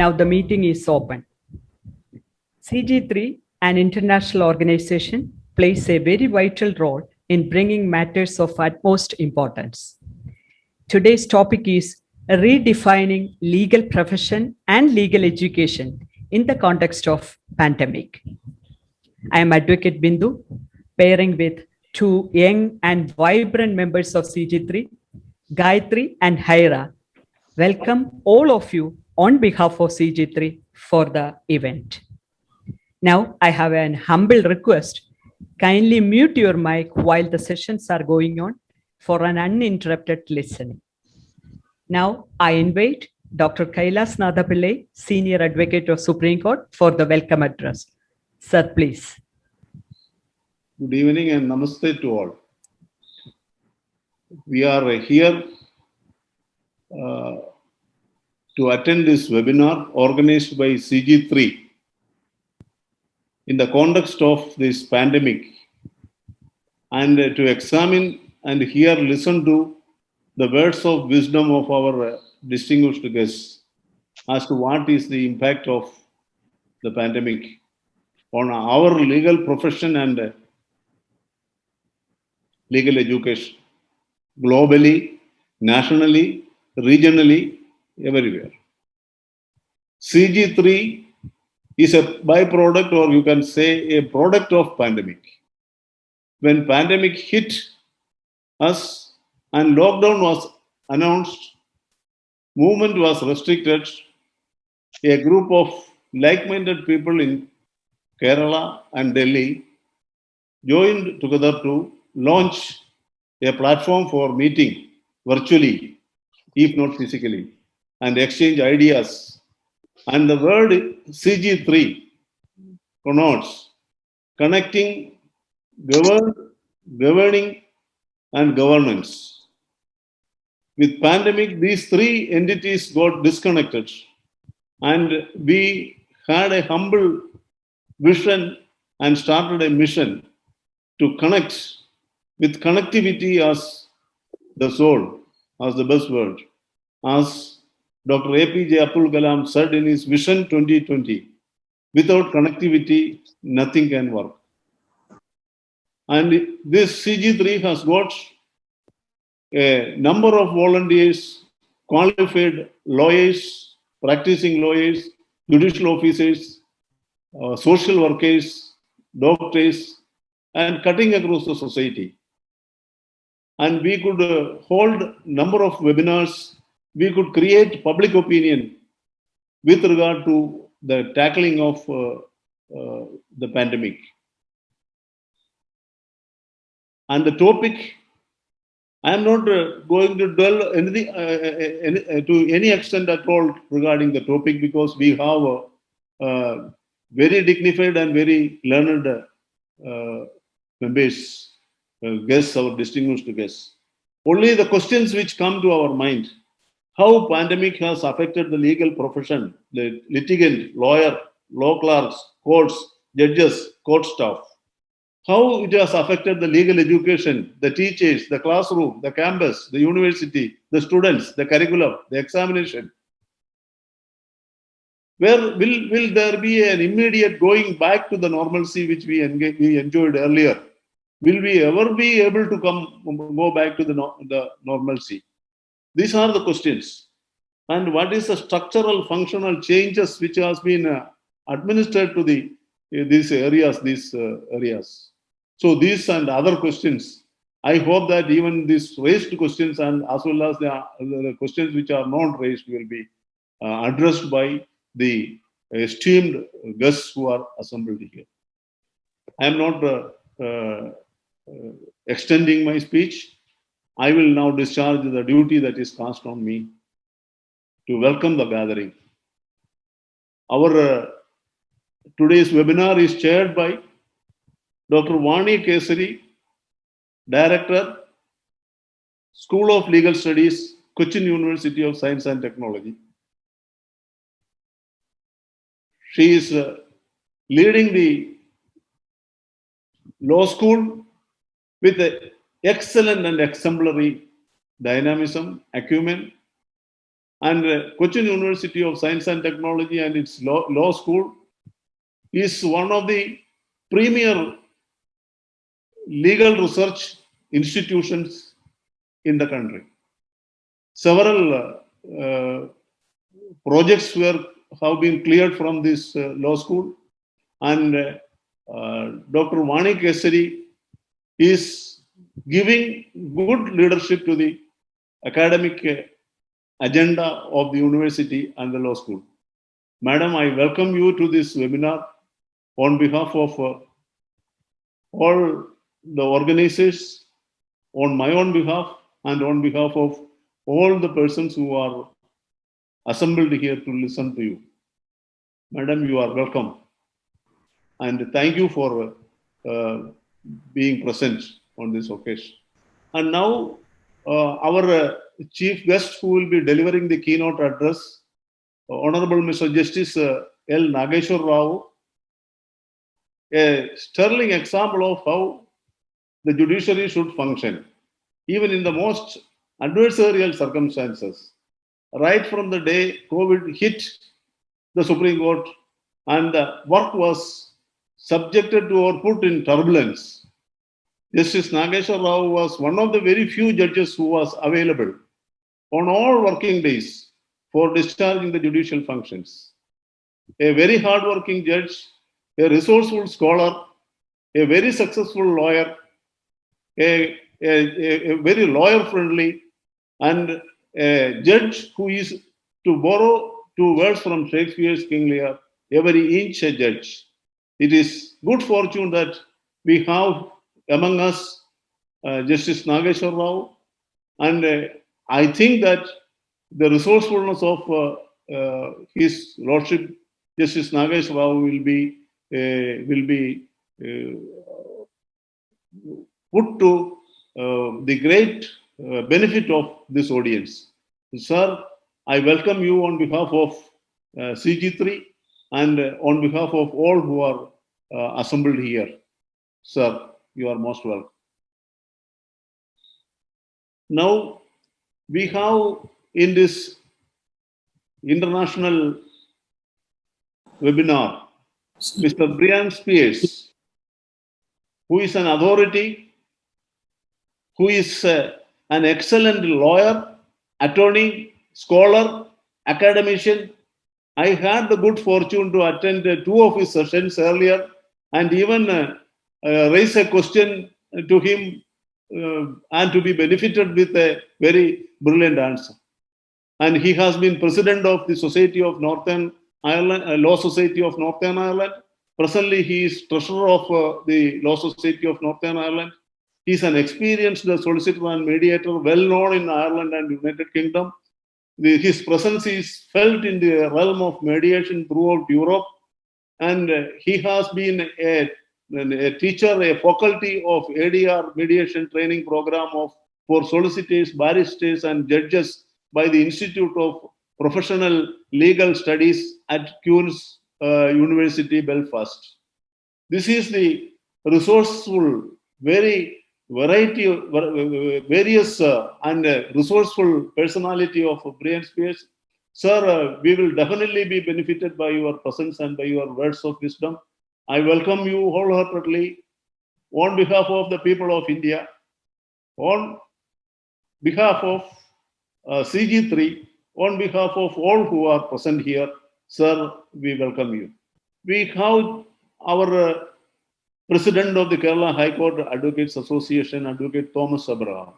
Now the meeting is open. CG3, an international organization, plays a very vital role in bringing matters of utmost importance. Today's topic is redefining legal profession and legal education in the context of pandemic. I am Advocate Bindu, pairing with two young and vibrant members of CG3, Gayatri and Haira. Welcome all of you on behalf of CG3 for the event. Now I have an humble request. Kindly mute your mic while the sessions are going on for an uninterrupted listening. Now I invite Dr. Kailas Nadapillai, Senior Advocate of Supreme Court, for the welcome address. Sir, please. Good evening and namaste to all. We are here to attend this webinar organized by CG3 in the context of this pandemic and to examine and listen to the words of wisdom of our distinguished guests as to what is the impact of the pandemic on our legal profession and legal education, globally, nationally, regionally, everywhere. CG3 is a byproduct, or you can say a product of pandemic. When pandemic hit us and lockdown was announced, movement was restricted, a group of like-minded people in Kerala and Delhi joined together to launch a platform for meeting virtually, if not physically, and exchange ideas. And the word CG3 connotes connecting, governing, and governance. With pandemic, these three entities got disconnected, and we had a humble vision and started a mission to connect with connectivity as the soul, as the buzzword, as Dr. APJ Abdul Kalam said in his Vision 2020, without connectivity, nothing can work. And this CG3 has got a number of volunteers, qualified lawyers, practicing lawyers, judicial officers, social workers, doctors, and cutting across the society. And we could hold number of webinars. We could create public opinion with regard to the tackling of the pandemic. And the topic, I am not going to dwell anything to any extent at all regarding the topic, because we have very dignified and very learned members, guests, our distinguished guests. Only the questions which come to our mind: how pandemic has affected the legal profession, the litigant, lawyer, law clerks, courts, judges, court staff. How it has affected the legal education, the teachers, the classroom, the campus, the university, the students, the curriculum, the examination. Where will there be an immediate going back to the normalcy which we enjoyed earlier? Will we ever be able to go back to the normalcy? These are the questions. And what is the structural, functional changes which has been administered to these areas? So these and other questions, I hope that even these raised questions and as well as the questions which are not raised will be addressed by the esteemed guests who are assembled here. I am not extending my speech. I will now discharge the duty that is cast on me to welcome the gathering. Our today's webinar is chaired by Dr. Vani Kesari, Director, School of Legal Studies, Cochin University of Science and Technology. She is leading the law school with excellent and exemplary dynamism, acumen, And Cochin University of Science and Technology and its law school is one of the premier legal research institutions in the country. Several projects have been cleared from this law school, and Dr. Hon'ble is giving good leadership to the academic agenda of the university and the law school. Madam, I welcome you to this webinar on behalf of all the organizers, on my own behalf, and on behalf of all the persons who are assembled here to listen to you. Madam, you are welcome. And thank you for being present on this occasion. And now, our chief guest who will be delivering the keynote address, Honorable Mr. Justice L.Nageswara, a sterling example of how the judiciary should function, even in the most adversarial circumstances. Right from the day COVID hit the Supreme Court and the work was subjected to or put in turbulence, Justice Nageswara was one of the very few judges who was available on all working days for discharging the judicial functions. A very hardworking judge, a resourceful scholar, a very successful lawyer, a very lawyer-friendly, and a judge who is, to borrow two words from Shakespeare's King Lear, every inch a judge. It is good fortune that we have among us Justice Nageswara, and I think that the resourcefulness of his Lordship Justice Nageswara will be put to the great benefit of this audience. Sir, I welcome you on behalf of CG3 and on behalf of all who are assembled here. Sir, you are most welcome. Now, we have in this international webinar Mr. Brian Spears, who is an authority, who is an excellent lawyer, attorney, scholar, academician. I had the good fortune to attend two of his sessions earlier and even raise a question to him and to be benefited with a very brilliant answer. And he has been president of the Society of Northern Ireland, Law Society of Northern Ireland. Presently, he is treasurer of the Law Society of Northern Ireland. He is an experienced solicitor and mediator, well known in Ireland and United Kingdom. His presence is felt in the realm of mediation throughout Europe. And he has been a teacher, a faculty of ADR mediation training program for solicitors, barristers, and judges by the Institute of Professional Legal Studies at Queen's University, Belfast. This is the resourceful, various and resourceful personality of Brian Spears. Sir, we will definitely be benefited by your presence and by your words of wisdom. I welcome you wholeheartedly on behalf of the people of India, on behalf of CG3, on behalf of all who are present here. Sir, we welcome you. We have our President of the Kerala High Court Advocates Association, Advocate Thomas Abraham,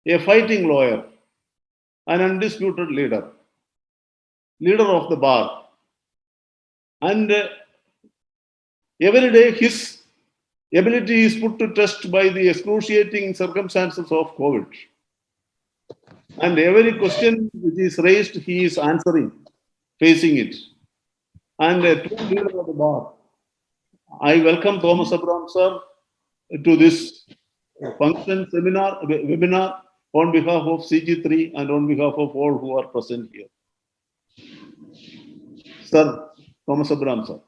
a fighting lawyer, an undisputed leader of the bar. And every day his ability is put to test by the excruciating circumstances of COVID. And every question which is raised, he is answering, facing it. And a true leader of the bar. I welcome Thomas Abraham, sir, to this webinar on behalf of CG3 and on behalf of all who are present here. Sir, Thomas Abraham, sir.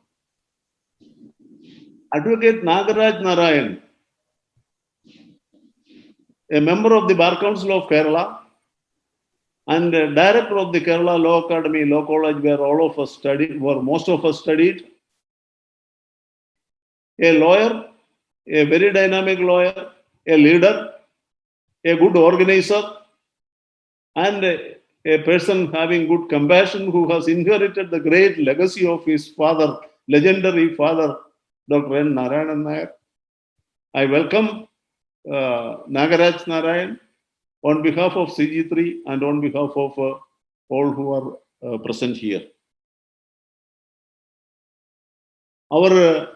Advocate Nagaraj Narayan, a member of the Bar Council of Kerala, and director of the Kerala Law Academy, Law College, where most of us studied. A lawyer, a very dynamic lawyer, a leader, a good organizer, and a person having good compassion who has inherited the great legacy of his father, legendary father, Dr. N. Narayanan Nair. I welcome Nagaraj Narayan on behalf of CG3 and on behalf of all who are present here. Our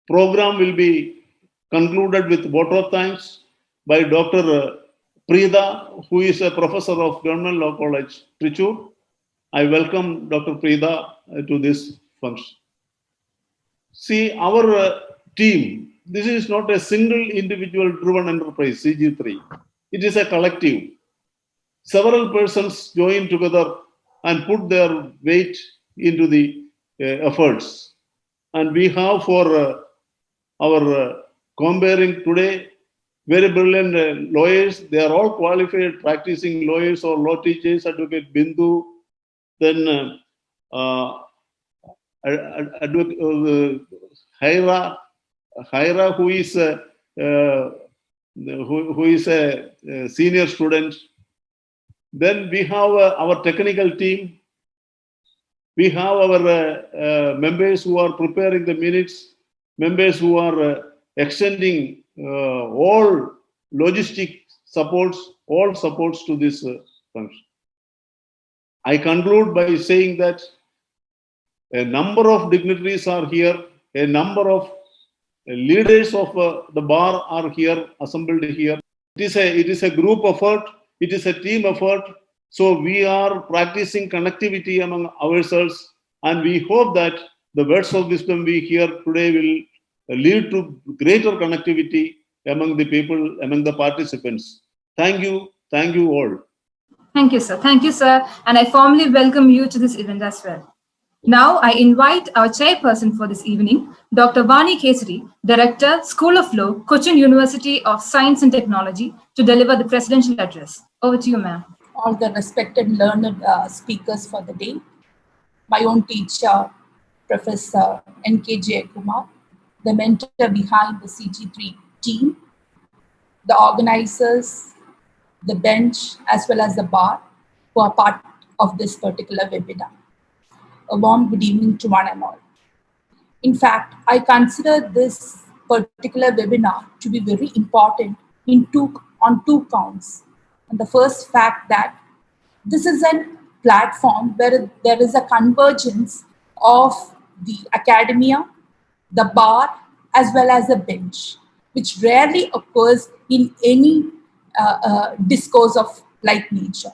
program will be concluded with vote of thanks by Dr. Preeda, who is a professor of Government Law College, Trichur. I welcome Dr. Preeda to this function. See, our team, this is not a single individual driven enterprise, CG3. It is a collective. Several persons join together and put their weight into the efforts. And we have for our comparing today very brilliant lawyers. They are all qualified practicing lawyers or law teachers. Advocate Bindu, then Advocate Haira, who is a senior student. Then we have our technical team. We have our members who are preparing the minutes, members who are extending all logistic supports, all supports to this function. I conclude by saying that a number of dignitaries are here, a number of leaders of the bar are here, assembled here. It is a group effort, it is a team effort. So we are practicing connectivity among ourselves, and we hope that the words of wisdom we hear today will lead to greater connectivity among the people, among the participants. Thank you all. Thank you, sir. Thank you, sir. And I formally welcome you to this event as well. Now, I invite our chairperson for this evening, Dr. Vani Kesari, Director, School of Law, Cochin University of Science and Technology, to deliver the presidential address. Over to you, ma'am. All the respected learned speakers for the day. My own teacher, Professor N.K. Jayakumar, the mentor behind the CG3 team, the organizers, the bench, as well as the bar, who are part of this particular webinar. A warm good evening to one and all. In fact, I consider this particular webinar to be very important on two counts. And the first fact that this is a platform where there is a convergence of the academia, the bar, as well as the bench, which rarely occurs in any discourse of like nature.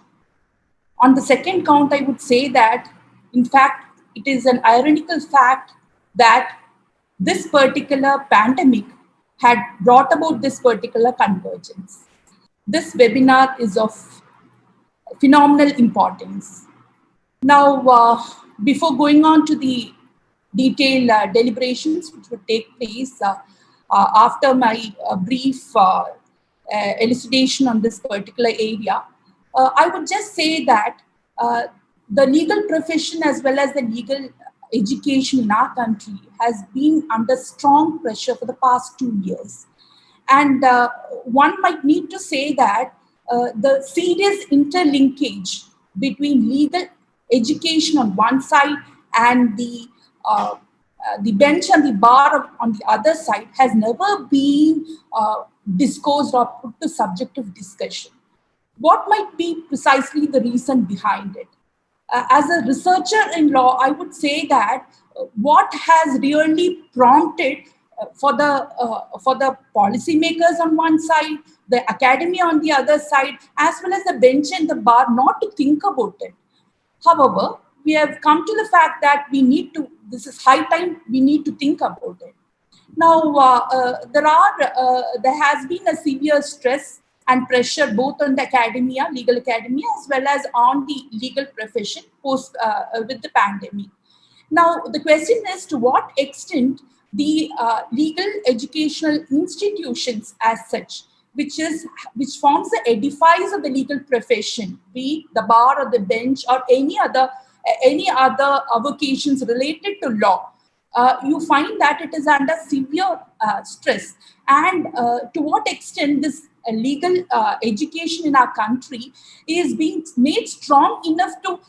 On the second count, I would say that, in fact, it is an ironical fact that this particular pandemic had brought about this particular convergence. This webinar is of phenomenal importance. Now, before going on to the detailed deliberations which would take place after my brief elucidation on this particular area, I would just say that the legal profession as well as the legal education in our country has been under strong pressure for the past 2 years. And one might need to say that the serious interlinkage between legal education on one side and the bench and the bar on the other side has never been disclosed or put to subject of discussion. What might be precisely the reason behind it? As a researcher in law, I would say that what has really prompted for the policymakers on one side, the academy on the other side, as well as the bench and the bar not to think about it. However, we have come to the fact that this is high time, we need to think about it. Now, there has been a severe stress and pressure both on the academia, legal academia, as well as on the legal profession with the pandemic. Now, the question is to what extent the legal educational institutions as such which forms the edifice of the legal profession, be it the bar or the bench or any other avocations related to law, you find that it is under severe stress. And to what extent this legal education in our country is being made strong enough to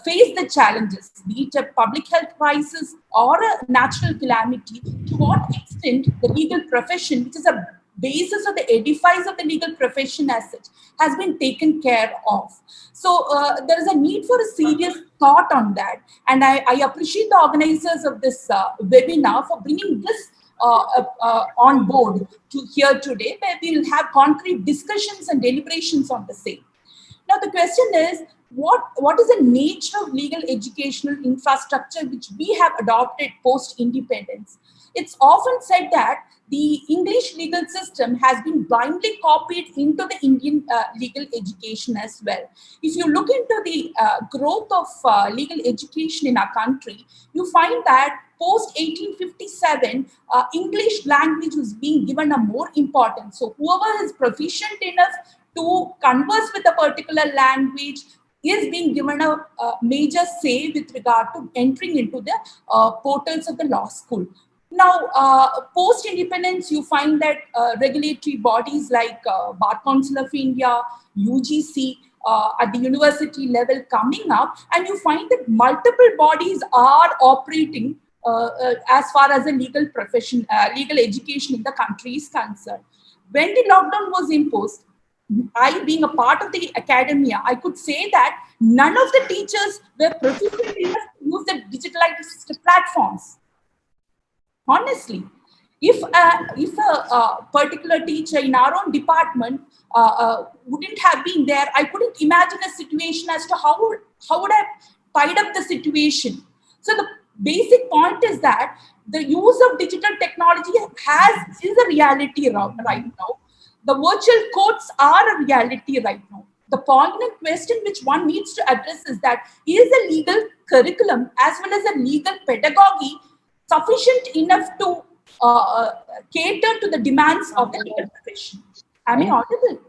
face the challenges, be it a public health crisis or a natural calamity, to what extent the legal profession, which is a basis of the edifice of the legal profession as such, has been taken care of. So there is a need for a serious thought on that. And I appreciate the organizers of this webinar for bringing this on board to here today, where we will have concrete discussions and deliberations on the same. Now, the question is, what is the nature of legal educational infrastructure which we have adopted post-independence? It's often said that the English legal system has been blindly copied into the Indian legal education as well. If you look into the growth of legal education in our country, you find that post 1857, English language was being given a more importance. So whoever is proficient enough to converse with a particular language is being given a major say with regard to entering into the portals of the law school. Now, post-independence, you find that regulatory bodies like Bar Council of India, UGC, at the university level coming up, and you find that multiple bodies are operating as far as the legal profession, legal education in the country is concerned. When the lockdown was imposed, I, being a part of the academia, I could say that none of the teachers were proficient enough to use the digitalized platforms. Honestly, if a particular teacher in our own department wouldn't have been there, I couldn't imagine a situation as to how would I tied up the situation. So the basic point is that the use of digital technology is a reality right now. The virtual courts are a reality right now. The poignant question which one needs to address is that, is the legal curriculum as well as the legal pedagogy sufficient enough to cater to the demands of the legal profession? Am I audible?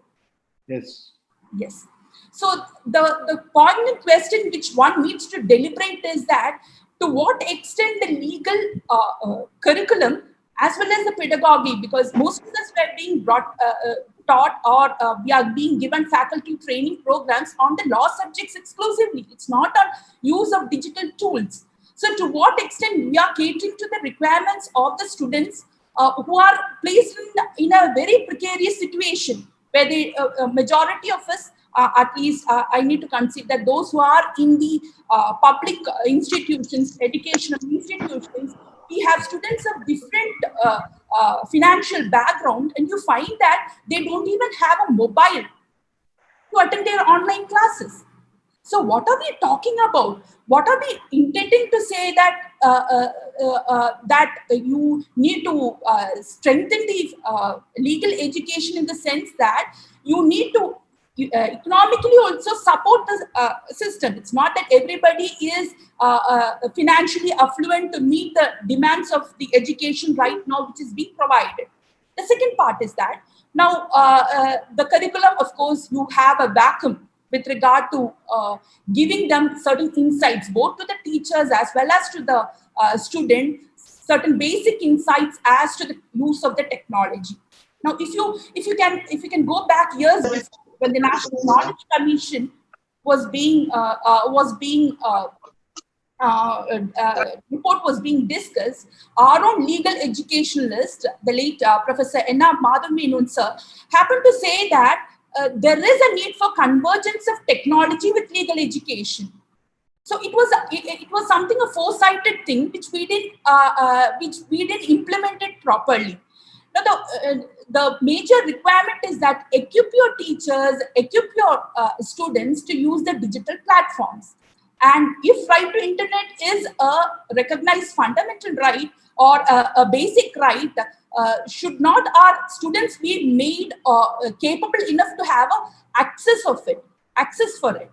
Yes. Yes. So the poignant question which one needs to deliberate is that, to what extent the legal curriculum as well as the pedagogy, because most of us were being taught or we are being given faculty training programs on the law subjects exclusively. It's not on use of digital tools. So to what extent we are catering to the requirements of the students who are placed in a very precarious situation, where the majority of us, at least I need to consider that those who are in the public institutions, educational institutions, we have students of different financial background, and you find that they don't even have a mobile to attend their online classes. So what are we talking about? What are we intending to say that that you need to strengthen the legal education in the sense that you need to economically also support the system. It's not that everybody is financially affluent to meet the demands of the education right now, which is being provided. The second part is that now the curriculum, of course, you have a vacuum with regard to giving them certain insights, both to the teachers as well as to the student, certain basic insights as to the use of the technology. Now, if you can go back years before, when the National Knowledge Commission was being report was being discussed, our own legal educationalist, the late Professor N.R. Madhav sir, happened to say that there is a need for convergence of technology with legal education. So it was something, a foresighted thing which we didn't implement it properly. Now the major requirement is that equip your teachers, equip your students to use the digital platforms. And if right to internet is a recognized fundamental right or a basic right, should not our students be made capable enough to have access for it?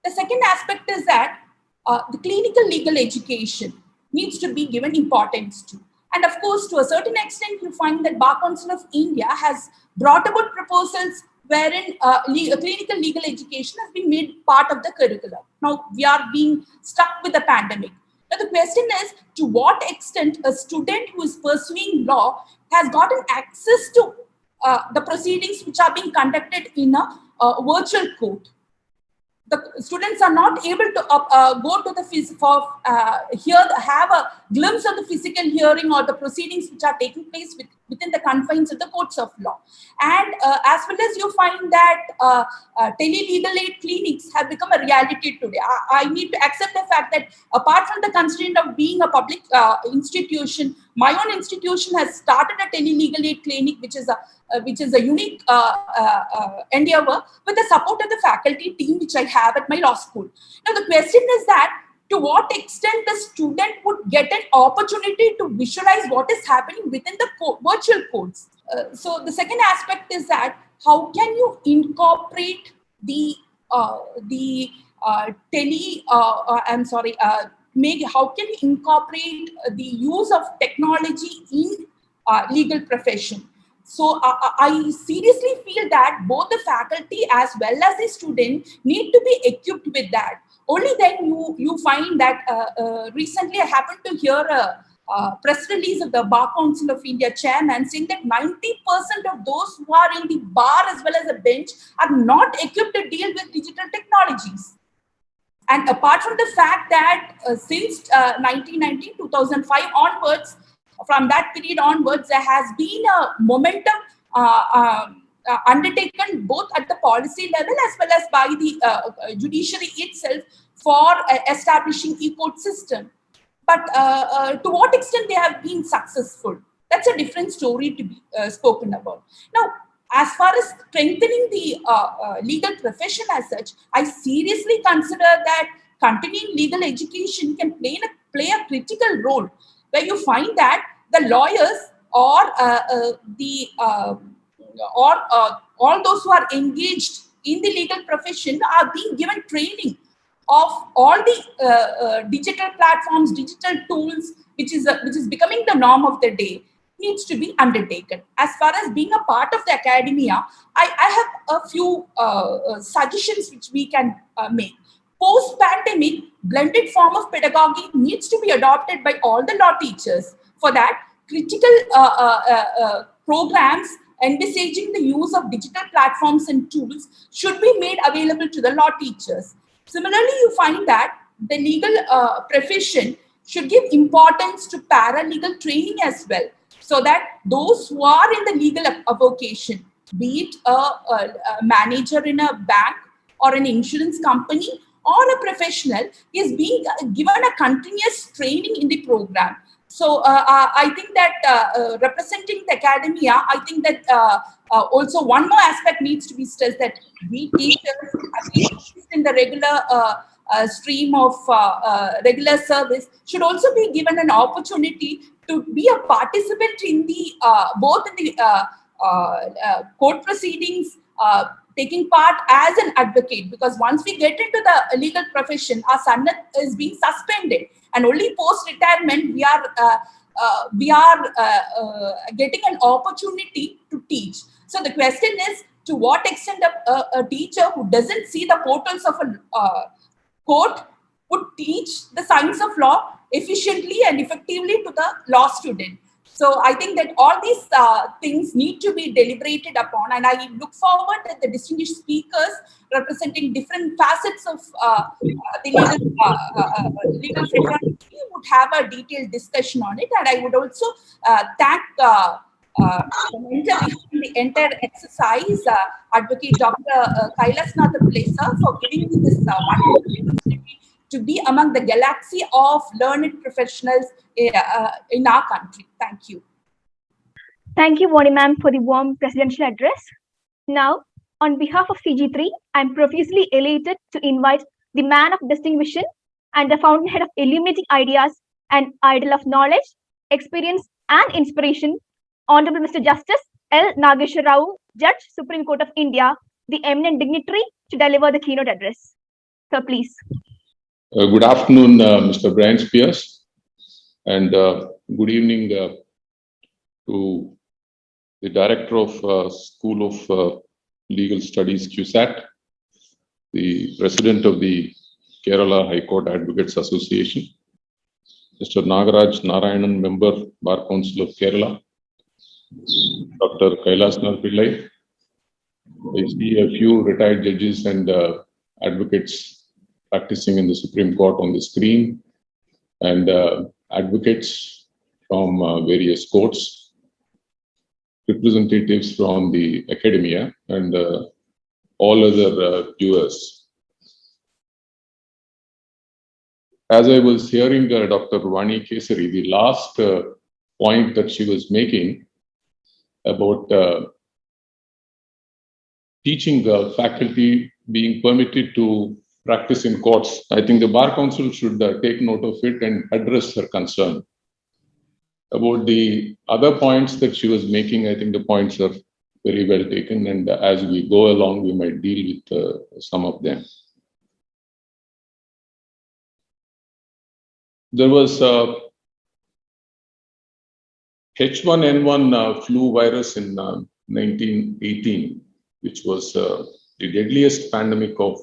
The second aspect is that the clinical legal education needs to be given importance to. And of course, to a certain extent, you find that Bar Council of India has brought about proposals wherein clinical legal education has been made part of the curriculum. Now, we are being stuck with the pandemic. Now, the question is, to what extent a student who is pursuing law has gotten access to the proceedings which are being conducted in a virtual court? The students are not able to go to the have a glimpse of the physical hearing or the proceedings which are taking place within the confines of the courts of law. And as well as you find that tele-legal aid clinics have become a reality today. I need to accept the fact that apart from the constraint of being a public institution, my own institution has started a tele-legal aid clinic, which is a unique endeavor with the support of the faculty team which I have at my law school. Now, the question is that to what extent the student would get an opportunity to visualize what is happening within the virtual courts. So the second aspect is that how can you incorporate how can you incorporate the use of technology in legal profession? So I seriously feel that both the faculty as well as the student need to be equipped with that. Only then you find that recently I happened to hear a press release of the Bar Council of India chairman saying that 90% of those who are in the bar as well as the bench are not equipped to deal with digital technologies. And apart from the fact that since 1990, 2005 onwards, from that period onwards, there has been a momentum undertaken both at the policy level as well as by the judiciary itself for establishing e-court system. But to what extent they have been successful, that's a different story to be spoken about. Now, as far as strengthening the legal profession as such, I seriously consider that continuing legal education can play a critical role, where you find that the lawyers or all those who are engaged in the legal profession are being given training of all the digital platforms, digital tools, which is becoming the norm of the day, needs to be undertaken. As far as being a part of the academia, I have a few suggestions which we can make. Post-pandemic, blended form of pedagogy needs to be adopted by all the law teachers. For that, critical programs envisaging the use of digital platforms and tools should be made available to the law teachers. Similarly, you find that the legal profession should give importance to paralegal training as well, so that those who are in the legal vocation, be it a manager in a bank or an insurance company or a professional, is being given a continuous training in the program. So I think that representing the academia, I think that also one more aspect needs to be stressed, that we teachers, at least in the regular stream of regular service, should also be given an opportunity to be a participant in the both in the court proceedings, taking part as an advocate, because once we get into the legal profession, our sanat is being suspended, and only post-retirement we are getting an opportunity to teach. So the question is, to what extent a teacher who doesn't see the portals of a court would teach the science of law efficiently and effectively to the law student? So I think that all these things need to be deliberated upon, and I look forward that the distinguished speakers representing different facets of the legal fraternity would have a detailed discussion on it. And I would also thank the mentor behind the entire exercise, Advocate Dr. Kailasnath Pillai, for giving me this wonderful opportunity to be among the galaxy of learned professionals in our country. Thank you. Thank you, Vani ma'am, for the warm presidential address. Now, on behalf of CG3, I'm profusely elated to invite the man of distinction and the fountainhead of illuminating ideas and idol of knowledge, experience, and inspiration, Honorable Mr. Justice L.Nageswara, Judge, Supreme Court of India, the eminent dignitary, to deliver the keynote address. So please. Good afternoon, Mr. Brian Spears, and Good evening to the Director of School of Legal Studies, QSAT, the President of the Kerala High Court Advocates Association, Mr. Nagaraj Narayanan, Member, Bar Council of Kerala, Dr. Kailasnath Pillai. I see a few retired judges and advocates practicing in the Supreme Court on the screen, and advocates from various courts, representatives from the academia, and all other viewers. As I was hearing Dr. Vani Kesari, the last point that she was making about teaching faculty being permitted to practice in courts, I think the Bar Council should take note of it and address her concern. About the other points that she was making, I think the points are very well taken, and as we go along, we might deal with some of them. There was H1N1 flu virus in 1918, which was the deadliest pandemic of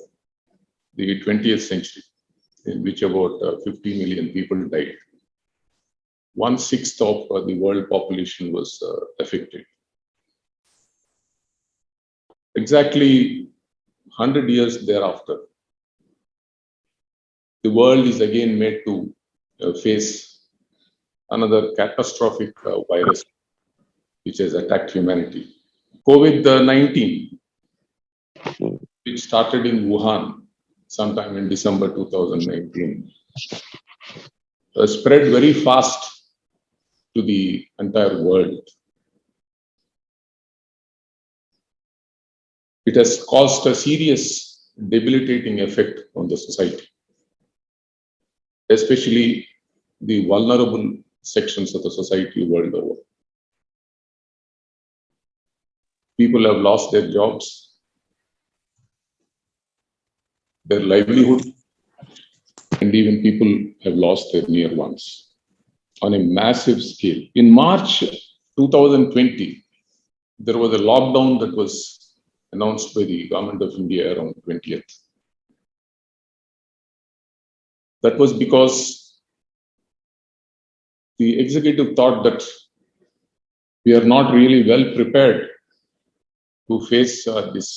the 20th century, in which about 50 million people died. 1/6 of the world population was affected. Exactly 100 years thereafter, the world is again made to face another catastrophic virus which has attacked humanity. COVID-19, which started in Wuhan sometime in December 2019, spread very fast to the entire world. It has caused a serious debilitating effect on the society, especially the vulnerable sections of the society world over. People have lost their jobs, their livelihood, and even people have lost their near ones on a massive scale. In March 2020, there was a lockdown that was announced by the government of India around 20th. That was because the executive thought that we are not really well prepared to face this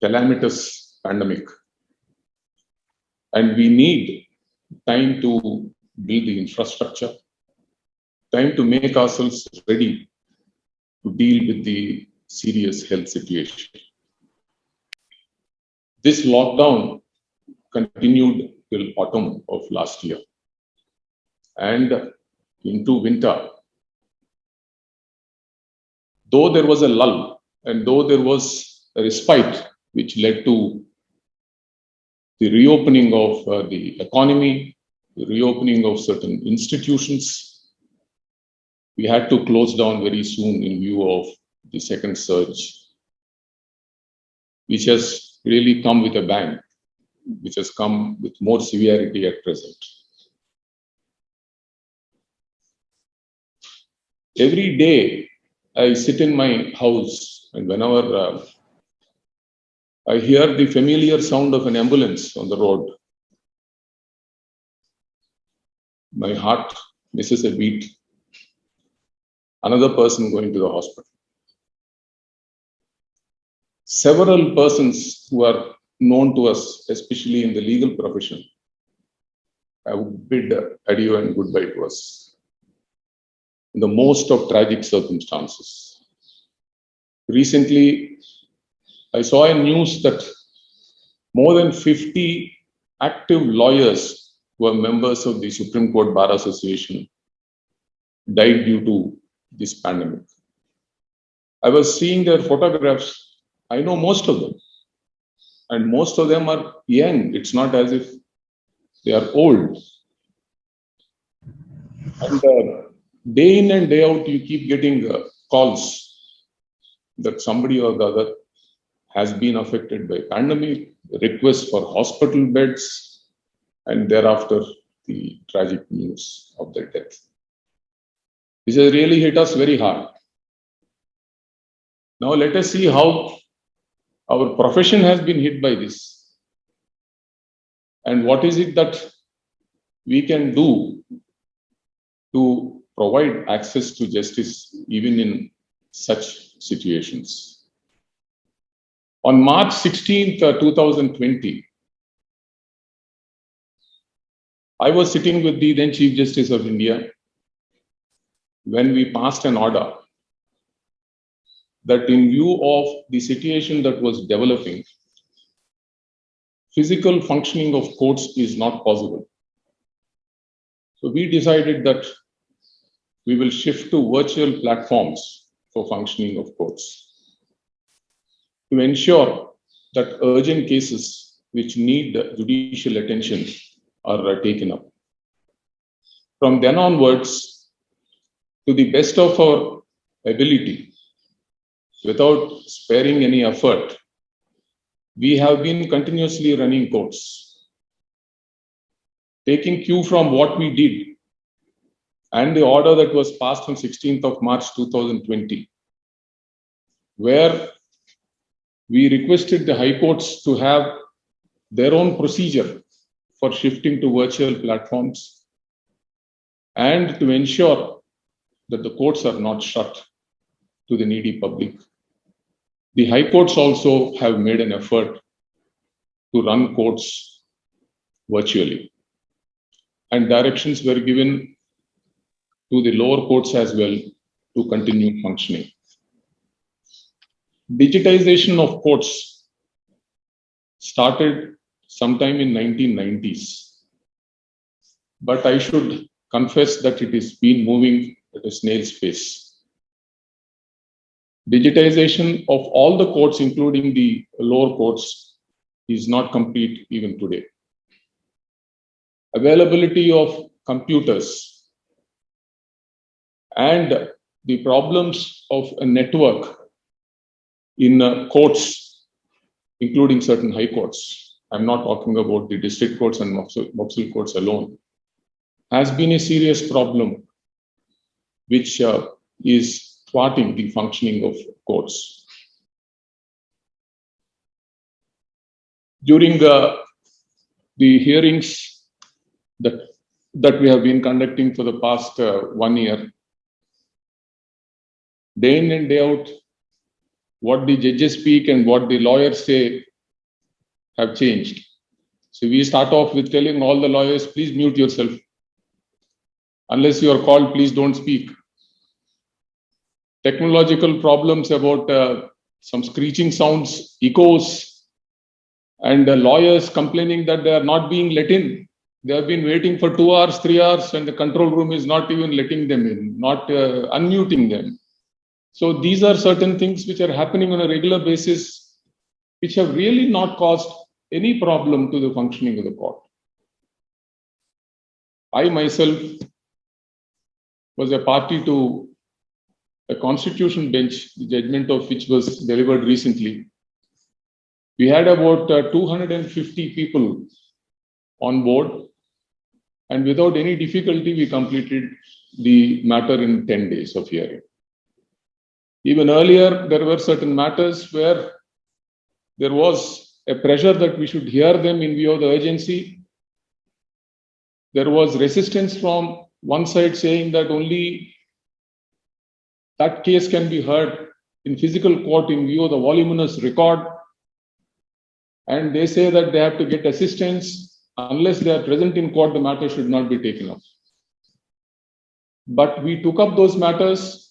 calamitous pandemic. And we need time to build the infrastructure, time to make ourselves ready to deal with the serious health situation. This lockdown continued till autumn of last year and into winter. Though there was a lull and though there was a respite which led to the reopening of the economy, the reopening of certain institutions, we had to close down very soon in view of the second surge, which has really come with a bang, which has come with more severity at present. Every day I sit in my house, and whenever I hear the familiar sound of an ambulance on the road, my heart misses a beat. Another person going to the hospital. Several persons who are known to us, especially in the legal profession, have bid adieu and goodbye to us in the most of tragic circumstances. Recently, I saw a news that more than 50 active lawyers who are members of the Supreme Court Bar Association died due to this pandemic. I was seeing their photographs. I know most of them, and most of them are young. It's not as if they are old. And day in and day out, you keep getting calls that somebody or the other has been affected by pandemic, requests for hospital beds, and thereafter the tragic news of their death. This has really hit us very hard. Now let us see how our profession has been hit by this. And what is it that we can do to provide access to justice even in such situations? On March 16th, 2020, I was sitting with the then Chief Justice of India when we passed an order that in view of the situation that was developing, physical functioning of courts is not possible. So we decided that we will shift to virtual platforms for functioning of courts to ensure that urgent cases which need judicial attention are taken up. From then onwards, to the best of our ability, without sparing any effort, we have been continuously running courts, taking cue from what we did and the order that was passed on 16th of March 2020, where we requested the high courts to have their own procedure for shifting to virtual platforms and to ensure that the courts are not shut to the needy public. The high courts also have made an effort to run courts virtually, and directions were given to the lower courts as well to continue functioning. Digitization of courts started sometime in 1990s, but I should confess that it has been moving at a snail's pace. Digitization of all the courts, including the lower courts, is not complete even today. Availability of computers and the problems of a network in courts, including certain high courts, I'm not talking about the district courts and Mopsil courts alone, has been a serious problem which is thwarting the functioning of courts. During the hearings that we have been conducting for the past 1 year, day in and day out, what the judges speak and what the lawyers say have changed. So we start off with telling all the lawyers, please mute yourself. Unless you are called, please don't speak. Technological problems about some screeching sounds, echoes, and lawyers complaining that they are not being let in. They have been waiting for 2 hours, 3 hours, and the control room is not even letting them in, not unmuting them. So these are certain things which are happening on a regular basis, which have really not caused any problem to the functioning of the court. I myself was a party to a constitution bench, the judgment of which was delivered recently. We had about 250 people on board, and without any difficulty, we completed the matter in 10 days of hearing. Even earlier, there were certain matters where there was a pressure that we should hear them in view of the urgency. There was resistance from one side saying that only that case can be heard in physical court in view of the voluminous record. And they say that they have to get assistance. Unless they are present in court, the matter should not be taken up. But we took up those matters.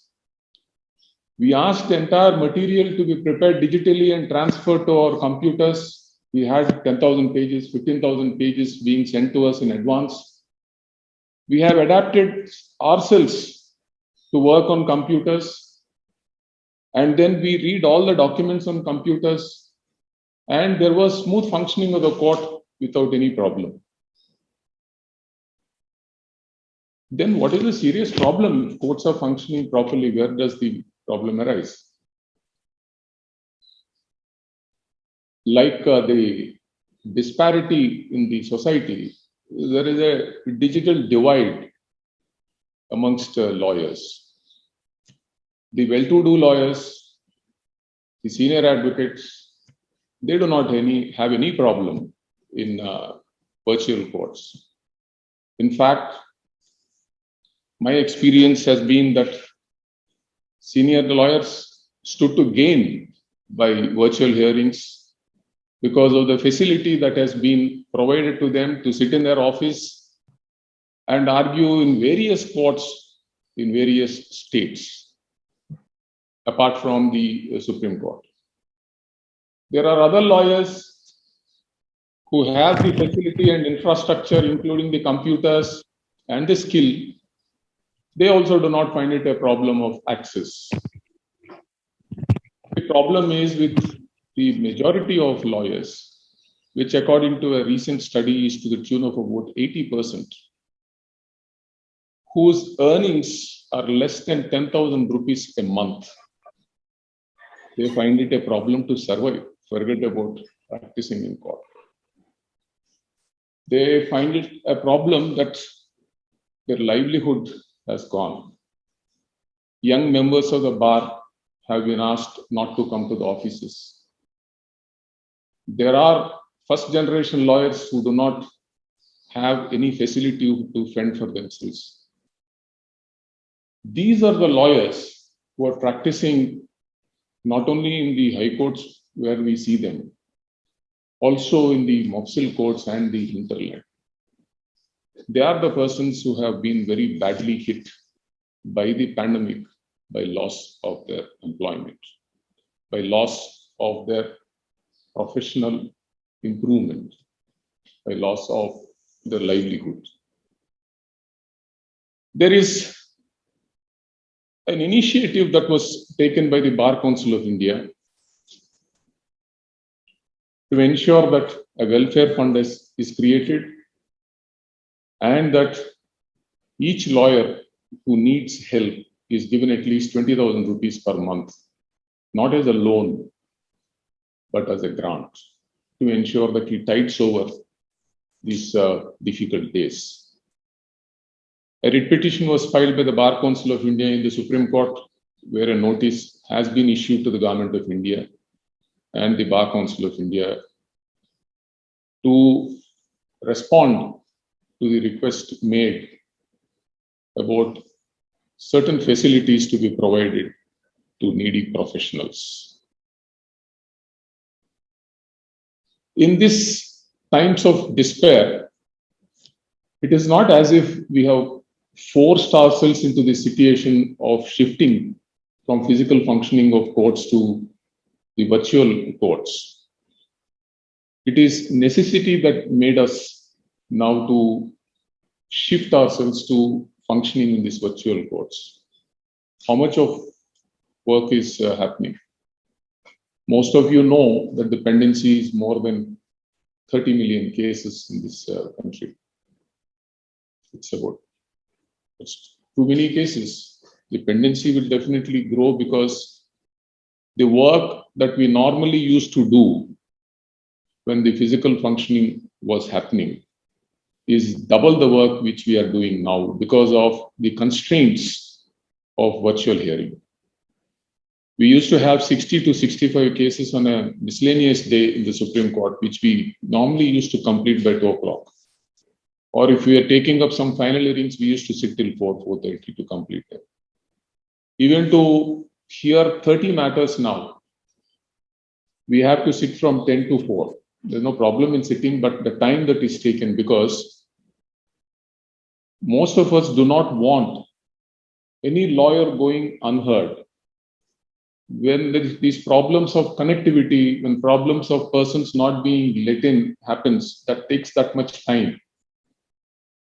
We asked the entire material to be prepared digitally and transferred to our computers. We had 10,000 pages, 15,000 pages being sent to us in advance. We have adapted ourselves to work on computers, and then we read all the documents on computers, and there was smooth functioning of the court without any problem. Then what is the serious problem? If courts are functioning properly, where does the problem arise? Like the disparity in the society there is a digital divide amongst lawyers. The well-to-do lawyers, the senior advocates, they do not have any problem in virtual courts. In fact, my experience has been that senior lawyers stood to gain by virtual hearings because of the facility that has been provided to them to sit in their office and argue in various courts in various states, apart from the Supreme Court. There are other lawyers who have the facility and infrastructure, including the computers and the skill. They also do not find it a problem of access. The problem is with the majority of lawyers, which according to a recent study is to the tune of about 80%, whose earnings are less than 10,000 rupees a month. They find it a problem to survive, forget about practicing in court. They find it a problem that their livelihood has gone. Young members of the bar have been asked not to come to the offices. There are first generation lawyers who do not have any facility to fend for themselves. These are the lawyers who are practicing not only in the high courts where we see them, also in the mofsil courts and the hinterland. They are the persons who have been very badly hit by the pandemic, by loss of their employment, by loss of their professional improvement, by loss of their livelihood. There is an initiative that was taken by the Bar Council of India to ensure that a welfare fund is created and that each lawyer who needs help is given at least 20,000 rupees per month, not as a loan, but as a grant, to ensure that he tides over these difficult days. A writ petition was filed by the Bar Council of India in the Supreme Court, where a notice has been issued to the Government of India and the Bar Council of India to respond to the request made about certain facilities to be provided to needy professionals. In these times of despair, it is not as if we have forced ourselves into the situation of shifting from physical functioning of courts to the virtual courts. It is necessity that made us now to shift ourselves to functioning in these virtual courts. How much of work is happening? Most of you know that the pendency is more than 30 million cases in this country. It's too many cases. The pendency will definitely grow because the work that we normally used to do when the physical functioning was happening is double the work which we are doing now because of the constraints of virtual hearing. We used to have 60 to 65 cases on a miscellaneous day in the Supreme Court, which we normally used to complete by 2 o'clock. Or if we are taking up some final hearings, we used to sit till 4:30 to complete them. Even to hear 30 matters now, we have to sit from 10 to 4. There's no problem in sitting, but the time that is taken, because most of us do not want any lawyer going unheard. When these problems of connectivity, when problems of persons not being let in happens, that takes that much time.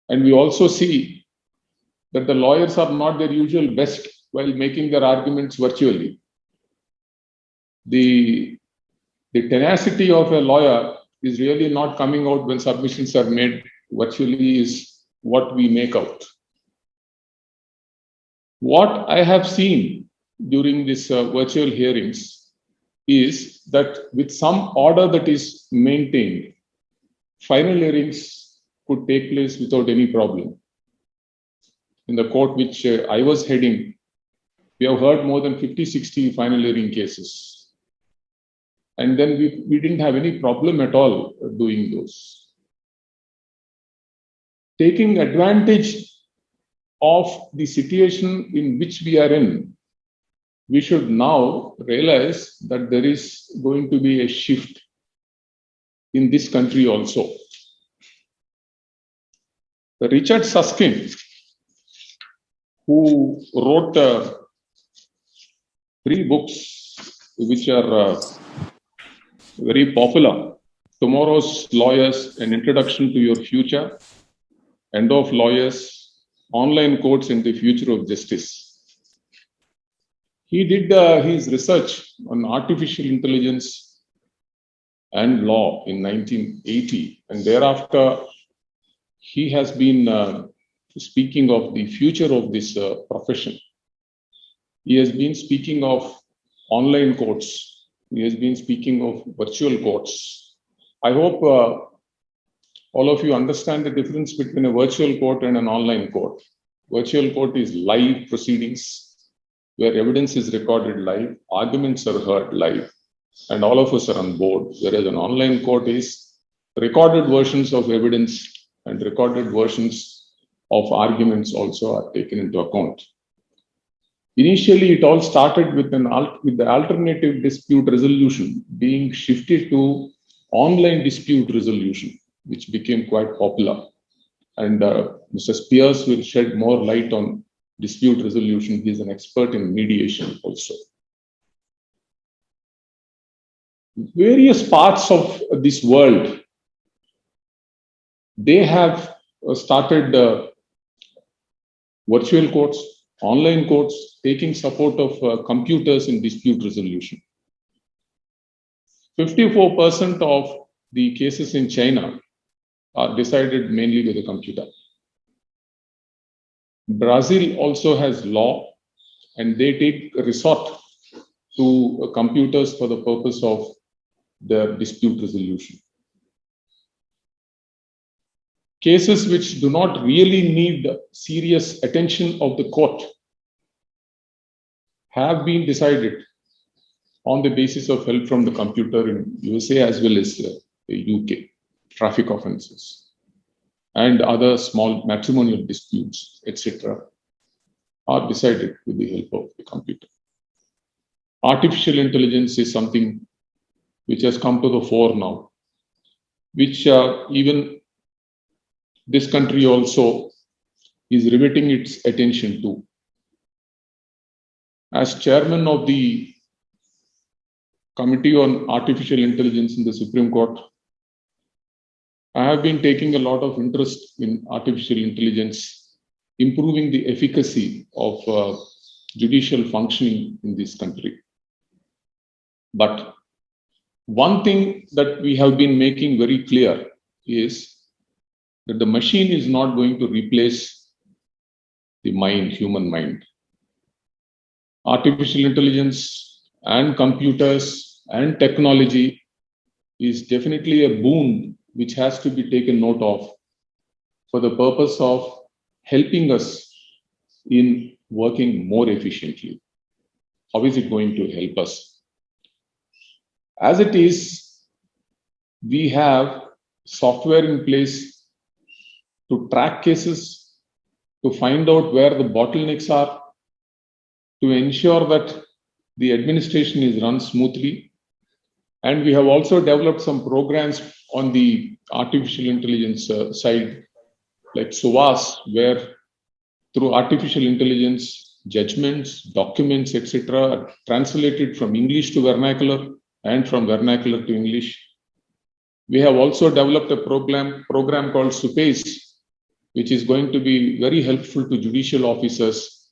And we also see that the lawyers are not their usual best while making their arguments virtually. The tenacity of a lawyer is really not coming out when submissions are made virtually is what we make out. What I have seen during this virtual hearings is that with some order that is maintained, final hearings could take place without any problem. In the court which I was heading, we have heard more than 50, 60 final hearing cases. And then we didn't have any problem at all doing those. Taking advantage of the situation in which we are in, we should now realize that there is going to be a shift in this country also. Richard Susskind, who wrote 3 books which are very popular: Tomorrow's Lawyers, An Introduction to Your Future, End of Lawyers, Online Courts and the Future of Justice. He did his research on artificial intelligence and law in 1980, and thereafter he has been speaking of the future of this profession. He has been speaking of online courts. He has been speaking of virtual courts. I hope all of you understand the difference between a virtual court and an online court. Virtual court is live proceedings where evidence is recorded live, arguments are heard live, and all of us are on board. Whereas an online court is recorded versions of evidence and recorded versions of arguments also are taken into account. Initially, it all started with the alternative dispute resolution being shifted to online dispute resolution, which became quite popular. And Mr. Spears will shed more light on dispute resolution. He is an expert in mediation also. Various parts of this world, they have started virtual courts, online courts, taking support of computers in dispute resolution. 54% of the cases in China are decided mainly with a computer. Brazil also has law, and they take resort to computers for the purpose of their dispute resolution. Cases which do not really need serious attention of the court have been decided on the basis of help from the computer in USA as well as the UK, traffic offences and other small matrimonial disputes, etc., are decided with the help of the computer. Artificial intelligence is something which has come to the fore now, which even this country also is riveting its attention to. As chairman of the Committee on Artificial Intelligence in the Supreme Court, I have been taking a lot of interest in artificial intelligence, improving the efficacy of judicial functioning in this country. But one thing that we have been making very clear is that the machine is not going to replace the mind, human mind. Artificial intelligence and computers and technology is definitely a boon which has to be taken note of for the purpose of helping us in working more efficiently. How is it going to help us? As it is, we have software in place to track cases, to find out where the bottlenecks are, to ensure that the administration is run smoothly. And we have also developed some programs on the artificial intelligence side, like SOAS, where through artificial intelligence, judgments, documents, etc., are translated from English to vernacular and from vernacular to English. We have also developed a program called SUPACE, which is going to be very helpful to judicial officers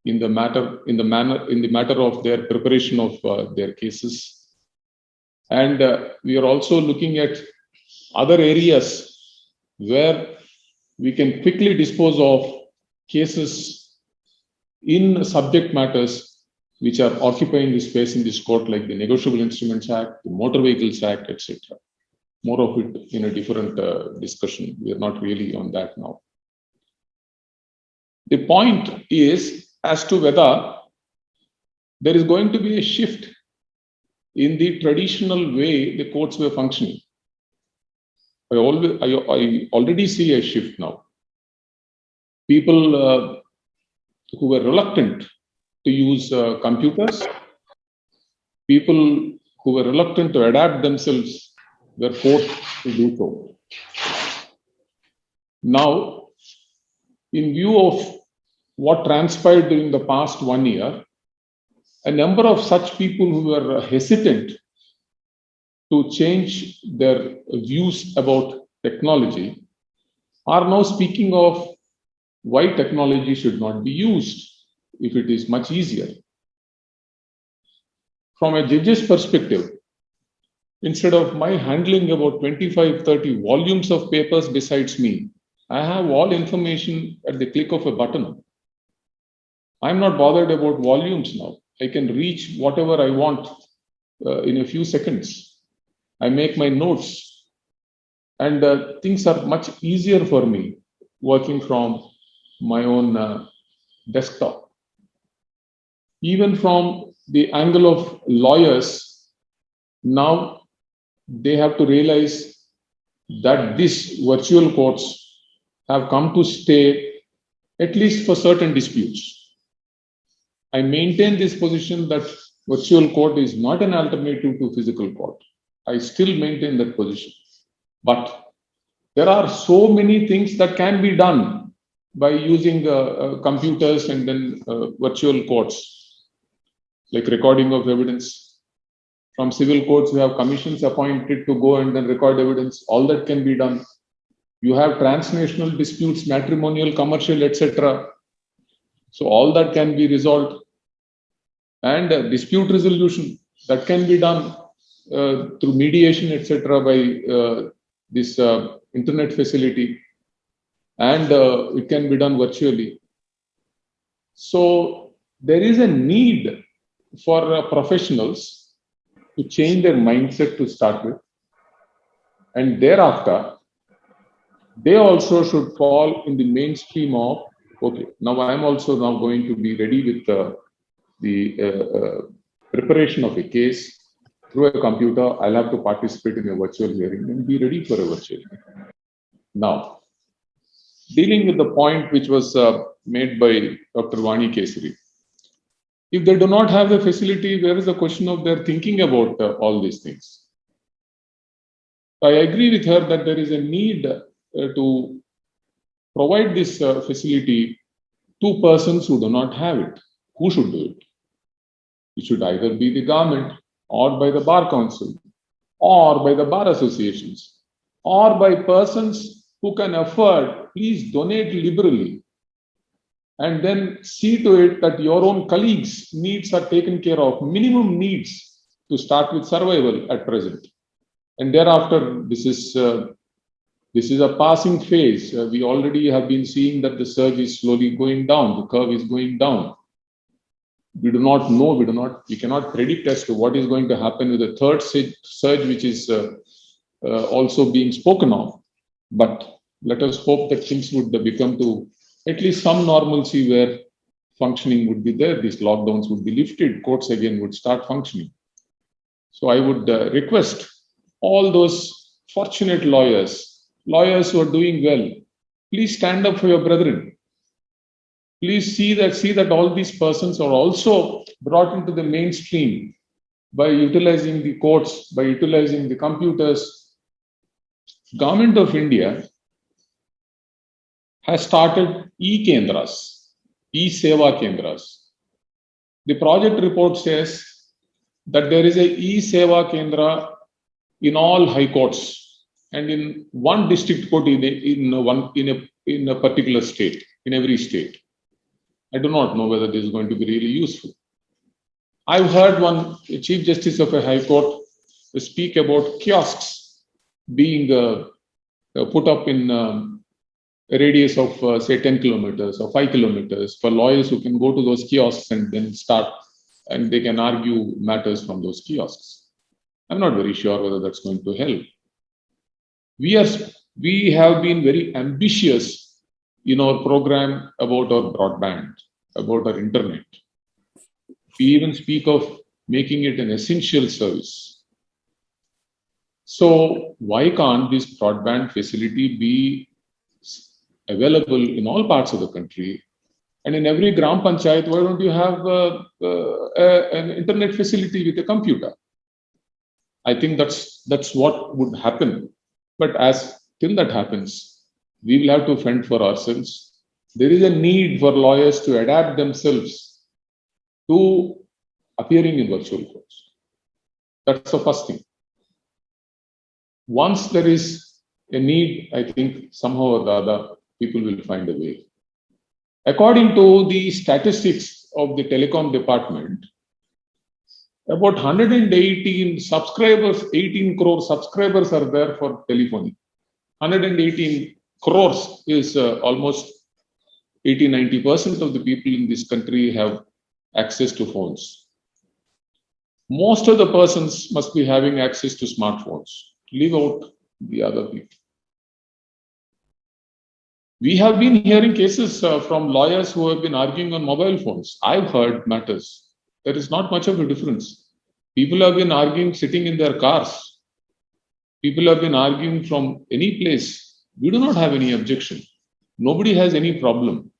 in the matter of their preparation of their cases. And we are also looking at other areas where we can quickly dispose of cases in subject matters which are occupying the space in this court, like the Negotiable Instruments Act, the Motor Vehicles Act, etc. more of it in a different discussion. We are not really on that now. The point is as to whether there is going to be a shift in the traditional way the courts were functioning. I already see a shift now. People who were reluctant to use computers, people who were reluctant to adapt themselves were forced to do so. Now, in view of what transpired during the past 1 year, a number of such people who were hesitant to change their views about technology are now speaking of why technology should not be used if it is much easier. From a judge's perspective, instead of my handling about 25-30 volumes of papers besides me, I have all information at the click of a button. I'm not bothered about volumes now. I can reach whatever I want in a few seconds. I make my notes, and things are much easier for me working from my own desktop. Even from the angle of lawyers, now they have to realize that these virtual courts have come to stay, at least for certain disputes. I maintain this position that virtual court is not an alternative to physical court. I still maintain that position. But there are so many things that can be done by using computers and then virtual courts, like recording of evidence. From civil courts, you have commissions appointed to go and then record evidence. All that can be done. You have transnational disputes, matrimonial, commercial, etc. So all that can be resolved. And dispute resolution, that can be done through mediation, etc. by this internet facility. And it can be done virtually. So there is a need for professionals to change their mindset to start with. And thereafter, they also should fall in the mainstream of, okay, now I'm also now going to be ready with the preparation of a case through a computer. I'll have to participate in a virtual hearing and be ready for a virtual hearing. Now, dealing with the point which was made by Dr. Vani Kesari, if they do not have the facility, where is the question of their thinking about all these things? I agree with her that there is a need to provide this facility to persons who do not have it. Who should do it? It should either be the government, or by the Bar Council, or by the bar associations, or by persons who can afford. Please donate liberally, and then see to it that your own colleagues' needs are taken care of, minimum needs to start with survival at present. And thereafter, this is a passing phase. We already have been seeing that the surge is slowly going down, the curve is going down. We do not know, we cannot predict as to what is going to happen with the third surge, which is also being spoken of. But let us hope that things would become to at least some normalcy where functioning would be there. These lockdowns would be lifted, courts again would start functioning. So I would request all those fortunate lawyers who are doing well, please stand up for your brethren. Please see that all these persons are also brought into the mainstream by utilizing the courts, by utilizing the computers. Government of India has started e-Kendras, e-Seva Kendras. The project report says that there is a e-Seva Kendra in all high courts and in one district court in a particular state, in every state. I do not know whether this is going to be really useful. I've heard one Chief Justice of a High Court speak about kiosks being put up in a radius of say 10 kilometers or 5 kilometers for lawyers who can go to those kiosks and then start, and they can argue matters from those kiosks. I'm not very sure whether that's going to help. We have been very ambitious in our program about our broadband, about our internet. We even speak of making it an essential service. So why can't this broadband facility be available in all parts of the country? And in every Gram Panchayat, why don't you have an internet facility with a computer? I think that's what would happen. But till that happens, we will have to fend for ourselves. There is a need for lawyers to adapt themselves to appearing in virtual courts. That's the first thing. Once there is a need, I think somehow or the other, people will find a way. According to the statistics of the telecom department, about 118 subscribers, 18 crore subscribers are there for telephony. 118 crores is almost 80-90% of the people in this country have access to phones. Most of the persons must be having access to smartphones. Leave out the other people. We have been hearing cases from lawyers who have been arguing on mobile phones. I've heard matters. There is not much of a difference. People have been arguing sitting in their cars. People have been arguing from any place. We do not have any objection. Nobody has any problem.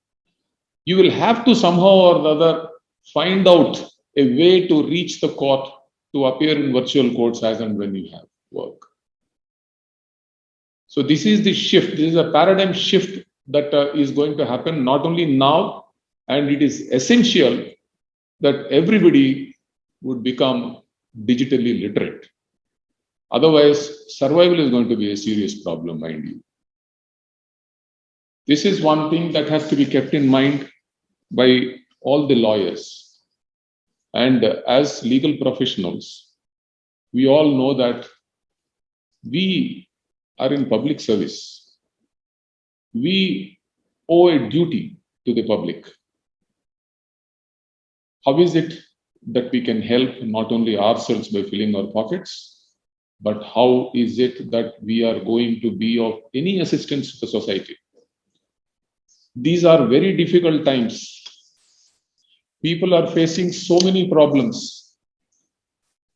You will have to somehow or the other find out a way to reach the court to appear in virtual courts as and when you have work. So this is the shift. This is a paradigm shift that is going to happen not only now, and it is essential that everybody would become digitally literate. Otherwise, survival is going to be a serious problem, mind you. This is one thing that has to be kept in mind by all the lawyers. And as legal professionals, we all know that we are in public service. We owe a duty to the public. How is it that we can help not only ourselves by filling our pockets, but how is it that we are going to be of any assistance to the society? These are very difficult times. People are facing so many problems.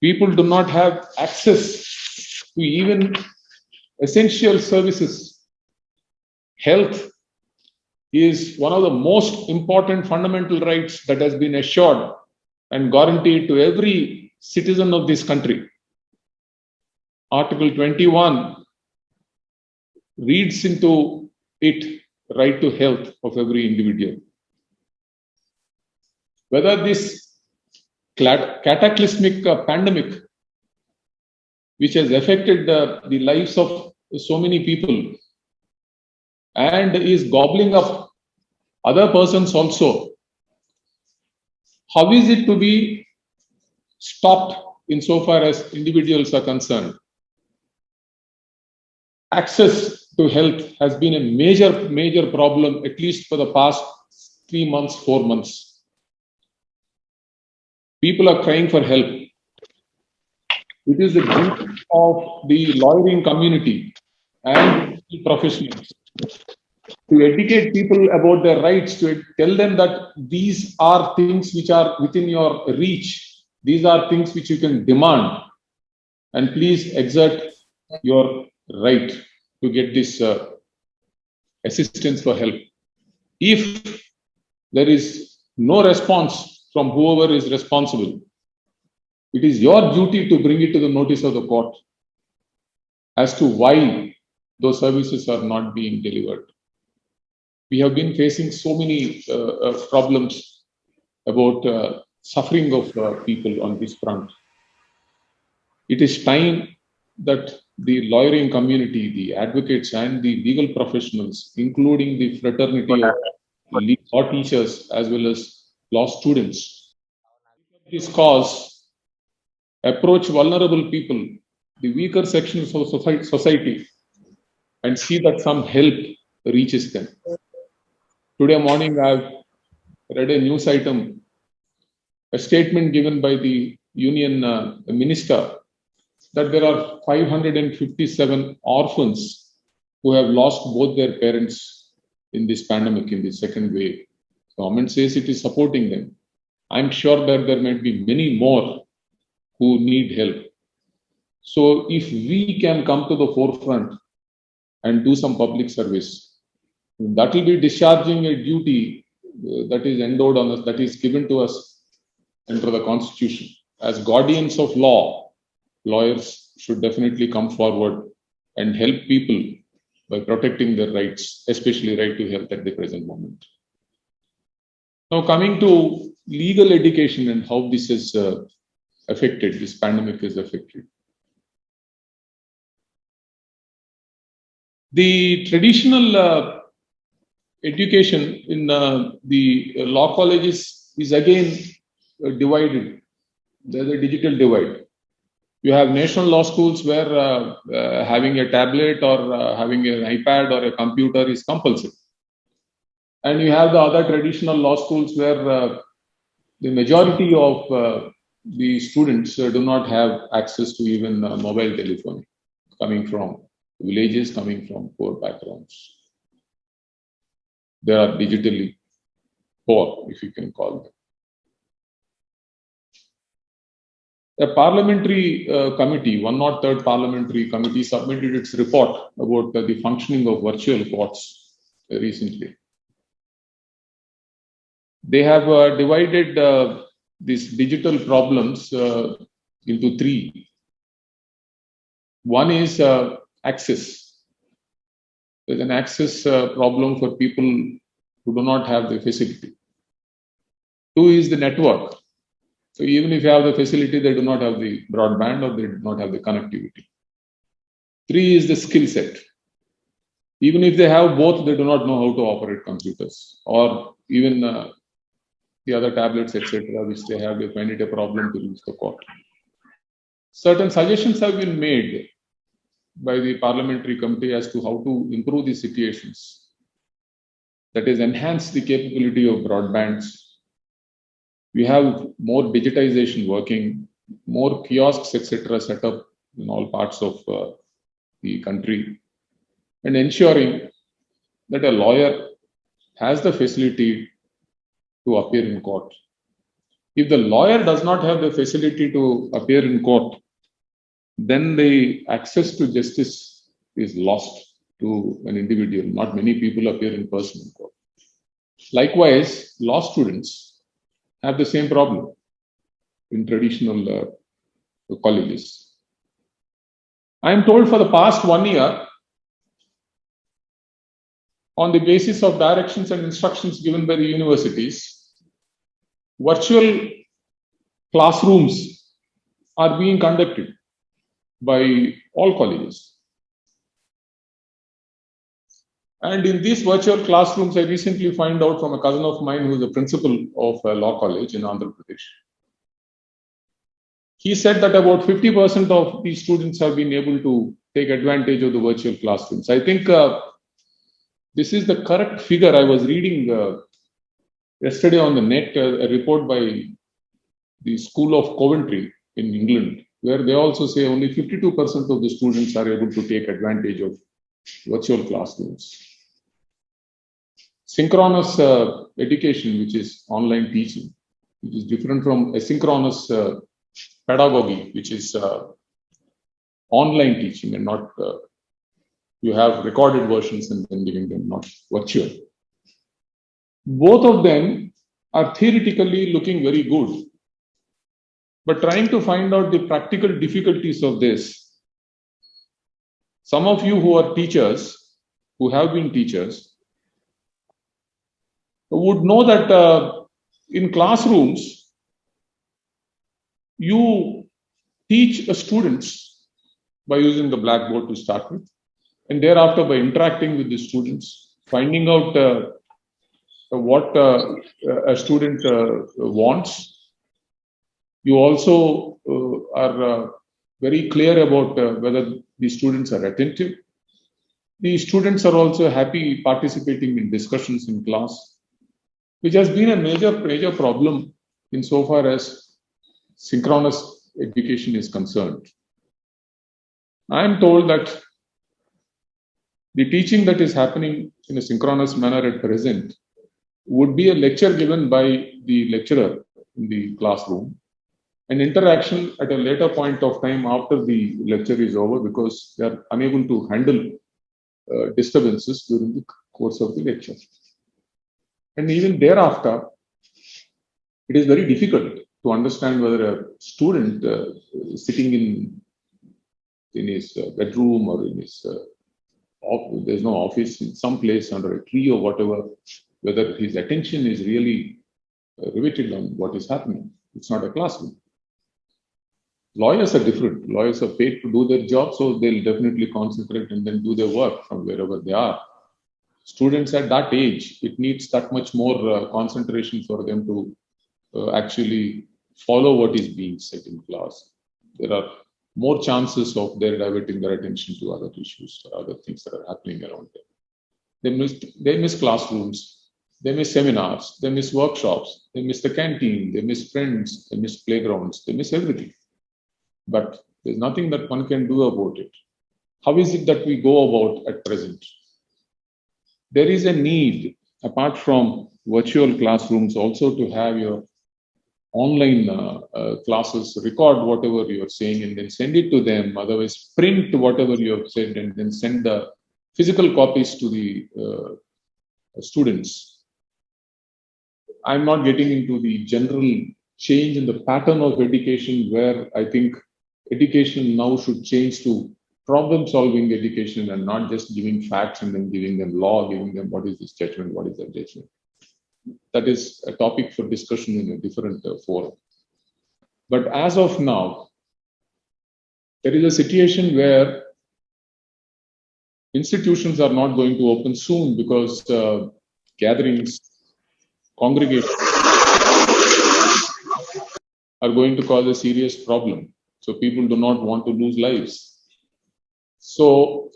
People do not have access to even essential services. Health is one of the most important fundamental rights that has been assured and guaranteed to every citizen of this country. Article 21 reads into it right to health of every individual. Whether this cataclysmic pandemic, which has affected the lives of so many people and is gobbling up other persons also, how is it to be stopped insofar as individuals are concerned? Access to health has been a major problem, at least for the past 3 months, 4 months. People are crying for help. It is the duty of the lawyering community and the professionals to educate people about their rights, to tell them that these are things which are within your reach. These are things which you can demand. And please exert your right to get this assistance for help. If there is no response from whoever is responsible, it is your duty to bring it to the notice of the court as to why those services are not being delivered. We have been facing so many problems about suffering of people on this front. It is time that the lawyering community, the advocates and the legal professionals, including the fraternity of law teachers as well as law students, this cause approach vulnerable people, the weaker sections of society, and see that some help reaches them. Today morning, I've read a news item, a statement given by the union minister, that there are 557 orphans who have lost both their parents in this pandemic, in the second wave. Government says it is supporting them. I'm sure that there might be many more who need help. So if we can come to the forefront and do some public service, that will be discharging a duty that is endowed on us, that is given to us under the Constitution. As guardians of law, lawyers should definitely come forward and help people by protecting their rights, especially right to health at the present moment. Now, coming to legal education and how this is affected, this pandemic is affected. The traditional education in the law colleges is again divided. There's a digital divide. You have national law schools where having a tablet or having an iPad or a computer is compulsory. And you have the other traditional law schools where the majority of the students do not have access to even mobile telephony, coming from villages, coming from poor backgrounds. They are digitally poor, if you can call them. A parliamentary committee, 103rd Parliamentary Committee, submitted its report about the functioning of virtual courts recently. They have divided these digital problems into three. One is access. There's an access problem for people who do not have the facility. Two is the network. So even if you have the facility, they do not have the broadband or they do not have the connectivity. Three is the skill set. Even if they have both, they do not know how to operate computers or even the other tablets, etc., which they have, they find it a problem to reach the court. Certain suggestions have been made by the parliamentary committee as to how to improve these situations. That is, enhance the capability of broadbands. We have more digitization working, more kiosks, etc., set up in all parts of the country, and ensuring that a lawyer has the facility to appear in court. If the lawyer does not have the facility to appear in court, then the access to justice is lost to an individual. Not many people appear in person in court. Likewise, law students have the same problem in traditional colleges. I am told for the past 1 year, on the basis of directions and instructions given by the universities, virtual classrooms are being conducted by all colleges. And in these virtual classrooms, I recently found out from a cousin of mine who is the principal of a law college in Andhra Pradesh. He said that about 50% of these students have been able to take advantage of the virtual classrooms. I think this is the correct figure. I was reading yesterday on the net a report by the School of Coventry in England, where they also say only 52% of the students are able to take advantage of virtual classrooms. Synchronous education, which is online teaching, which is different from asynchronous pedagogy, which is online teaching and not you have recorded versions and then giving them, not virtual. Both of them are theoretically looking very good, but trying to find out the practical difficulties of this. Some of you who are teachers, who have been teachers, would know that in classrooms, you teach students by using the blackboard to start with, and thereafter by interacting with the students, finding out what a student wants. You also are very clear about whether the students are attentive. The students are also happy participating in discussions in class, which has been a major problem insofar as synchronous education is concerned. I am told that the teaching that is happening in a synchronous manner at present would be a lecture given by the lecturer in the classroom, an interaction at a later point of time after the lecture is over, because they are unable to handle disturbances during the course of the lecture. And even thereafter, it is very difficult to understand whether a student sitting in his bedroom or in his there's no office, in some place under a tree or whatever, whether his attention is really riveted on what is happening. It's not a classroom. Lawyers are different. Lawyers are paid to do their job, so they'll definitely concentrate and then do their work from wherever they are. Students at that age, it needs that much more concentration for them to actually follow what is being said in class. There are more chances of their diverting their attention to other issues or other things that are happening around them. They miss classrooms, they miss seminars, they miss workshops, they miss the canteen, they miss friends, they miss playgrounds, they miss everything. But there's nothing that one can do about it. How is it that we go about at present? There is a need, apart from virtual classrooms, also to have your online classes, record whatever you're saying and then send it to them. Otherwise, print whatever you have said and then send the physical copies to the students. I'm not getting into the general change in the pattern of education, where I think education now should change to problem-solving education and not just giving facts and then giving them law, giving them what is this judgment, what is that judgment. That is a topic for discussion in a different forum. But as of now, there is a situation where institutions are not going to open soon because gatherings, congregations are going to cause a serious problem. So people do not want to lose lives. So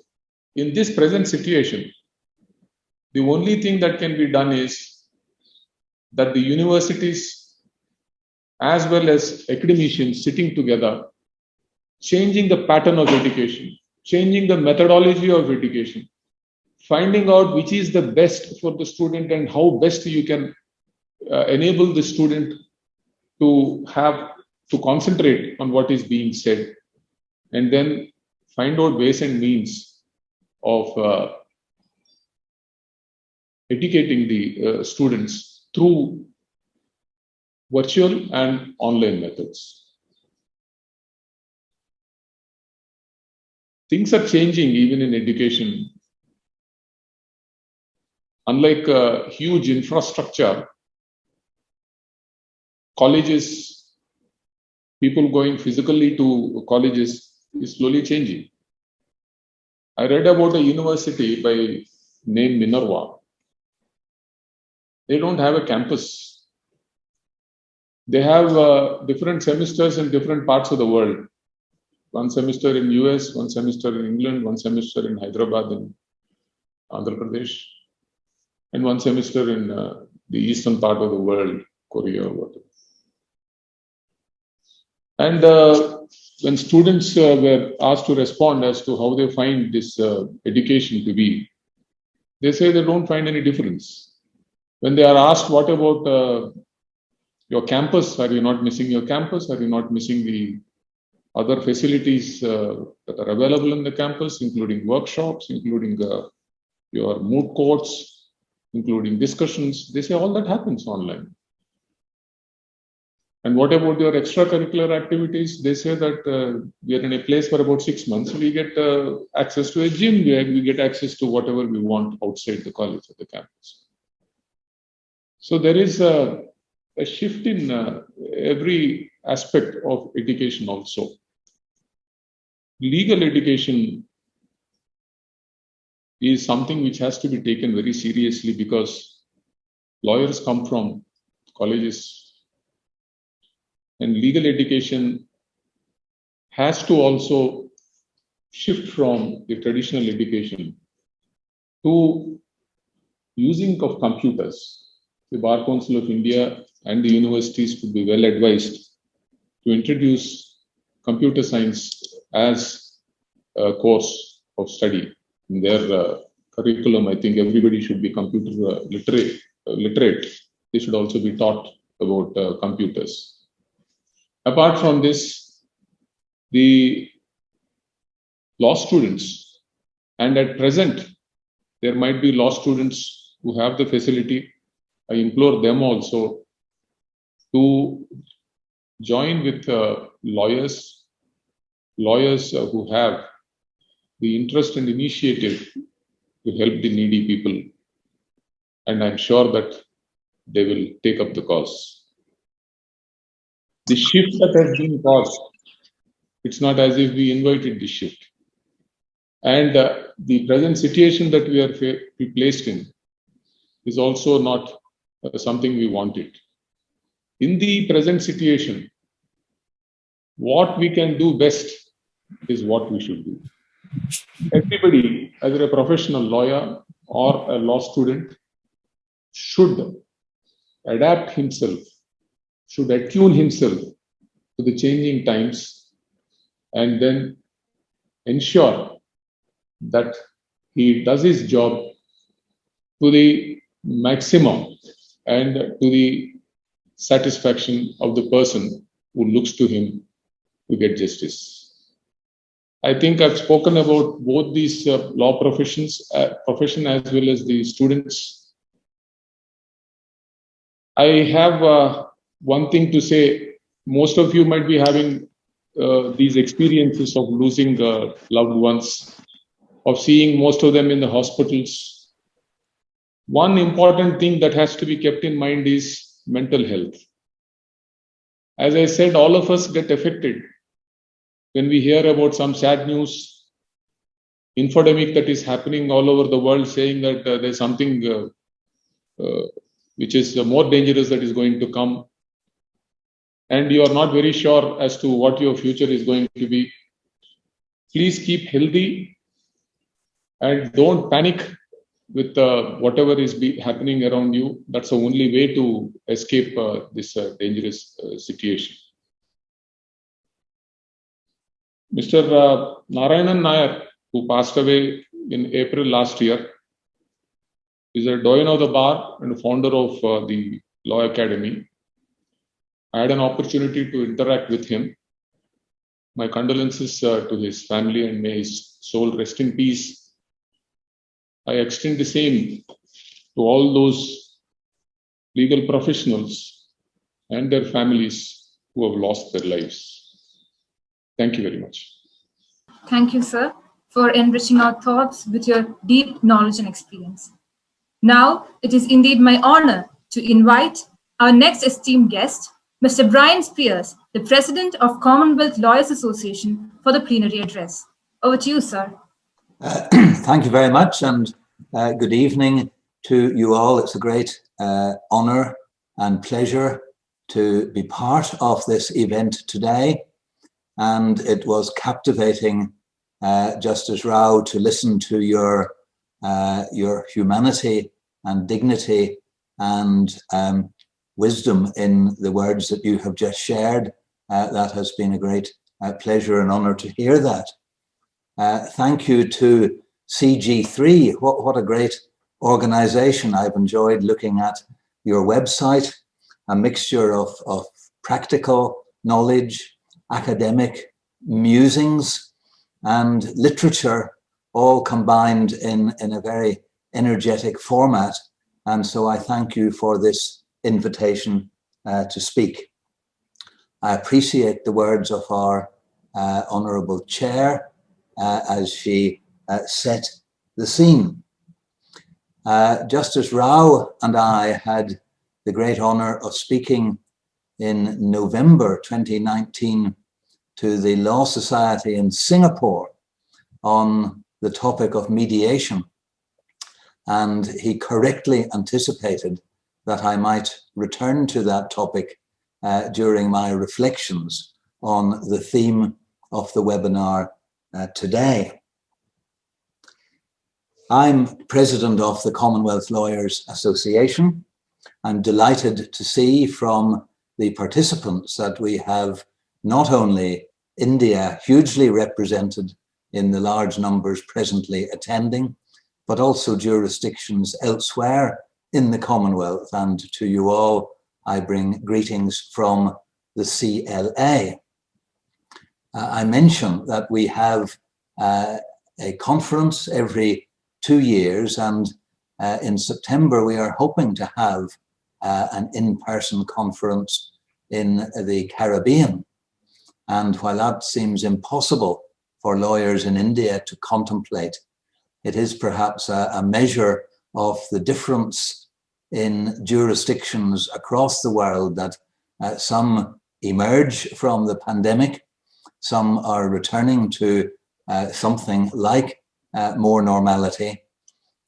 in this present situation, the only thing that can be done is that the universities as well as academicians sitting together, changing the pattern of education, changing the methodology of education, finding out which is the best for the student and how best you can enable the student to concentrate on what is being said, and then find out ways and means of educating the students through virtual and online methods. Things are changing even in education. Unlike a huge infrastructure, colleges, people going physically to colleges is slowly changing. I read about a university by name Minerva. They don't have a campus. They have different semesters in different parts of the world. One semester in US, one semester in England, one semester in Hyderabad in Andhra Pradesh, and one semester in the eastern part of the world, Korea or whatever. And when students were asked to respond as to how they find this education to be, they say they don't find any difference. When they are asked, what about your campus? Are you not missing your campus? Are you not missing the other facilities that are available in the campus, including workshops, including your moot courts, including discussions? They say all that happens online. And what about your extracurricular activities? They say that we are in a place for about 6 months. We get access to a gym, we get access to whatever we want outside the college or the campus. So there is a shift in every aspect of education also. Legal education is something which has to be taken very seriously, because lawyers come from colleges, and legal education has to also shift from the traditional education to using of computers. The Bar Council of India and the universities should be well advised to introduce computer science as course of study. In their curriculum, I think everybody should be computer literate. They should also be taught about computers. Apart from this, the law students, and at present, there might be law students who have the facility. I implore them also to join with lawyers who have the interest and initiative to help the needy people. And I'm sure that they will take up the cause. The shift that has been caused, it's not as if we invited the shift. And the present situation that we are placed in is also not something we wanted. In the present situation, what we can do best is what we should do. Everybody, either a professional lawyer or a law student, should adapt himself, should attune himself to the changing times, and then ensure that he does his job to the maximum and to the satisfaction of the person who looks to him to get justice. I think I've spoken about both these law profession as well as the students. I have one thing to say. Most of you might be having these experiences of losing loved ones, of seeing most of them in the hospitals. One important thing that has to be kept in mind is mental health. As I said, all of us get affected when we hear about some sad news, infodemic that is happening all over the world, saying that there's something which is more dangerous that is going to come, and you are not very sure as to what your future is going to be. Please keep healthy and don't panic with whatever is happening around you. That's the only way to escape this dangerous situation. Mr. Narayanan Nair, who passed away in April last year, is a doyen of the bar and founder of the Law Academy. I had an opportunity to interact with him. My condolences to his family, and may his soul rest in peace. I extend the same to all those legal professionals and their families who have lost their lives. Thank you very much. Thank you, sir, for enriching our thoughts with your deep knowledge and experience. Now, it is indeed my honor to invite our next esteemed guest, Mr. Brian Spears, the President of Commonwealth Lawyers Association, for the plenary address. Over to you, sir. Thank you very much, and good evening to you all. It's a great honor and pleasure to be part of this event today. And it was captivating, Justice Rao, to listen to your humanity and dignity and wisdom in the words that you have just shared. That has been a great pleasure and honor to hear that. Thank you to CG3. What a great organization. I've enjoyed looking at your website, a mixture of practical knowledge, academic musings, and literature, all combined in a very energetic format. And so I thank you for this invitation to speak. I appreciate the words of our Honourable Chair as she set the scene. Justice Rao and I had the great honour of speaking in November 2019 to the Law Society in Singapore on the topic of mediation. And he correctly anticipated that I might return to that topic during my reflections on the theme of the webinar today. I'm president of the Commonwealth Lawyers Association. I'm delighted to see from the participants that we have not only India hugely represented, in the large numbers presently attending, but also jurisdictions elsewhere in the Commonwealth. And to you all, I bring greetings from the CLA. I mentioned that we have a conference every 2 years, and in September we are hoping to have an in-person conference in the Caribbean. And while that seems impossible for lawyers in India to contemplate, it is perhaps a measure of the difference in jurisdictions across the world, that some emerge from the pandemic, some are returning to something like more normality.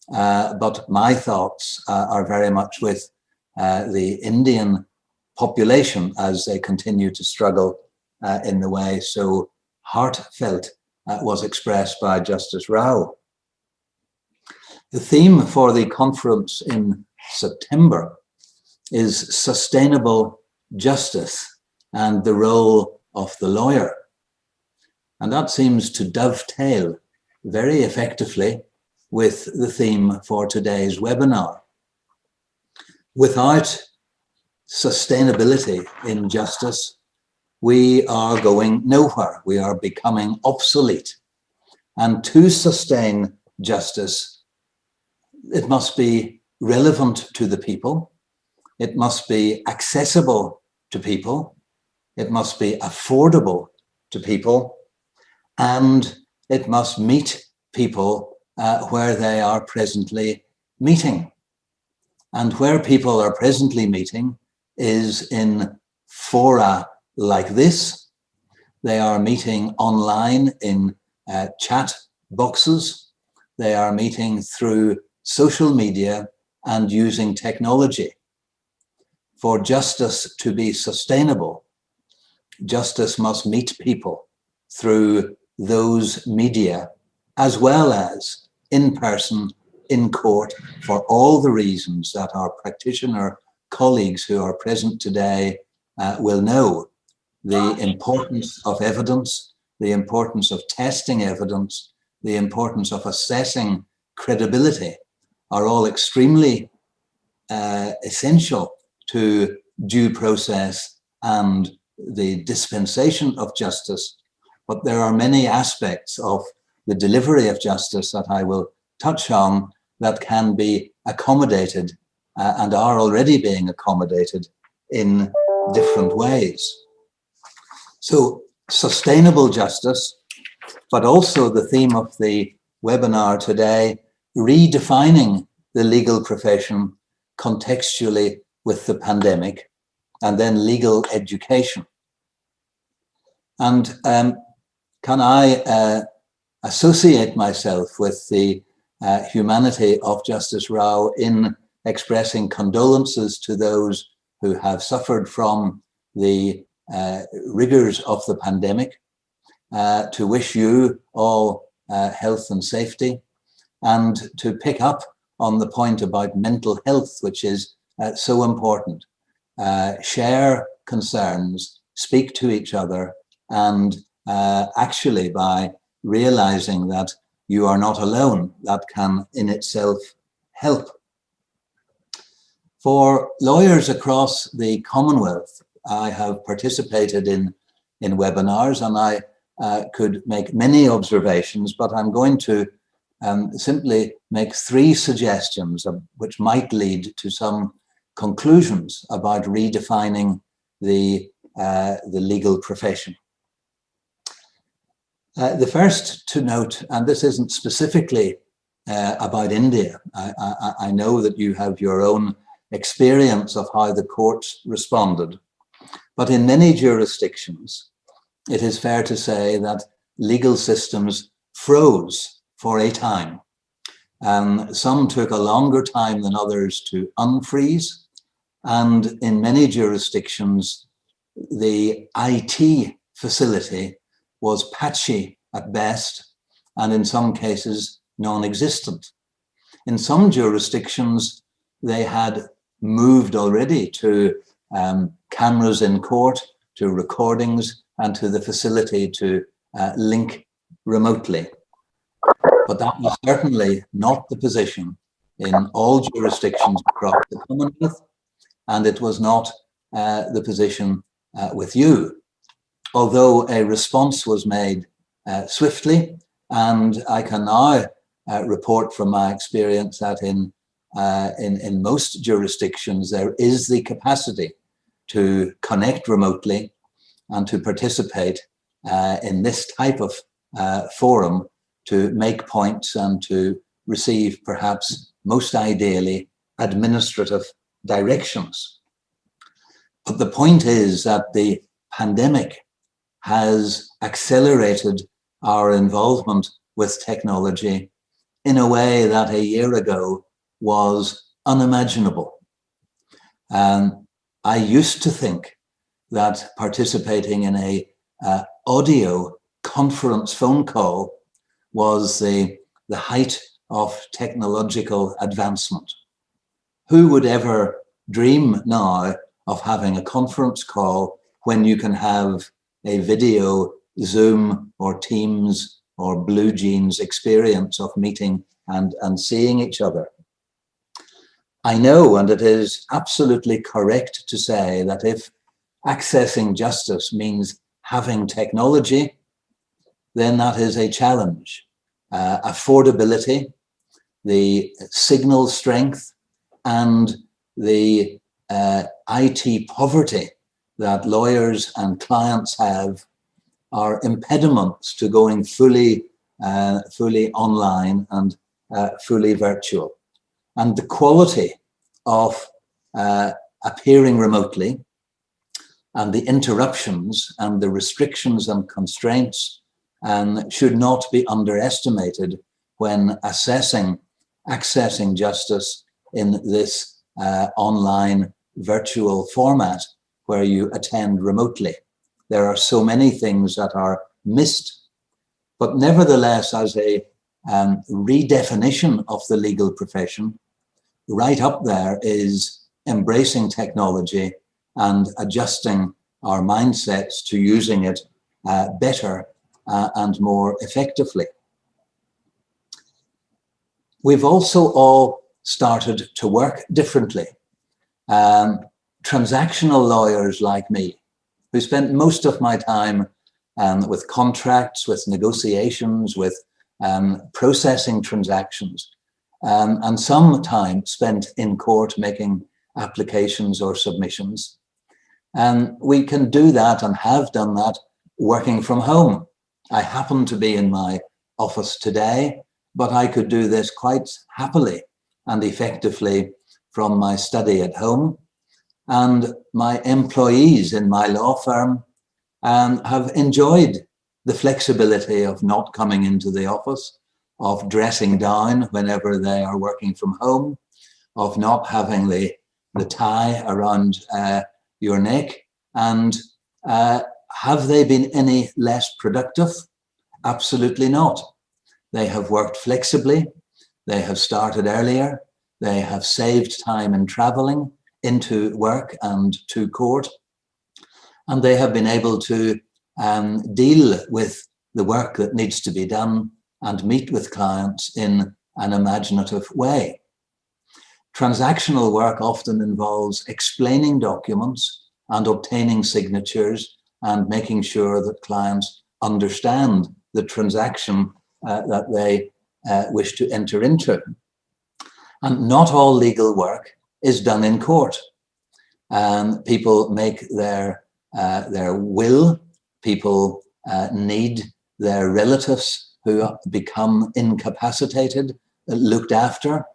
But my thoughts are very much with the Indian population as they continue to struggle in the way so heartfelt was expressed by Justice Rao. The theme for the conference in September is sustainable justice and the role of the lawyer. And that seems to dovetail very effectively with the theme for today's webinar. Without sustainability in justice, we are going nowhere. We are becoming obsolete. And to sustain justice, it must be relevant to the people. It must be accessible to people. It must be affordable to people. And it must meet people where they are presently meeting. And where people are presently meeting is in fora like this. They are meeting online in chat boxes. They are meeting through social media and using technology. For justice to be sustainable, justice must meet people through those media, as well as in person, in court, for all the reasons that our practitioner colleagues who are present today will know. The importance of evidence, the importance of testing evidence, the importance of assessing credibility are all extremely essential to due process and the dispensation of justice. But there are many aspects of the delivery of justice that I will touch on that can be accommodated and are already being accommodated in different ways. So sustainable justice, but also the theme of the webinar today, redefining the legal profession contextually with the pandemic, and then legal education. And can I associate myself with the humanity of Justice Rao in expressing condolences to those who have suffered from the rigors of the pandemic, to wish you all health and safety, and to pick up on the point about mental health, which is so important. Share concerns, speak to each other, and actually by realizing that you are not alone, that can in itself help. For lawyers across the Commonwealth, I have participated in webinars, and I could make many observations, but I'm going to simply make 3 suggestions which might lead to some conclusions about redefining the legal profession. The first to note, and this isn't specifically about India, I know that you have your own experience of how the courts responded, but in many jurisdictions, it is fair to say that legal systems froze for a time. Some took a longer time than others to unfreeze, and in many jurisdictions, the IT facility was patchy at best, and in some cases, non-existent. In some jurisdictions, they had moved already to cameras in court, to recordings, and to the facility to link remotely. But that was certainly not the position in all jurisdictions across the Commonwealth, and it was not the position with you. Although a response was made swiftly, and I can now report from my experience that in most jurisdictions there is the capacity to connect remotely and to participate in this type of forum, to make points and to receive, perhaps most ideally, administrative directions. But the point is that the pandemic has accelerated our involvement with technology in a way that a year ago was unimaginable. I used to think that participating in a audio conference phone call was the height of technological advancement. Who would ever dream now of having a conference call when you can have a video Zoom or Teams or Blue Jeans experience of meeting and seeing each other? I know, and it is absolutely correct to say, that if accessing justice means having technology, then that is a challenge. Affordability, the signal strength, and the IT poverty that lawyers and clients have are impediments to going fully online and fully virtual. And the quality of appearing remotely and the interruptions and the restrictions and constraints should not be underestimated when accessing justice in this online virtual format where you attend remotely. There are so many things that are missed, but nevertheless, as a redefinition of the legal profession, right up there is embracing technology and adjusting our mindsets to using it better and more effectively. We've also all started to work differently. Transactional lawyers like me, who spent most of my time with contracts, with negotiations, with processing transactions, and some time spent in court making applications or submissions. We can do that and have done that working from home. I happen to be in my office today, but I could do this quite happily and effectively from my study at home. And my employees in my law firm have enjoyed the flexibility of not coming into the office, of dressing down whenever they are working from home, of not having the tie around your neck. And have they been any less productive? Absolutely not. They have worked flexibly. They have started earlier. They have saved time in traveling into work and to court. And they have been able to deal with the work that needs to be done and meet with clients in an imaginative way. Transactional work often involves explaining documents and obtaining signatures and making sure that clients understand the transaction that they wish to enter into. And not all legal work is done in court. People make their will. People need their relatives who become incapacitated looked after.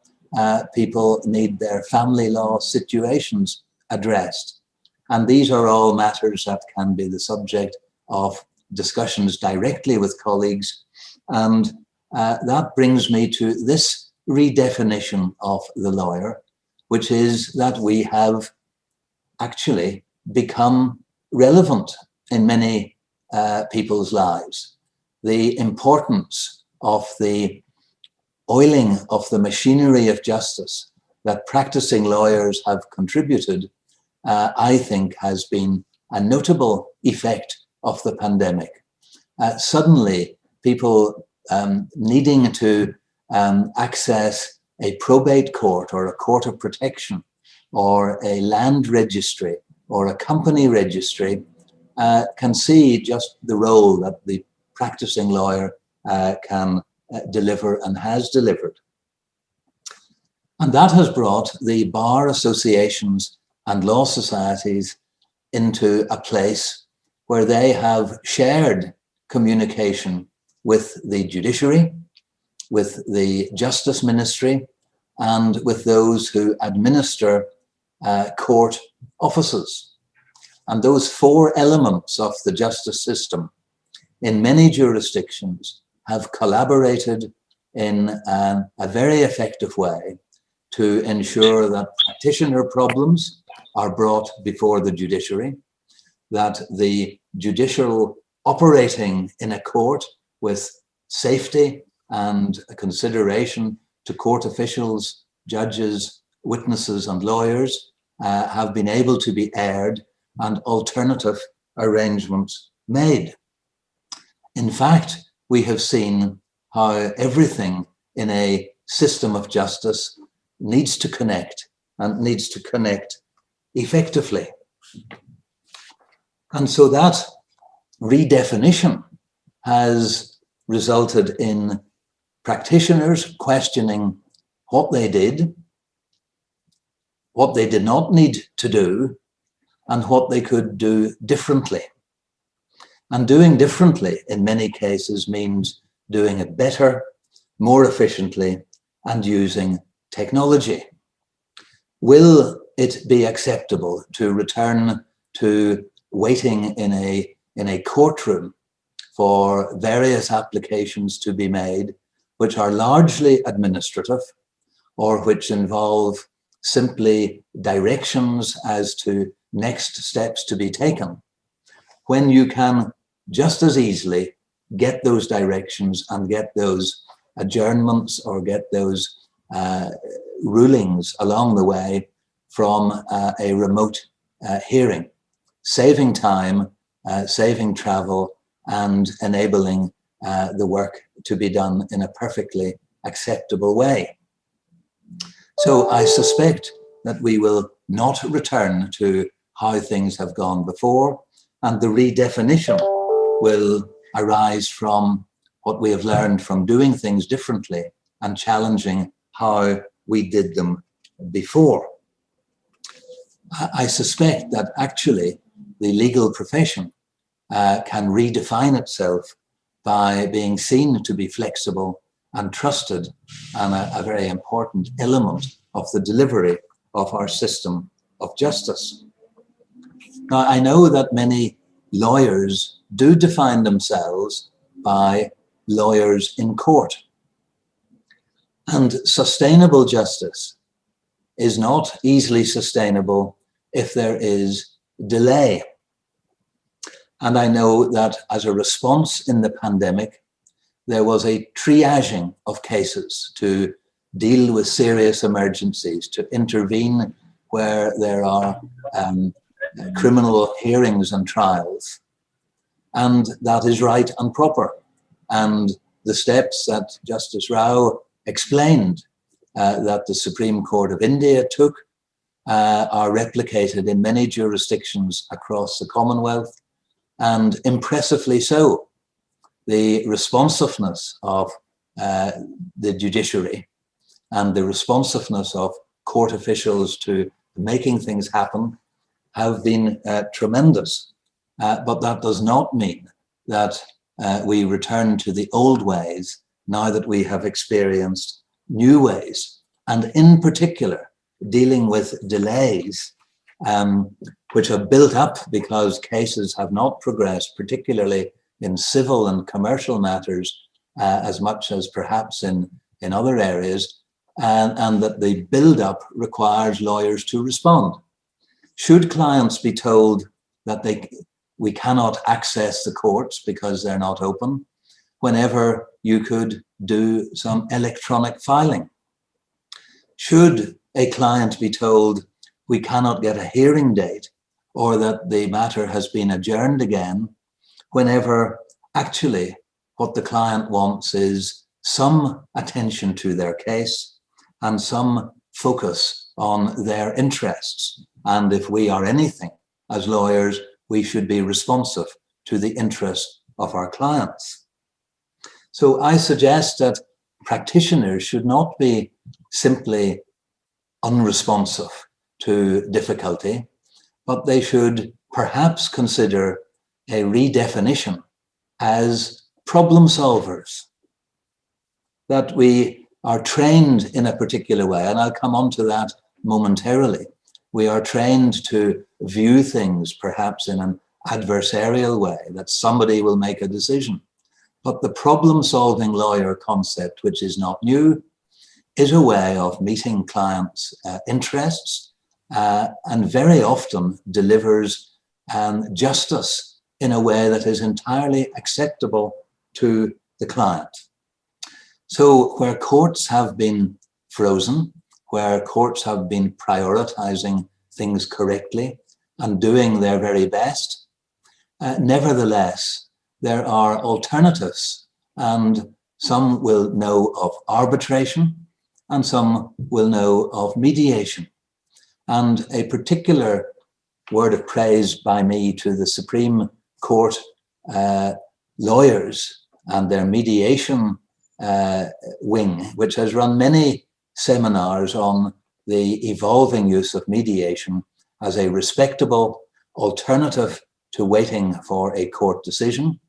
People need their family law situations addressed. And these are all matters that can be the subject of discussions directly with colleagues. And that brings me to this redefinition of the lawyer, which is that we have actually become relevant in many people's lives. The importance of the oiling of the machinery of justice that practicing lawyers have contributed, I think, has been a notable effect of the pandemic. Suddenly, people needing to access a probate court or a court of protection or a land registry or a company registry can see just the role that the practicing lawyer can deliver and has delivered. And that has brought the bar associations and law societies into a place where they have shared communication with the judiciary, with the justice ministry, and with those who administer court offices. And those four elements of the justice system in many jurisdictions have collaborated in a very effective way to ensure that practitioner problems are brought before the judiciary, that the judicial operating in a court with safety and consideration to court officials, judges, witnesses, and lawyers have been able to be aired and alternative arrangements made. In fact, we have seen how everything in a system of justice needs to connect and needs to connect effectively. And so that redefinition has resulted in practitioners questioning what they did not need to do, and what they could do differently. And doing differently in many cases means doing it better, more efficiently, and using technology. Will it be acceptable to return to waiting in a courtroom for various applications to be made, which are largely administrative or which involve simply directions as to next steps to be taken, when you can just as easily get those directions and get those adjournments or get those rulings along the way from a remote hearing, saving time, saving travel, and enabling the work to be done in a perfectly acceptable way. So I suspect that we will not return to how things have gone before, and the redefinition will arise from what we have learned from doing things differently and challenging how we did them before. I suspect that actually the legal profession can redefine itself by being seen to be flexible and trusted, and a very important element of the delivery of our system of justice. Now, I know that many lawyers do define themselves by lawyers in court. And sustainable justice is not easily sustainable if there is delay. And I know that as a response in the pandemic, there was a triaging of cases to deal with serious emergencies, to intervene where there are criminal hearings and trials. And that is right and proper. And the steps that Justice Rao explained that the Supreme Court of India took are replicated in many jurisdictions across the Commonwealth, and impressively so. The responsiveness of the judiciary and the responsiveness of court officials to making things happen have been tremendous. But that does not mean that we return to the old ways now that we have experienced new ways, and in particular dealing with delays which are built up because cases have not progressed, particularly in civil and commercial matters as much as perhaps in other areas, and that the build-up requires lawyers to respond. Should clients be told that we cannot access the courts because they're not open, whenever you could do some electronic filing? Should a client be told we cannot get a hearing date or that the matter has been adjourned again, whenever actually what the client wants is some attention to their case and some focus on their interests. And if we are anything as lawyers, we should be responsive to the interests of our clients. So I suggest that practitioners should not be simply unresponsive to difficulty, but they should perhaps consider a redefinition as problem solvers, that we are trained in a particular way, and I'll come on to that momentarily. We are trained to view things perhaps in an adversarial way, that somebody will make a decision. But the problem-solving lawyer concept, which is not new, is a way of meeting clients' interests and very often delivers justice in a way that is entirely acceptable to the client. So where courts have been frozen, where courts have been prioritizing things correctly and doing their very best, nevertheless, there are alternatives, and some will know of arbitration and some will know of mediation. And a particular word of praise by me to the Supreme Court lawyers and their mediation wing, which has run many seminars on the evolving use of mediation as a respectable alternative to waiting for a court decision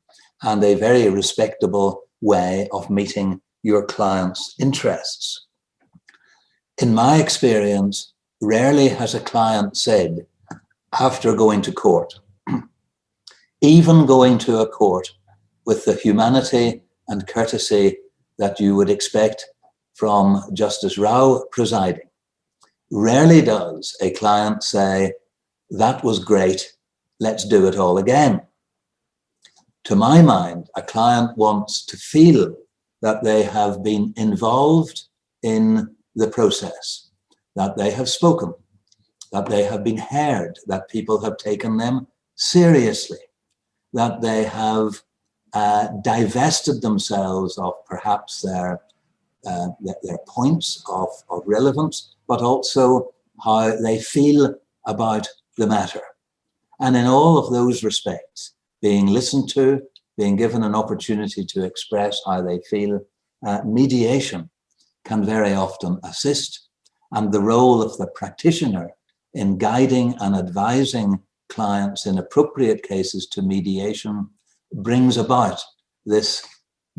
and a very respectable way of meeting your client's interests. In my experience, rarely has a client said, after going to court, even going to a court with the humanity and courtesy that you would expect from Justice Rao presiding, rarely does a client say, that was great, let's do it all again. To my mind, a client wants to feel that they have been involved in the process, that they have spoken, that they have been heard, that people have taken them seriously, that they have divested themselves of perhaps their points of relevance, but also how they feel about the matter. And in all of those respects, being listened to, being given an opportunity to express how they feel, mediation can very often assist. And the role of the practitioner in guiding and advising clients in appropriate cases to mediation brings about this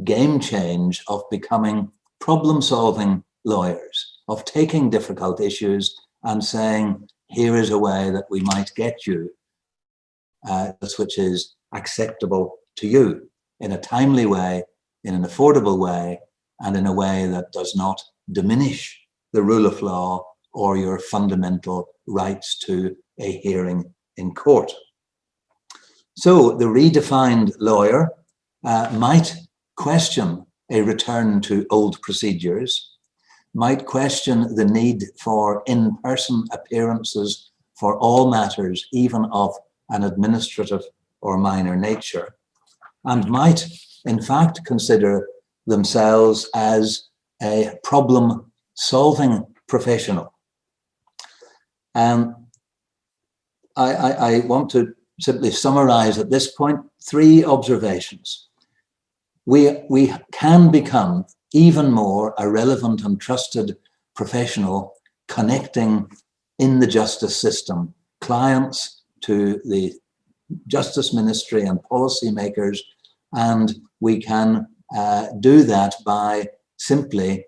game change of becoming problem-solving lawyers, of taking difficult issues and saying, here is a way that we might get you, which is acceptable to you in a timely way, in an affordable way, and in a way that does not diminish the rule of law or your fundamental rights to a hearing in court. So the redefined lawyer might question a return to old procedures, might question the need for in-person appearances for all matters, even of an administrative or minor nature, and might in fact consider themselves as a problem-solving professional. And I want to simply summarize at this point 3 observations. We can become even more a relevant and trusted professional, connecting in the justice system, clients to the justice ministry and policymakers, and we can do that by simply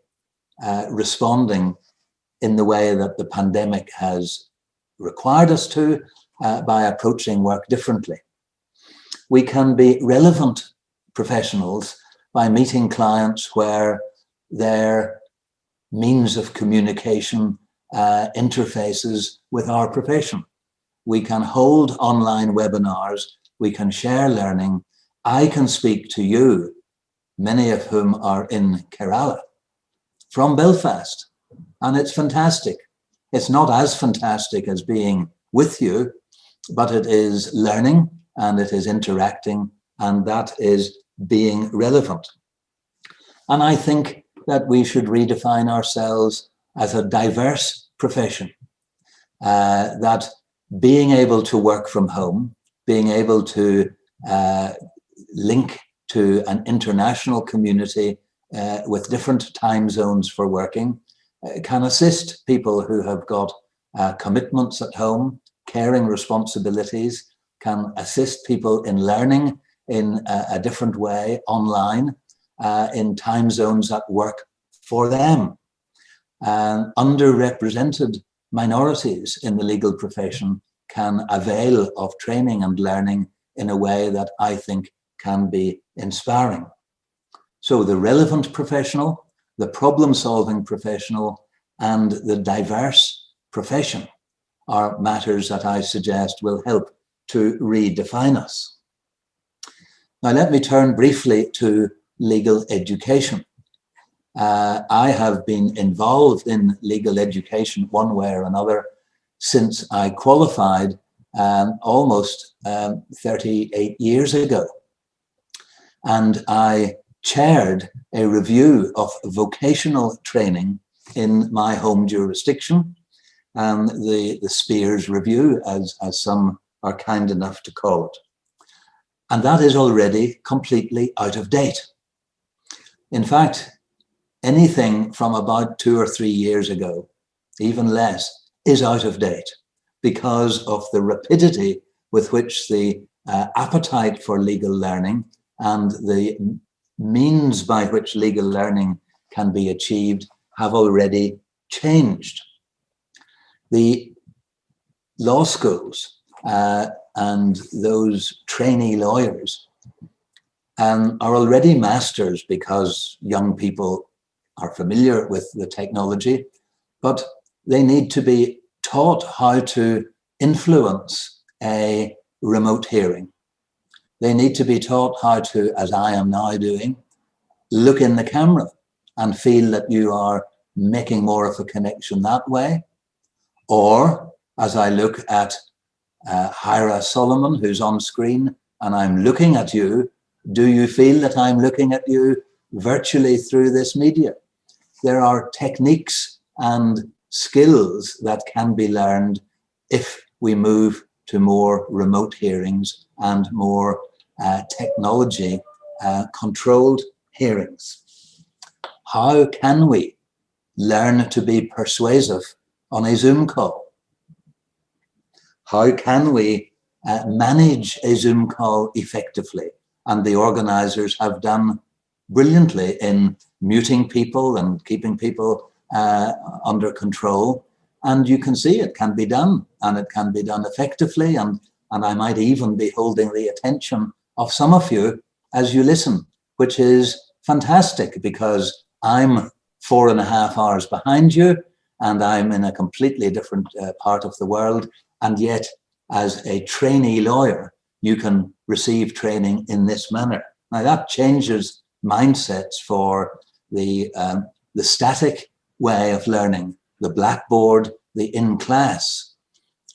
responding in the way that the pandemic has required us to, by approaching work differently. We can be relevant professionals by meeting clients where their means of communication interfaces with our profession. We can hold online webinars, we can share learning. I can speak to you, many of whom are in Kerala, from Belfast, and it's fantastic. It's not as fantastic as being with you, but it is learning and it is interacting, and that is being relevant. And I think that we should redefine ourselves as a diverse profession, that being able to work from home, being able to link to an international community with different time zones for working can assist people who have got commitments at home, caring responsibilities, can assist people in learning in a different way online, in time zones that work for them. Underrepresented minorities in the legal profession can avail of training and learning in a way that I think can be inspiring. So the relevant professional, the problem-solving professional, and the diverse profession are matters that I suggest will help to redefine us. Now, let me turn briefly to legal education. I have been involved in legal education one way or another since I qualified almost 38 years ago. And I chaired a review of vocational training in my home jurisdiction, the Spears Review, as some are kind enough to call it. And that is already completely out of date. In fact, anything from about 2 or 3 years ago, even less, is out of date because of the rapidity with which the appetite for legal learning and the means by which legal learning can be achieved have already changed. The law schools and those trainee lawyers are already masters because young people are familiar with the technology, but they need to be taught how to influence a remote hearing. They need to be taught how to, as I am now doing, look in the camera and feel that you are making more of a connection that way. Or as I look at Hira Solomon, who's on screen, and I'm looking at you, do you feel that I'm looking at you virtually through this media? There are techniques and skills that can be learned if we move to more remote hearings and more technology controlled hearings. How can we learn to be persuasive on a Zoom call? How can we manage a Zoom call effectively? And the organizers have done brilliantly in muting people and keeping people under control. And you can see it can be done, and it can be done effectively. And I might even be holding the attention of some of you as you listen, which is fantastic because I'm 4.5 hours behind you and I'm in a completely different part of the world. And yet, as a trainee lawyer, you can receive training in this manner. Now that changes mindsets for the static way of learning, the blackboard, the in-class.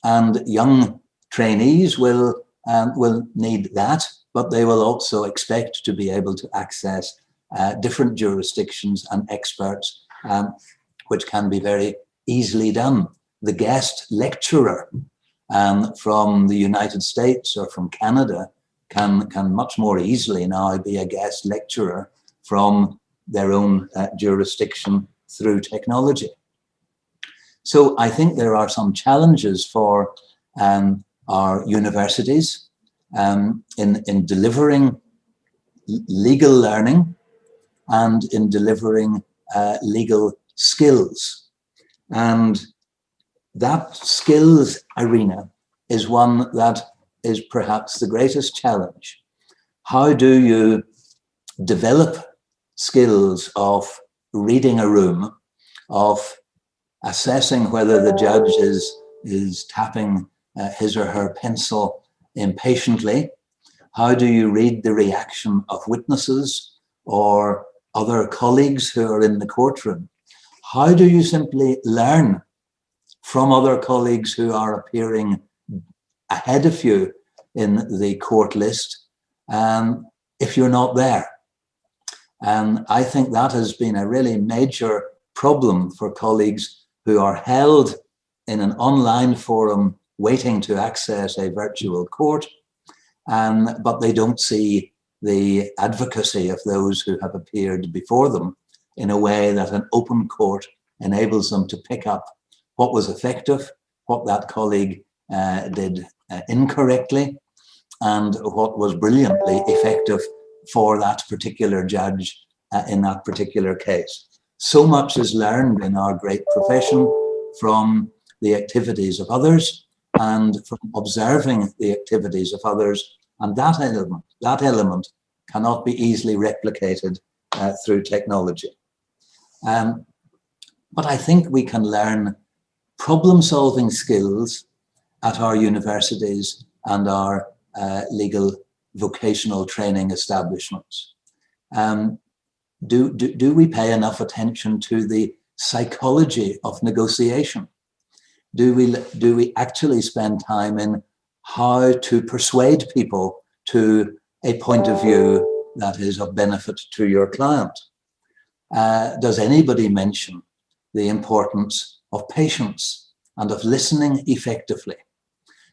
And young trainees will need that, but they will also expect to be able to access different jurisdictions and experts, which can be very easily done. The guest lecturer from the United States or from Canada can much more easily now be a guest lecturer from their own jurisdiction through technology. So I think there are some challenges for our universities in delivering legal learning and in delivering legal skills. And that skills arena is one that is perhaps the greatest challenge. How do you develop skills of reading a room, of assessing whether the judge is tapping his or her pencil impatiently? How do you read the reaction of witnesses or other colleagues who are in the courtroom? How do you simply learn from other colleagues who are appearing ahead of you in the court list if you're not there. And I think that has been a really major problem for colleagues who are held in an online forum waiting to access a virtual court, but they don't see the advocacy of those who have appeared before them in a way that an open court enables them to pick up what was effective, what that colleague did incorrectly, and what was brilliantly effective for that particular judge in that particular case. So much is learned in our great profession from the activities of others and from observing the activities of others, and that element cannot be easily replicated through technology. But I think we can learn problem-solving skills at our universities and our legal vocational training establishments. Do we pay enough attention to the psychology of negotiation? Do we actually spend time in how to persuade people to a point of view that is of benefit to your client? Does anybody mention the importance of patience and of listening effectively?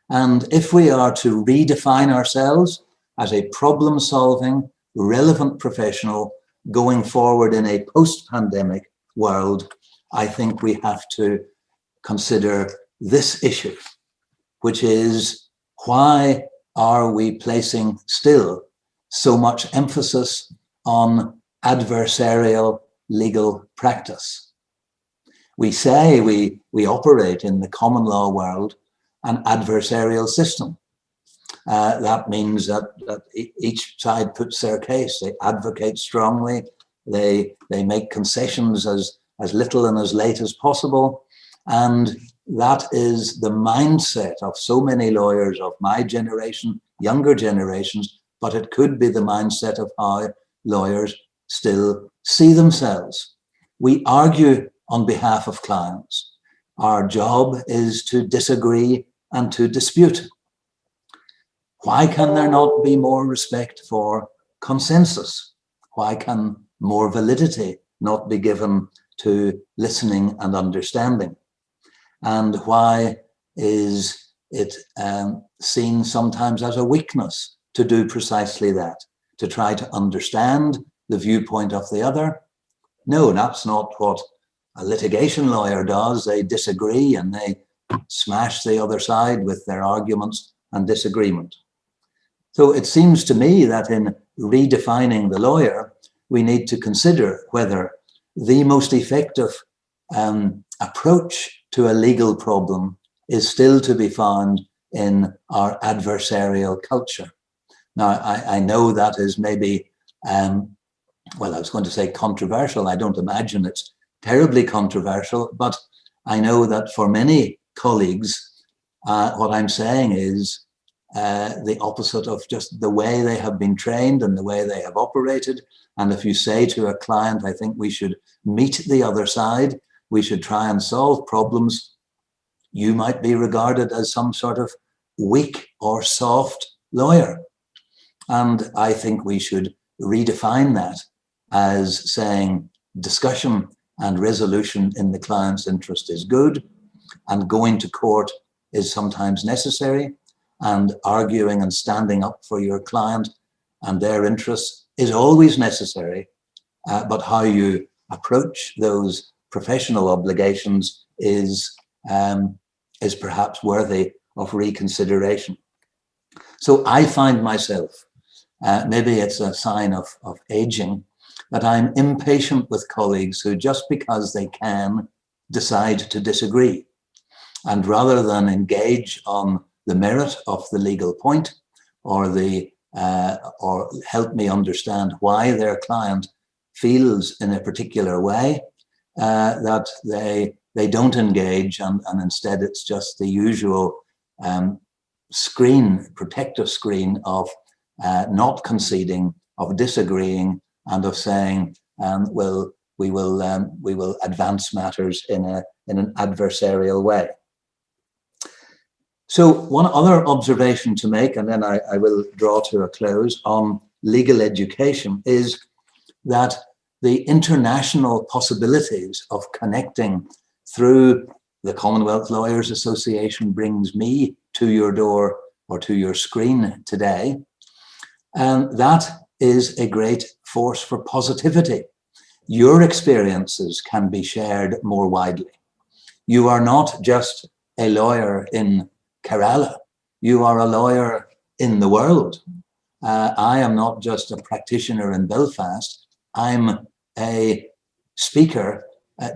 And if we are to redefine ourselves as a problem-solving, relevant professional going forward in a post-pandemic world, I think we have to consider this issue, which is, why are we placing still so much emphasis on adversarial legal practice? We say we operate in the common law world an adversarial system. That means that each side puts their case. They advocate strongly. They make concessions as little and as late as possible. And that is the mindset of so many lawyers of my generation, younger generations, but it could be the mindset of how lawyers still see themselves. We argue on behalf of clients. Our job is to disagree and to dispute. Why can there not be more respect for consensus? Why can more validity not be given to listening and understanding? And why is it seen sometimes as a weakness to do precisely that, to try to understand the viewpoint of the other? No, that's not what a litigation lawyer does. They disagree and they smash the other side with their arguments and disagreement. So it seems to me that in redefining the lawyer, we need to consider whether the most effective approach to a legal problem is still to be found in our adversarial culture. Now, I know that is maybe, well, I was going to say controversial. I don't imagine it's terribly controversial, but I know that for many colleagues, what I'm saying is the opposite of just the way they have been trained and the way they have operated. And if you say to a client, I think we should meet the other side, we should try and solve problems, you might be regarded as some sort of weak or soft lawyer. And I think we should redefine that as saying discussion and resolution in the client's interest is good, and going to court is sometimes necessary, and arguing and standing up for your client and their interests is always necessary. But how you approach those professional obligations is perhaps worthy of reconsideration. So I find myself, maybe it's a sign of aging, that I'm impatient with colleagues who, just because they can, decide to disagree. And rather than engage on the merit of the legal point, or help me understand why their client feels in a particular way, that they don't engage, and instead it's just the usual protective screen of not conceding, of disagreeing, and of saying, well, we will advance matters in an adversarial way. So one other observation to make, and then I will draw to a close, on legal education is that the international possibilities of connecting through the Commonwealth Lawyers Association brings me to your door or to your screen today. And that is a great force for positivity. Your experiences can be shared more widely. You are not just a lawyer in Kerala. You are a lawyer in the world. I am not just a practitioner in Belfast. I'm a speaker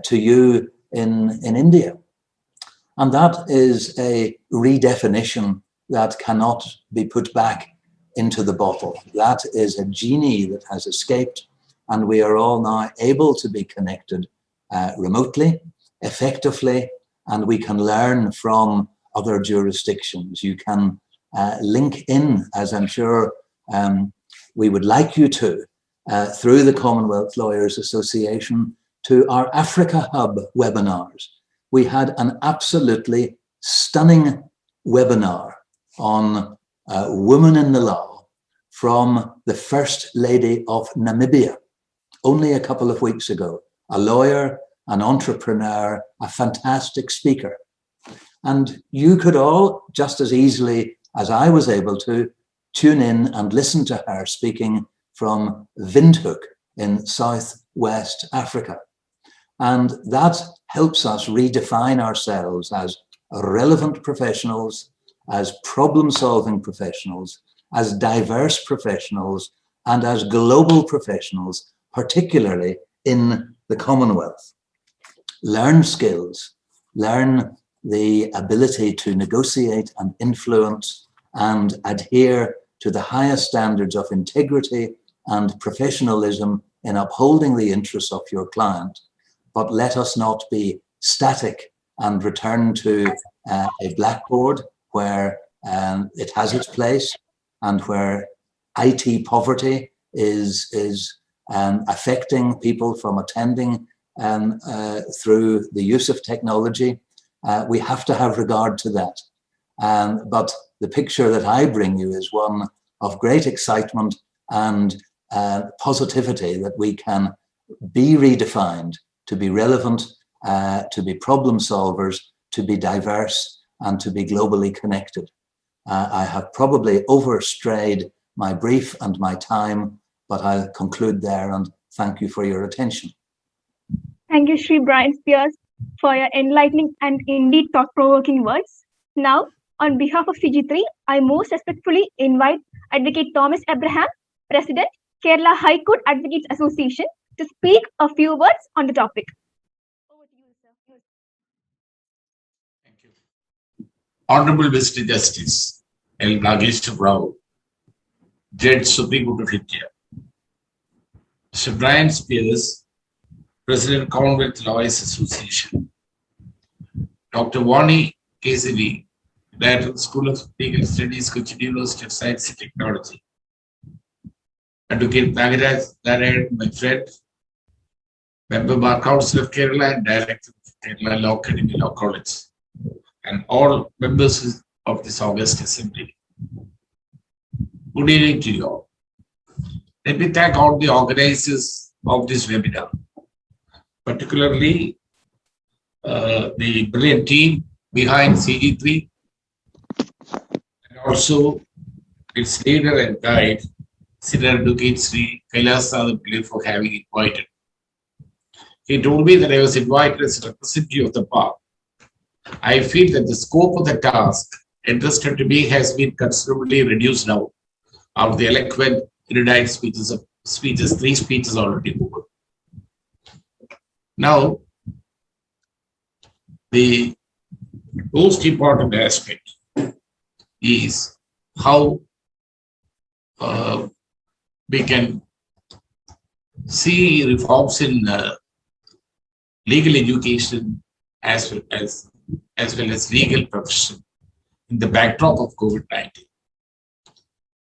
to you in India. And that is a redefinition that cannot be put back into the bottle. That is a genie that has escaped, and we are all now able to be connected remotely, effectively, and we can learn from other jurisdictions. You can link in, as I'm sure we would like you to, through the Commonwealth Lawyers Association, to our Africa Hub webinars. We had an absolutely stunning webinar on women in the law from the First Lady of Namibia only a couple of weeks ago, a lawyer, an entrepreneur, a fantastic speaker. And you could all, just as easily as I was able to, tune in and listen to her speaking from Windhoek in Southwest Africa. And that helps us redefine ourselves as relevant professionals, as problem-solving professionals, as diverse professionals, and as global professionals, particularly in the Commonwealth. Learn skills, learn the ability to negotiate and influence and adhere to the highest standards of integrity and professionalism in upholding the interests of your client. But let us not be static and return to a blackboard where it has its place and where IT poverty is affecting people from attending through the use of technology. We have to have regard to that. But the picture that I bring you is one of great excitement and positivity that we can be redefined, to be relevant, to be problem solvers, to be diverse, and to be globally connected. I have probably overstrayed my brief and my time, but I'll conclude there and thank you for your attention. Thank you, Sri Brian Spears, for your enlightening and indeed thought-provoking words. Now, on behalf of CG3, I most respectfully invite Advocate Thomas Abraham, President, Kerala High Court Advocates Association, to speak a few words on the topic. Over to you, sir. Thank you. Honorable Mr.Justice, L.Nageswara, Judge Supreme Court of India, Mr. Brian Spears, President, Commonwealth Lawyers Association, Dr. Vani Kesari, Director of the School of Legal Studies, Cochin University of Science and Technology, Advocate Nagaraj, my friend, Member Bar Council of Kerala and Director of Kerala Law Academy Law College, and all members of this August Assembly. Good evening to you all. Let me thank all the organizers of this webinar, particularly the brilliant team behind CG3, and also its leader and guide, Senior Advocate Sri Kailasanath Pillai, for having invited. He told me that I was invited as a representative of the bar. I feel that the scope of the task entrusted to me has been considerably reduced now after the eloquent, erudite speeches, 3 speeches already over. Now, the most important aspect is how we can see reforms in legal education as well as legal profession in the backdrop of COVID-19.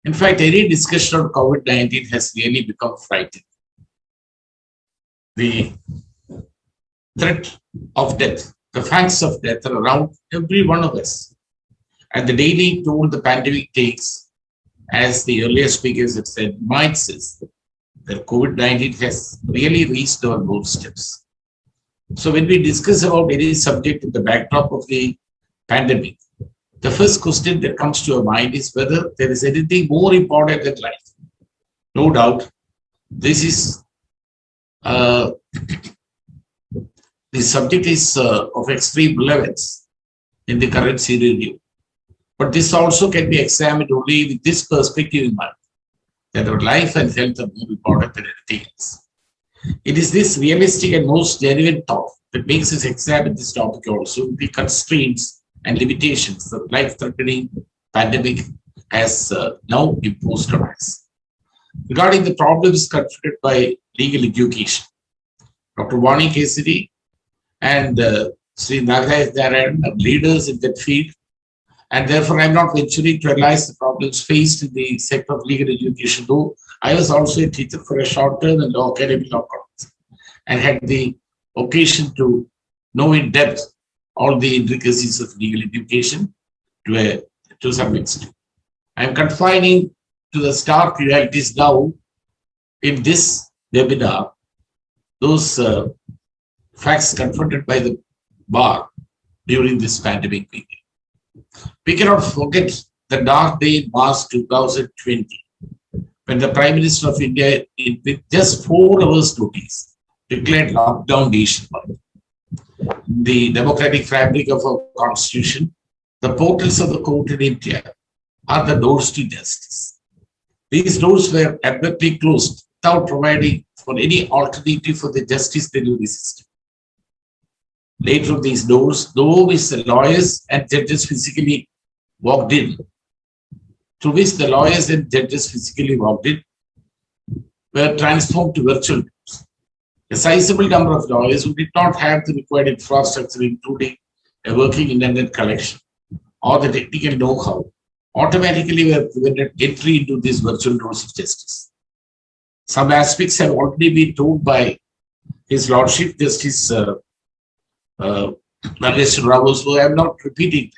In fact, any discussion on COVID-19 has really become frightening. The threat of death, the facts of death are around every one of us, and the daily toll the pandemic takes as the earlier speakers have said, reminds us that COVID-19 has really reached our doorsteps. So when we discuss about any subject in the backdrop of the pandemic, the first question that comes to our mind is whether there is anything more important than life. No doubt, this is the subject is of extreme relevance in the current scenario. But this also can be examined only with this perspective in mind, that our life and health are more important than anything else. It is this realistic and most genuine thought that makes us examine this topic also, the constraints and limitations that life-threatening pandemic has now imposed on us. Regarding the problems confronted by legal education, Dr. Vani Kesari and Sri Nageswara are leaders in that field, and therefore I'm not venturing to analyze the problems faced in the sector of legal education, though I was also a teacher for a short term in law academy law college and had the occasion to know in depth all the intricacies of legal education to some extent. I'm confining to the stark realities now in this webinar, those facts confronted by the bar during this pandemic period. We cannot forget the dark day in March 2020, when the Prime Minister of India, with just 4 hours notice, declared lockdown nationwide. The democratic fabric of our constitution, the portals of the court in India are the doors to justice. These doors were abruptly closed without providing for any alternative for the justice delivery system. Later on these doors, through which the lawyers and judges physically walked in, were transformed to virtual doors. A sizable number of lawyers who did not have the required infrastructure, including a working internet connection or the technical know-how, automatically were prevented entry into these virtual doors of justice. Some aspects have already been told by His Lordship Justice L.Nageswara, so I am not repeating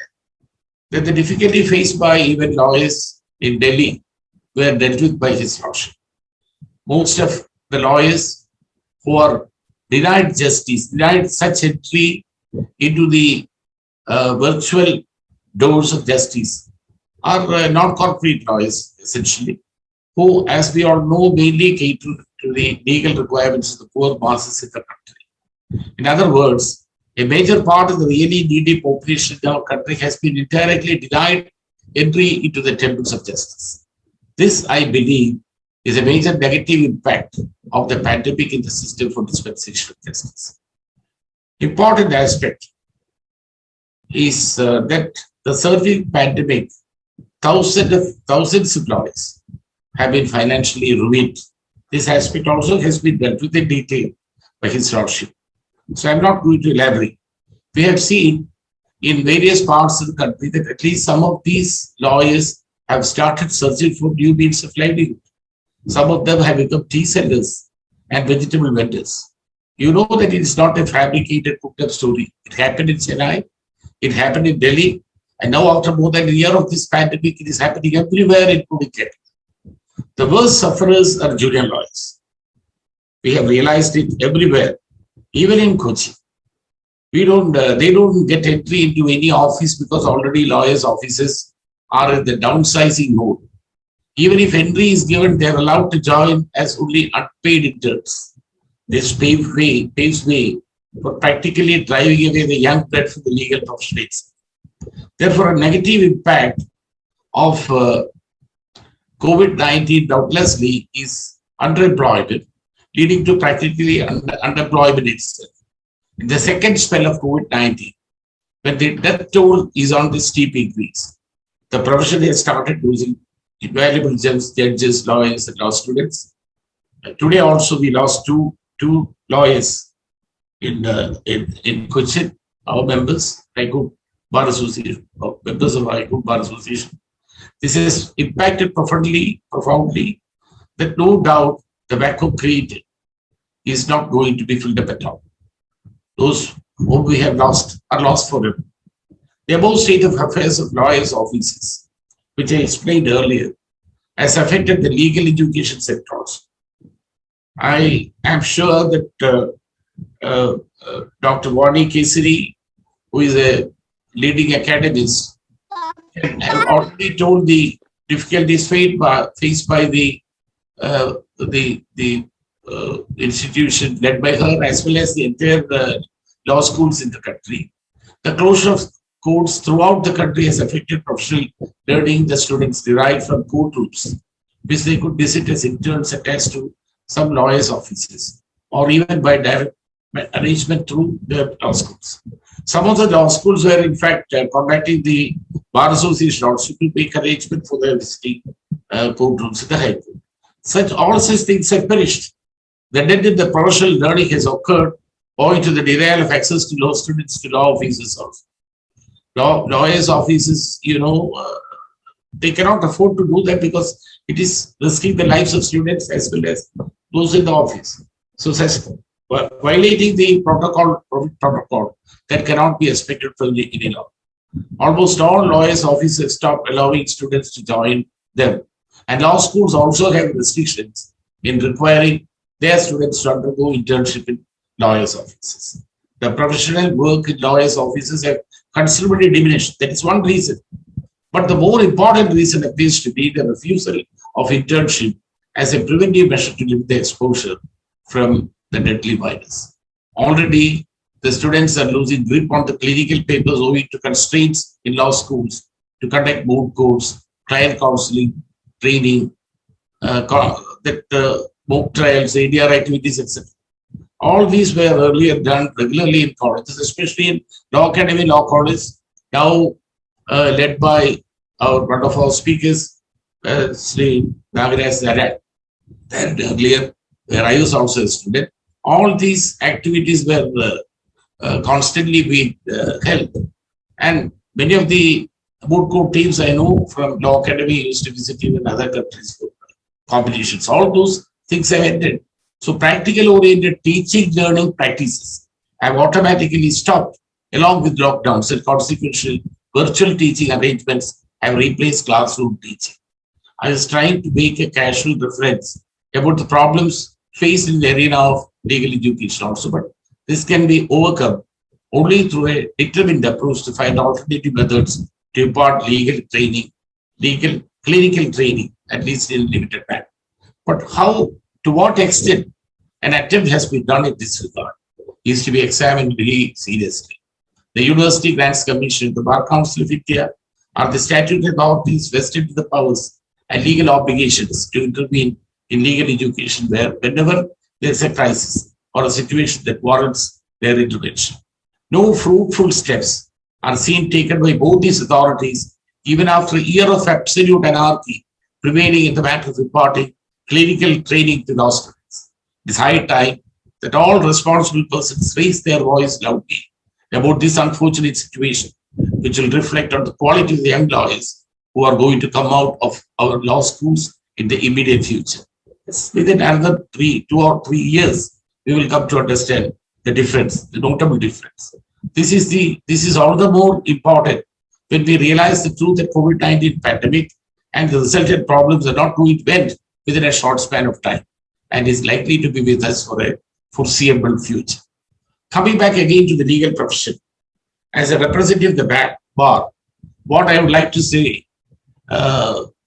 that the difficulty faced by even lawyers in Delhi were dealt with by His Lordship. Most of the lawyers who are denied justice, denied such entry into the virtual doors of justice, are non-corporate lawyers, essentially, who, as we all know, mainly cater to the legal requirements of the poor masses in the country. In other words, a major part of the really needy population in our country has been indirectly denied entry into the temples of justice. This, I believe, is a major negative impact of the pandemic in the system for dispensation of justice. Important aspect is that the surging pandemic, thousands of lawyers have been financially ruined. This aspect also has been dealt with in detail by His Lordship. So I'm not going to elaborate. We have seen in various parts of the country that at least some of these lawyers have started searching for new means of livelihood. Some of them have become tea sellers and vegetable vendors. You know that it is not a fabricated, cooked up story. It happened in Chennai, it happened in Delhi, and now after more than a year of this pandemic, it is happening everywhere, including Kerala. The worst sufferers are junior lawyers. We have realized it everywhere, even in Kochi. They don't get entry into any office because already lawyers' offices are in the downsizing mode. Even if entry is given, they are allowed to join as only unpaid interns. This paves way for practically driving away the young blood from the legal profession. Therefore, a negative impact of COVID-19 doubtlessly is underemployment, leading to practically unemployment itself. In the second spell of COVID-19, when the death toll is on the steep increase, the profession has started losing invaluable judges, lawyers, and law students. Today also we lost two lawyers in Cochin, our members, High Court Bar Association, members of High Court Bar Association. This has impacted profoundly that no doubt the vacuum created is not going to be filled up at all. Those whom we have lost are lost forever. The above state of affairs of lawyers' offices, which I explained earlier, has affected the legal education sector also. I am sure that Dr. Vani Kesari, who is a leading academist, have already told the difficulties faced by the institution led by her, as well as the entire law schools in the country. The closure of courts throughout the country has affected professional learning the students derived from courtrooms, which they could visit as interns attached to some lawyers' offices, or even by direct arrangement through the law schools. Some of the law schools were, in fact, contacting the Bar Association also to make arrangement for their visiting courtrooms in the High Court. All such things have perished. The death in the professional learning has occurred owing to the denial of access to law students to law offices also. Lawyers' offices, they cannot afford to do that because it is risking the lives of students as well as those in the office. So, violating the protocol that cannot be expected from any law. Almost all lawyers' offices stopped allowing students to join them. And law schools also have restrictions in requiring their students to undergo internship in lawyers' offices. The professional work in lawyers' offices have considerably diminished. That is one reason. But the more important reason appears to be the refusal of internship as a preventive measure to limit the exposure from the deadly virus. Already, the students are losing grip on the clinical papers owing to constraints in law schools to conduct moot courts, trial counseling, training, mock trials, ADR activities, etc. All these were earlier done regularly in colleges, especially in Law Academy, Law College, now led by one of our speakers, Sri L.Nageswara, and earlier, where I was also a student. All these activities were constantly being held. And many of the moot court teams I know from Law Academy used to visit even other countries for competitions. All those things have ended. So practical oriented teaching learning practices have automatically stopped along with lockdowns, and consequential virtual teaching arrangements have replaced classroom teaching. I was trying to make a casual reference about the problems faced in the arena of legal education also, but this can be overcome only through a determined approach to find alternative methods to impart legal clinical training, at least in limited manner. But how, to what extent an attempt has been done in this regard is to be examined very seriously. The University Grants Commission, the Bar Council of India, are the statutory authorities vested with the powers and legal obligations to intervene in legal education whenever there is a crisis or a situation that warrants their intervention. No fruitful steps are seen taken by both these authorities, even after a year of absolute anarchy prevailing in the matter of imparting clinical training to law students. It is high time that all responsible persons raise their voice loudly about this unfortunate situation, which will reflect on the quality of the young lawyers who are going to come out of our law schools in the immediate future. Within another 2 or 3 years, we will come to understand the difference, the notable difference. This is all the more important when we realize the truth that COVID-19 pandemic and the resultant problems are not going to end within a short span of time and is likely to be with us for a foreseeable future. Coming back again to the legal profession, as a representative of the bar, what I would like to say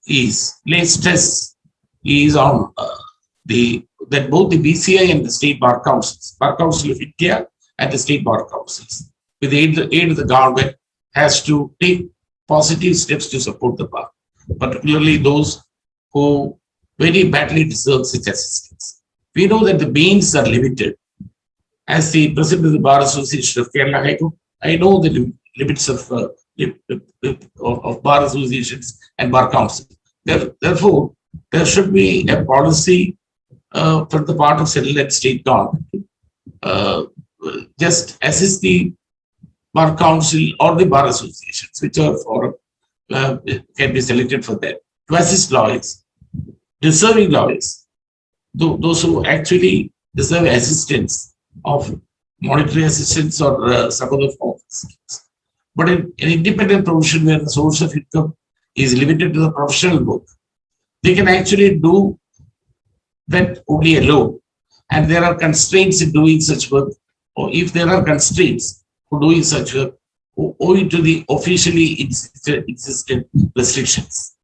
is, let's stress is on that both the BCI and the State Bar Councils, Bar Council of India and the State Bar Councils, with the aid of the government, has to take positive steps to support the bar, particularly those who very badly deserve such assistance. We know that the means are limited. As the president of the Bar Association of Kerala High Court, I know the limits of bar associations and bar council. Therefore, there should be a policy from the part of central and state government. Just assist the bar council or the bar associations, whichever forum can be selected for that, to assist lawyers, deserving lawyers, those who actually deserve assistance of monetary assistance or some other form of assistance. But in an independent profession where the source of income is limited to the professional work, they can actually do that only alone. And there are constraints in doing such work, or if there are constraints for doing such work, owing to the officially existent restrictions.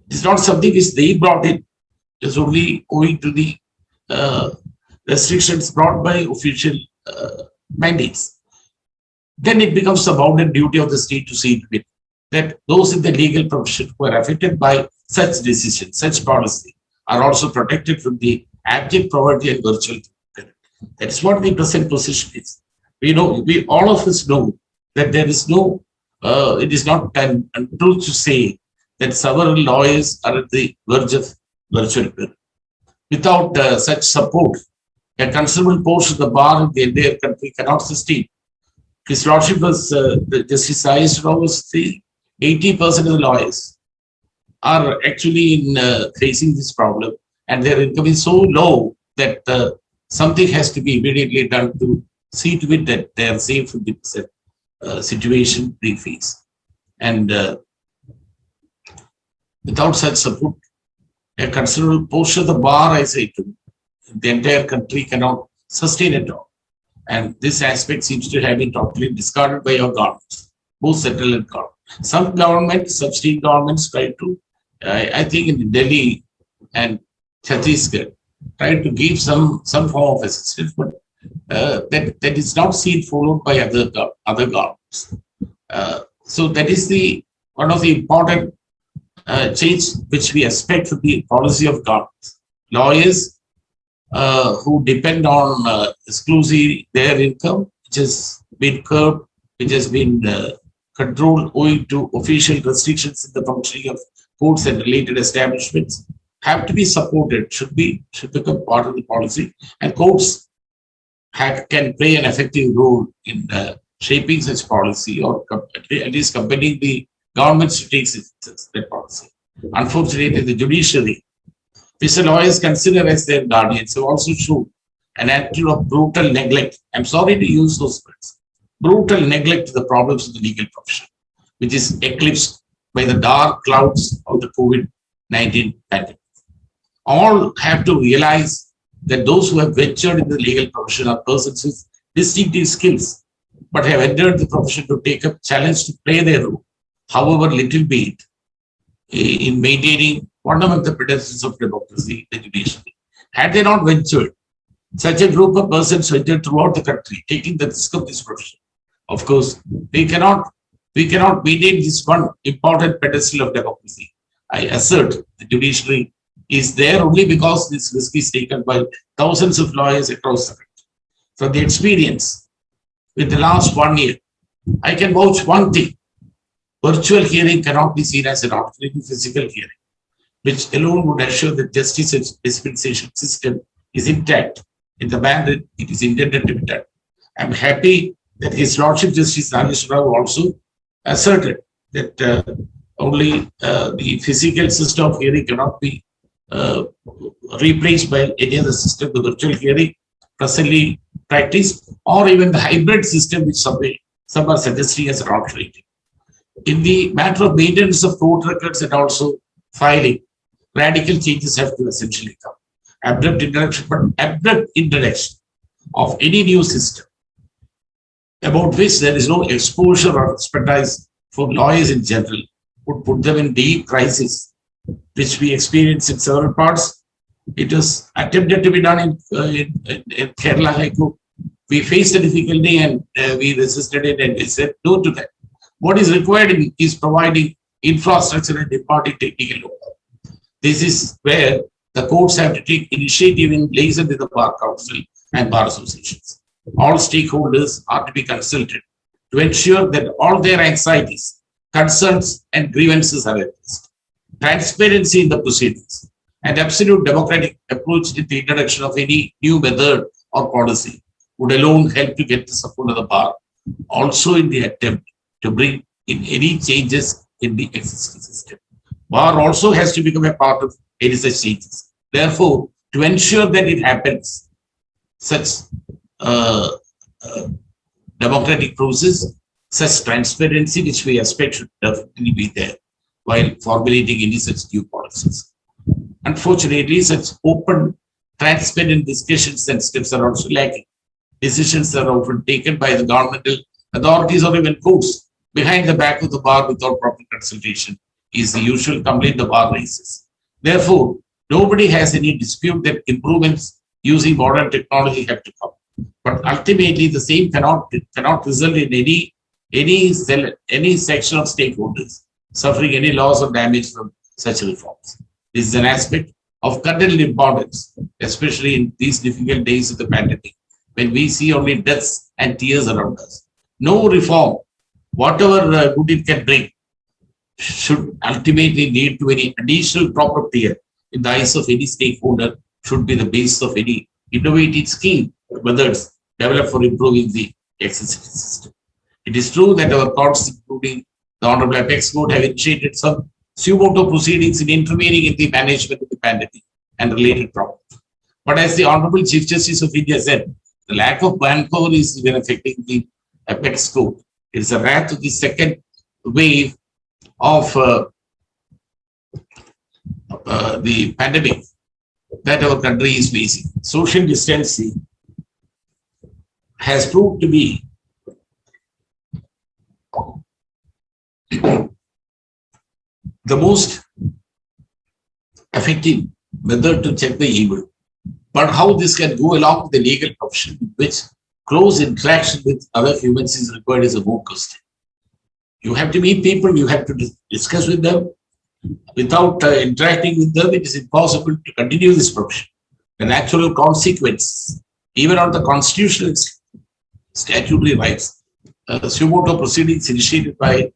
It is not something which they brought in, it is only owing to the restrictions brought by official mandates. Then it becomes the bounden duty of the state to see to it that those in the legal profession who are affected by such decisions, such policy, are also protected from the abject poverty and virtual tyranny. That is what the present position is. We know, all of us know that there is no, it is not true to say that several lawyers are at the verge of virtual tyranny. Without such support, a considerable portion of the bar in the entire country cannot sustain. His Lordship was the Justice Highest was 80% of the lawyers are actually facing this problem, and their income is so low that something has to be immediately done to see to it that they are safe from the situation they face. And without such support, a considerable portion of the bar, I say, to the entire country cannot sustain it all. And this aspect seems to have been totally discarded by our governments, both central and government. Some governments, some state governments try to, I think in Delhi and Chhattisgarh, try to give some form of assistance, but that is not seen followed by other governments. So that is one of the important change which we expect from the policy of governments. Lawyers who depend on exclusively their income, which has been curbed, which has been controlled owing to official restrictions in the functioning of courts and related establishments, have to be supported, should become part of the policy, and courts can play an effective role in shaping such policy, or at least accompanying the governments to take that policy. Unfortunately, the judiciary, which the lawyers consider as their guardians, have also shown an attitude of brutal neglect. I'm sorry to use those words. Brutal neglect to the problems of the legal profession, which is eclipsed by the dark clouds of the COVID-19 pandemic. All have to realize that those who have ventured in the legal profession are persons with distinctive skills, but have entered the profession to take up challenge to play their role, however little be it, in maintaining one among the pedestals of democracy, the judiciary. Had they not ventured, such a group of persons ventured throughout the country, taking the risk of this profession. Of course, we cannot maintain this one important pedestal of democracy. I assert the judiciary is there only because this risk is taken by thousands of lawyers across the country. From the experience with the last 1 year, I can vouch one thing. Virtual hearing cannot be seen as an alternative physical hearing, which alone would assure that justice and dispensation system is intact in the manner it is intended to be done. I'm happy that His Lordship Justice L.Nageswara also asserted that only the physical system of hearing cannot be replaced by any other system, the virtual hearing presently practiced, or even the hybrid system which some are suggesting as an alternative. In the matter of maintenance of court records and also filing, radical changes have to essentially come. Abrupt introduction of any new system about which there is no exposure or expertise for lawyers in general would put them in deep crisis, which we experience in several parts. It was attempted to be done in Kerala High Court. We faced a difficulty and we resisted it, and we said no to that. What is required is providing infrastructure and imparting technical know-how. This is where the courts have to take initiative in liaison with the Bar Council and Bar Associations. All stakeholders are to be consulted to ensure that all their anxieties, concerns, and grievances are addressed. Transparency in the proceedings and absolute democratic approach in the introduction of any new method or policy would alone help to get the support of the bar, also in the attempt to bring in any changes in the existing system. Bar also has to become a part of any such changes. Therefore, to ensure that it happens, such democratic process, such transparency which we expect should definitely be there while formulating any such new policies. Unfortunately, such open, transparent discussions and steps are also lacking. Decisions are often taken by the governmental authorities or even courts behind the back of the bar without proper consultation is the usual complaint the bar raises. Therefore, nobody has any dispute that improvements using modern technology have to come. But ultimately, the same cannot result in any section of stakeholders suffering any loss or damage from such reforms. This is an aspect of current importance, especially in these difficult days of the pandemic, when we see only deaths and tears around us. No reform, whatever good it can bring, should ultimately lead to any additional proper tier in the eyes of any stakeholder, should be the basis of any innovative scheme or methods developed for improving the accessibility system. It is true that our courts, including the Hon'ble Apex Court, have initiated some smouldered proceedings in intervening in the management of the pandemic and related problems. But as the Honorable Chief Justice of India said, the lack of manpower is even affecting the Apex Court. It is a wrath of the second wave of the pandemic that our country is facing. Social distancing has proved to be the most effective method to check the evil. But how this can go along with the legal profession, in which close interaction with other humans is required, is a more question. You have to meet people, you have to discuss with them. Without interacting with them, it is impossible to continue this profession. The natural consequences, even on the constitutional statutory rights, smouldered proceedings initiated by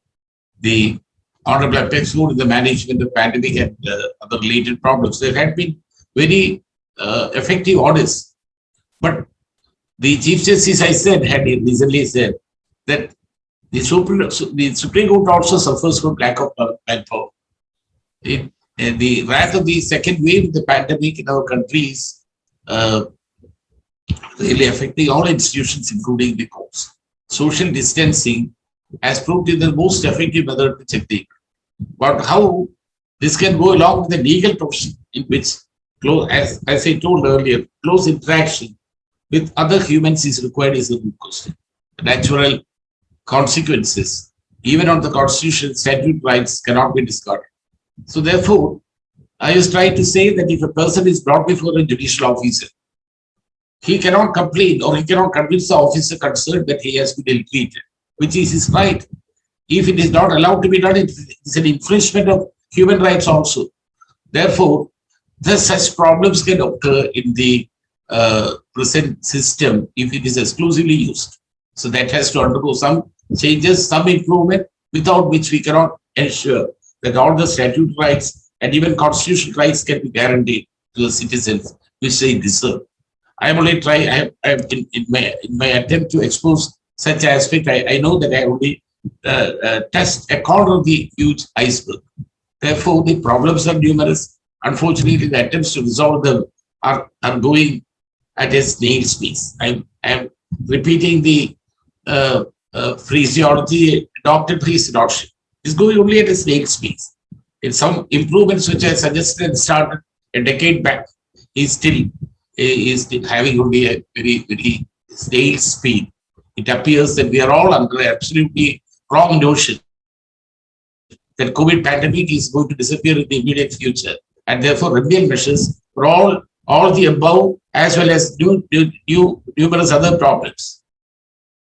the Hon'ble Apex Court in the management of pandemic and other related problems. There had been very effective orders. But the Chief Justice, I said, had recently said that the Supreme Court also suffers from lack of manpower. The wrath of the second wave of the pandemic in our country is really affecting all institutions, including the courts. Social distancing has proved to be the most effective method to check the. But how this can go along with the legal profession, in which, as I told earlier, close interaction with other humans is required, is a good question. The natural consequences, even on the constitutional statute rights, cannot be discarded. So therefore, I was trying to say that if a person is brought before a judicial officer, he cannot complain or he cannot convince the officer concerned that he has been ill-treated, which is his right. If it is not allowed to be done, it is an infringement of human rights also. Therefore, such problems can occur in the present system if it is exclusively used. So that has to undergo some changes, some improvement, without which we cannot ensure that all the statute rights and even constitutional rights can be guaranteed to the citizens which they deserve. I am only trying, in my attempt to expose such aspect, I know that I only touched a corner of the huge iceberg. Therefore, the problems are numerous. Unfortunately, the attempts to resolve them are going at a snail's pace. I am repeating the phraseology adopted by his lordship. It's going only at a snail's pace. In some improvements which I suggested and started a decade back, is still having only a very, very snail speed. It appears that we are all under absolutely wrong notion that COVID pandemic is going to disappear in the immediate future, and therefore remedial measures for all the above, as well as numerous other problems,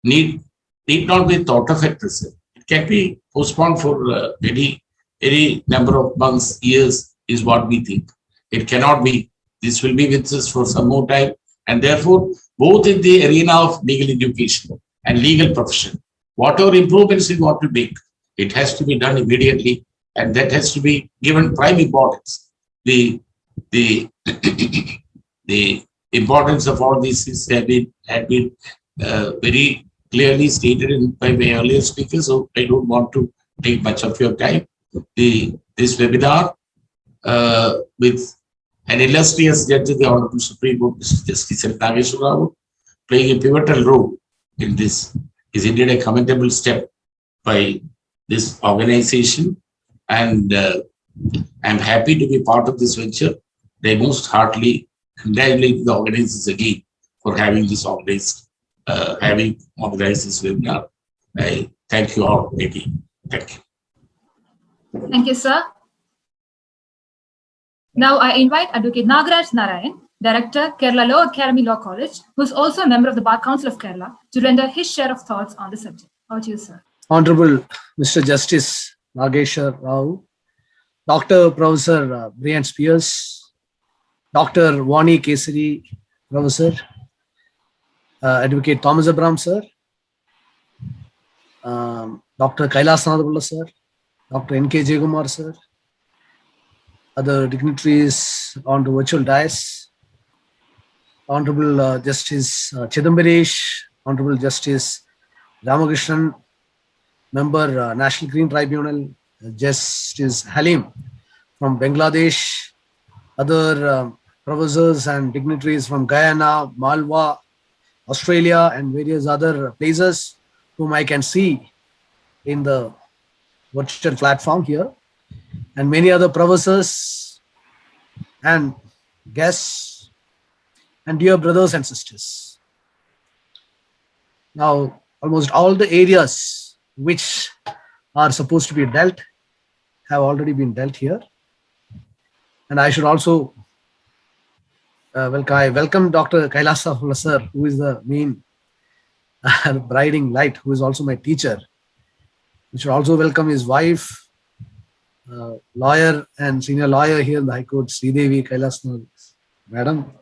need not be thought of at present. It can be postponed for any number of months, years, is what we think. It cannot be. This will be with us for some more time, and therefore, both in the arena of legal education and legal profession, whatever improvements we want to make, it has to be done immediately, and that has to be given prime importance. The importance of all these things had been very clearly stated by my earlier speakers, so I don't want to take much of your time. This webinar with an illustrious judge of the Honorable Supreme Court, Mr.Justice L.Nageswara, playing a pivotal role in this, is indeed a commendable step by this organization, and I'm happy to be part of this venture. I most heartily congratulate the organizers again for having this organized this webinar. I thank you all again. Thank you. Thank you, sir. Now I invite Advocate Nagaraj Narayan, Director, Kerala Law Academy Law College, who is also a member of the Bar Council of Kerala, to render his share of thoughts on the subject. Over to you, sir. Honorable Mr. Justice Nageswara, Dr. Professor Brian Spears, Dr. Vani Kesari, Professor, Advocate Thomas Abram, sir, Dr. Kailasanathapalla, sir, Dr. N.K. Jayagumar, sir, other dignitaries on the virtual dais, Honorable Justice Chidambaresh, Honorable Justice Ramakrishnan, Member National Green Tribunal, Justice Halim from Bangladesh, other professors and dignitaries from Guyana, Malwa, Australia, and various other places whom I can see in the virtual platform here, and many other professors and guests and dear brothers and sisters. Now, almost all the areas which are supposed to be dealt have already been dealt here. And I should also welcome Dr. Kailasanathapalla, sir, who is the main guiding light, who is also my teacher. We should also welcome his wife, lawyer and senior lawyer here in the High Court, Sridevi Kailasanathapalla, madam,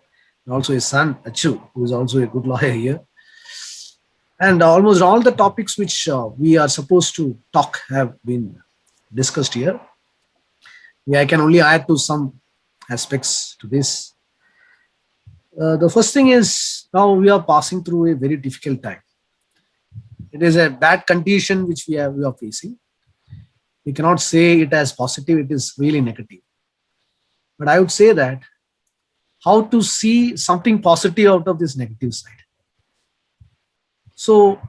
and also his son, Achu, who is also a good lawyer here. And almost all the topics which we are supposed to talk have been discussed here. Yeah, I can only add to some aspects to this. The first thing is, now we are passing through a very difficult time. It is a bad condition which we are facing. We cannot say it as positive, it is really negative. But I would say that how to see something positive out of this negative side. So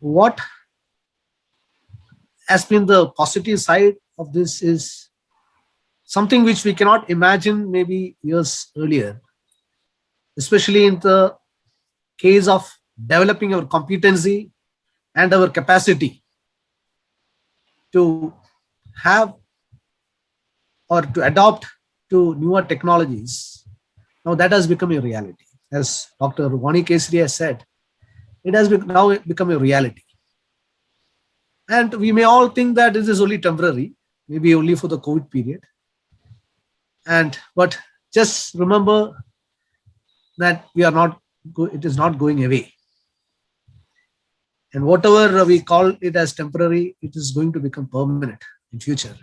what has been the positive side of this is something which we cannot imagine maybe years earlier, especially in the case of developing our competency and our capacity to have or to adopt to newer technologies. Now that has become a reality. As Dr. Vani Kesari has said, it has now become a reality. And we may all think that this is only temporary, maybe only for the COVID period. But just remember that it is not going away. And whatever we call it as temporary, it is going to become permanent in future.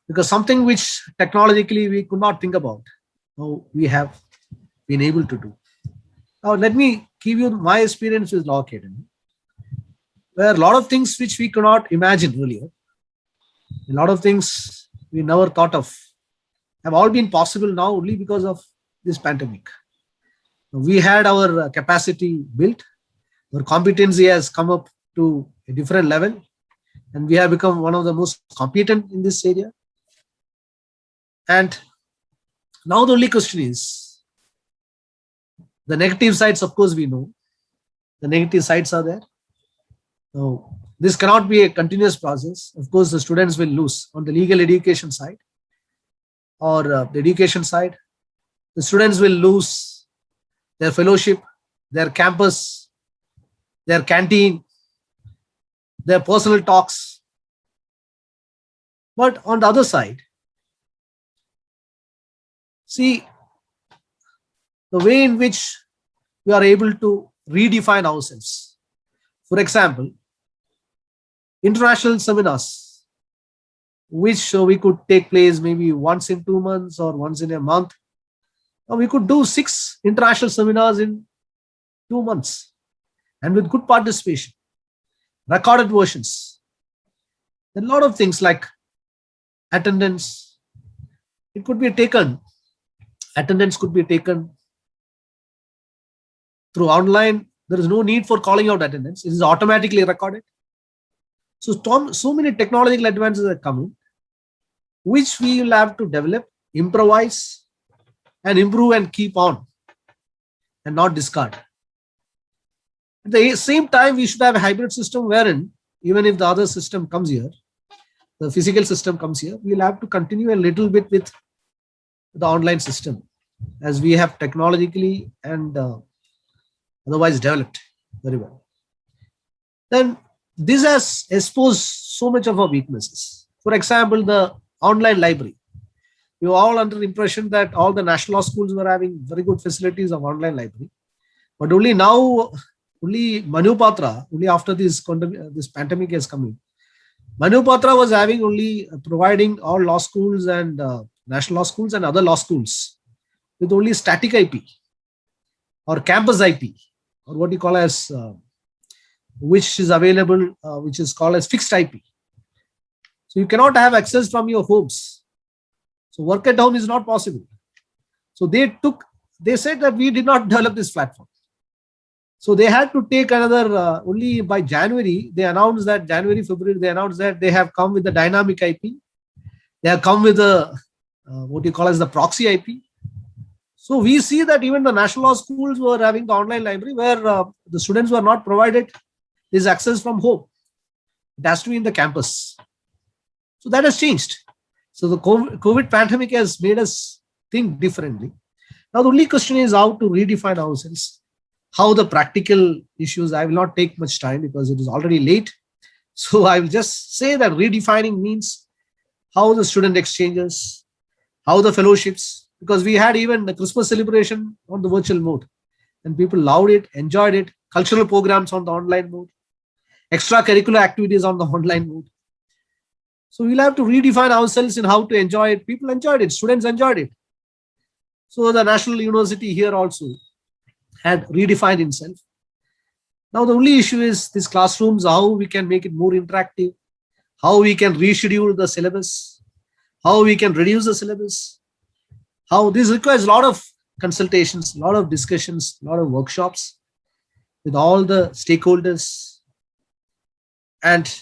Because something which technologically we could not think about, now we have been able to do. Now let me give you my experience with Law Academy, where a lot of things which we could not imagine earlier, a lot of things we never thought of, have all been possible now only because of this pandemic. We had our capacity built, our competency has come up to a different level, and we have become one of the most competent in this area. And now the only question is, the negative sides, of course, we know. The negative sides are there. Now, this cannot be a continuous process. Of course, the students will lose on the legal education side or the education side. The students will lose their fellowship, their campus, their canteen, their personal talks. But on the other side, see the way in which we are able to redefine ourselves. For example, international seminars, which we could take place maybe once in 2 months or once in a month. Now we could do 6 international seminars in 2 months and with good participation, recorded versions. A lot of things like attendance, it could be taken, attendance could be taken through online. There is no need for calling out attendance. It is automatically recorded. So many technological advances are coming, which we will have to develop, improvise, and improve and keep on and not discard. At the same time, we should have a hybrid system wherein even if the other system comes here, the physical system comes here, we'll have to continue a little bit with the online system as we have technologically and otherwise developed very well. Then this has exposed so much of our weaknesses. For example, the online library. We were all under the impression that all the national law schools were having very good facilities of online library. But only now, only Manupatra, only after this pandemic has come in, Manupatra was having only providing all law schools and national law schools and other law schools with only static IP or campus IP or what you call as which is available, which is called as fixed IP. So you cannot have access from your homes. So work at home is not possible. So they said that we did not develop this platform. So they had to take another, only by January, they announced that February, they announced that they have come with the dynamic IP. They have come with the, what you call as the proxy IP. So we see that even the national law schools were having the online library where the students were not provided this access from home. It has to be in the campus. So that has changed. So the COVID pandemic has made us think differently. Now the only question is how to redefine ourselves. How the practical issues, I will not take much time because it is already late. So I will just say that redefining means how the student exchanges, how the fellowships, because we had even the Christmas celebration on the virtual mode and people loved it, enjoyed it, cultural programs on the online mode, extracurricular activities on the online mode. So we'll have to redefine ourselves in how to enjoy it. People enjoyed it, students enjoyed it. So the National University here also had redefined itself. Now the only issue is these classrooms, how we can make it more interactive, how we can reschedule the syllabus, how we can reduce the syllabus, how this requires a lot of consultations, a lot of discussions, a lot of workshops with all the stakeholders and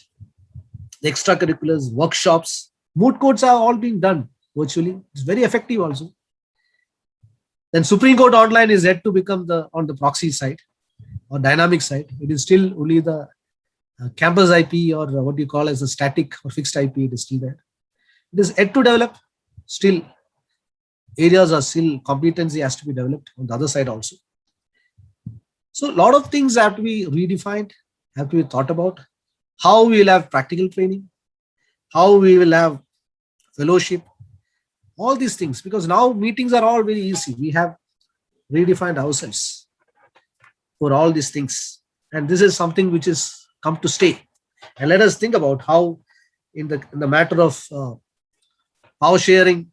the extracurriculars, workshops. Moot courts are all being done virtually. It's very effective also. Then Supreme Court Online is yet to become on the proxy side or dynamic side. It is still only the campus IP or what you call as a static or fixed IP. It is still there. It is yet to develop. Still, areas are still competency has to be developed on the other side also. So a lot of things have to be redefined, have to be thought about. How we will have practical training, how we will have fellowship, all these things, because now meetings are all very easy. We have redefined ourselves for all these things. And this is something which is come to stay. And let us think about how in the matter of power sharing,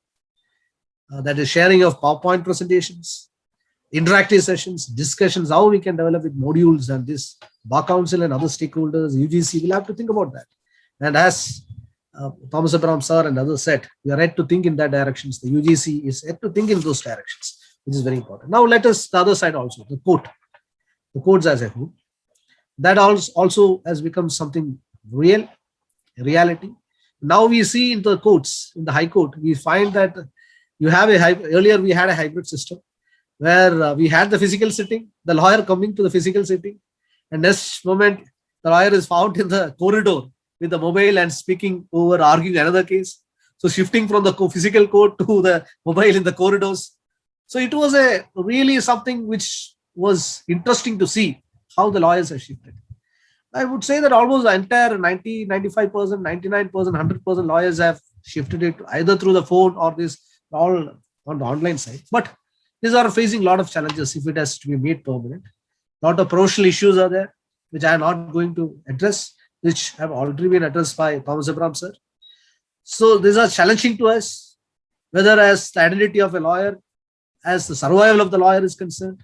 that is sharing of PowerPoint presentations, interactive sessions, discussions, how we can develop with modules and this Bar Council and other stakeholders, UGC, we'll have to think about that. And as Thomas Abraham sir and others said, we are yet to think in that directions. The UGC is yet to think in those directions, which is very important. Now let us, the other side also, the courts as a whole. That also has become something real, reality. Now we see in the courts, in the High Court, we find that you have earlier we had a hybrid system where we had the physical sitting, the lawyer coming to the physical sitting, and next moment the lawyer is found in the corridor with the mobile and speaking over, arguing another case. So shifting from the physical court to the mobile in the corridors. So it was really something which was interesting to see how the lawyers have shifted. I would say that almost the entire 90, 95%, 99%, 100% lawyers have shifted it either through the phone or this all on the online side. But these are facing a lot of challenges if it has to be made permanent. A lot of professional issues are there, which I am not going to address, which have already been addressed by Thomas Abraham sir. So these are challenging to us, whether as the identity of a lawyer, as the survival of the lawyer is concerned.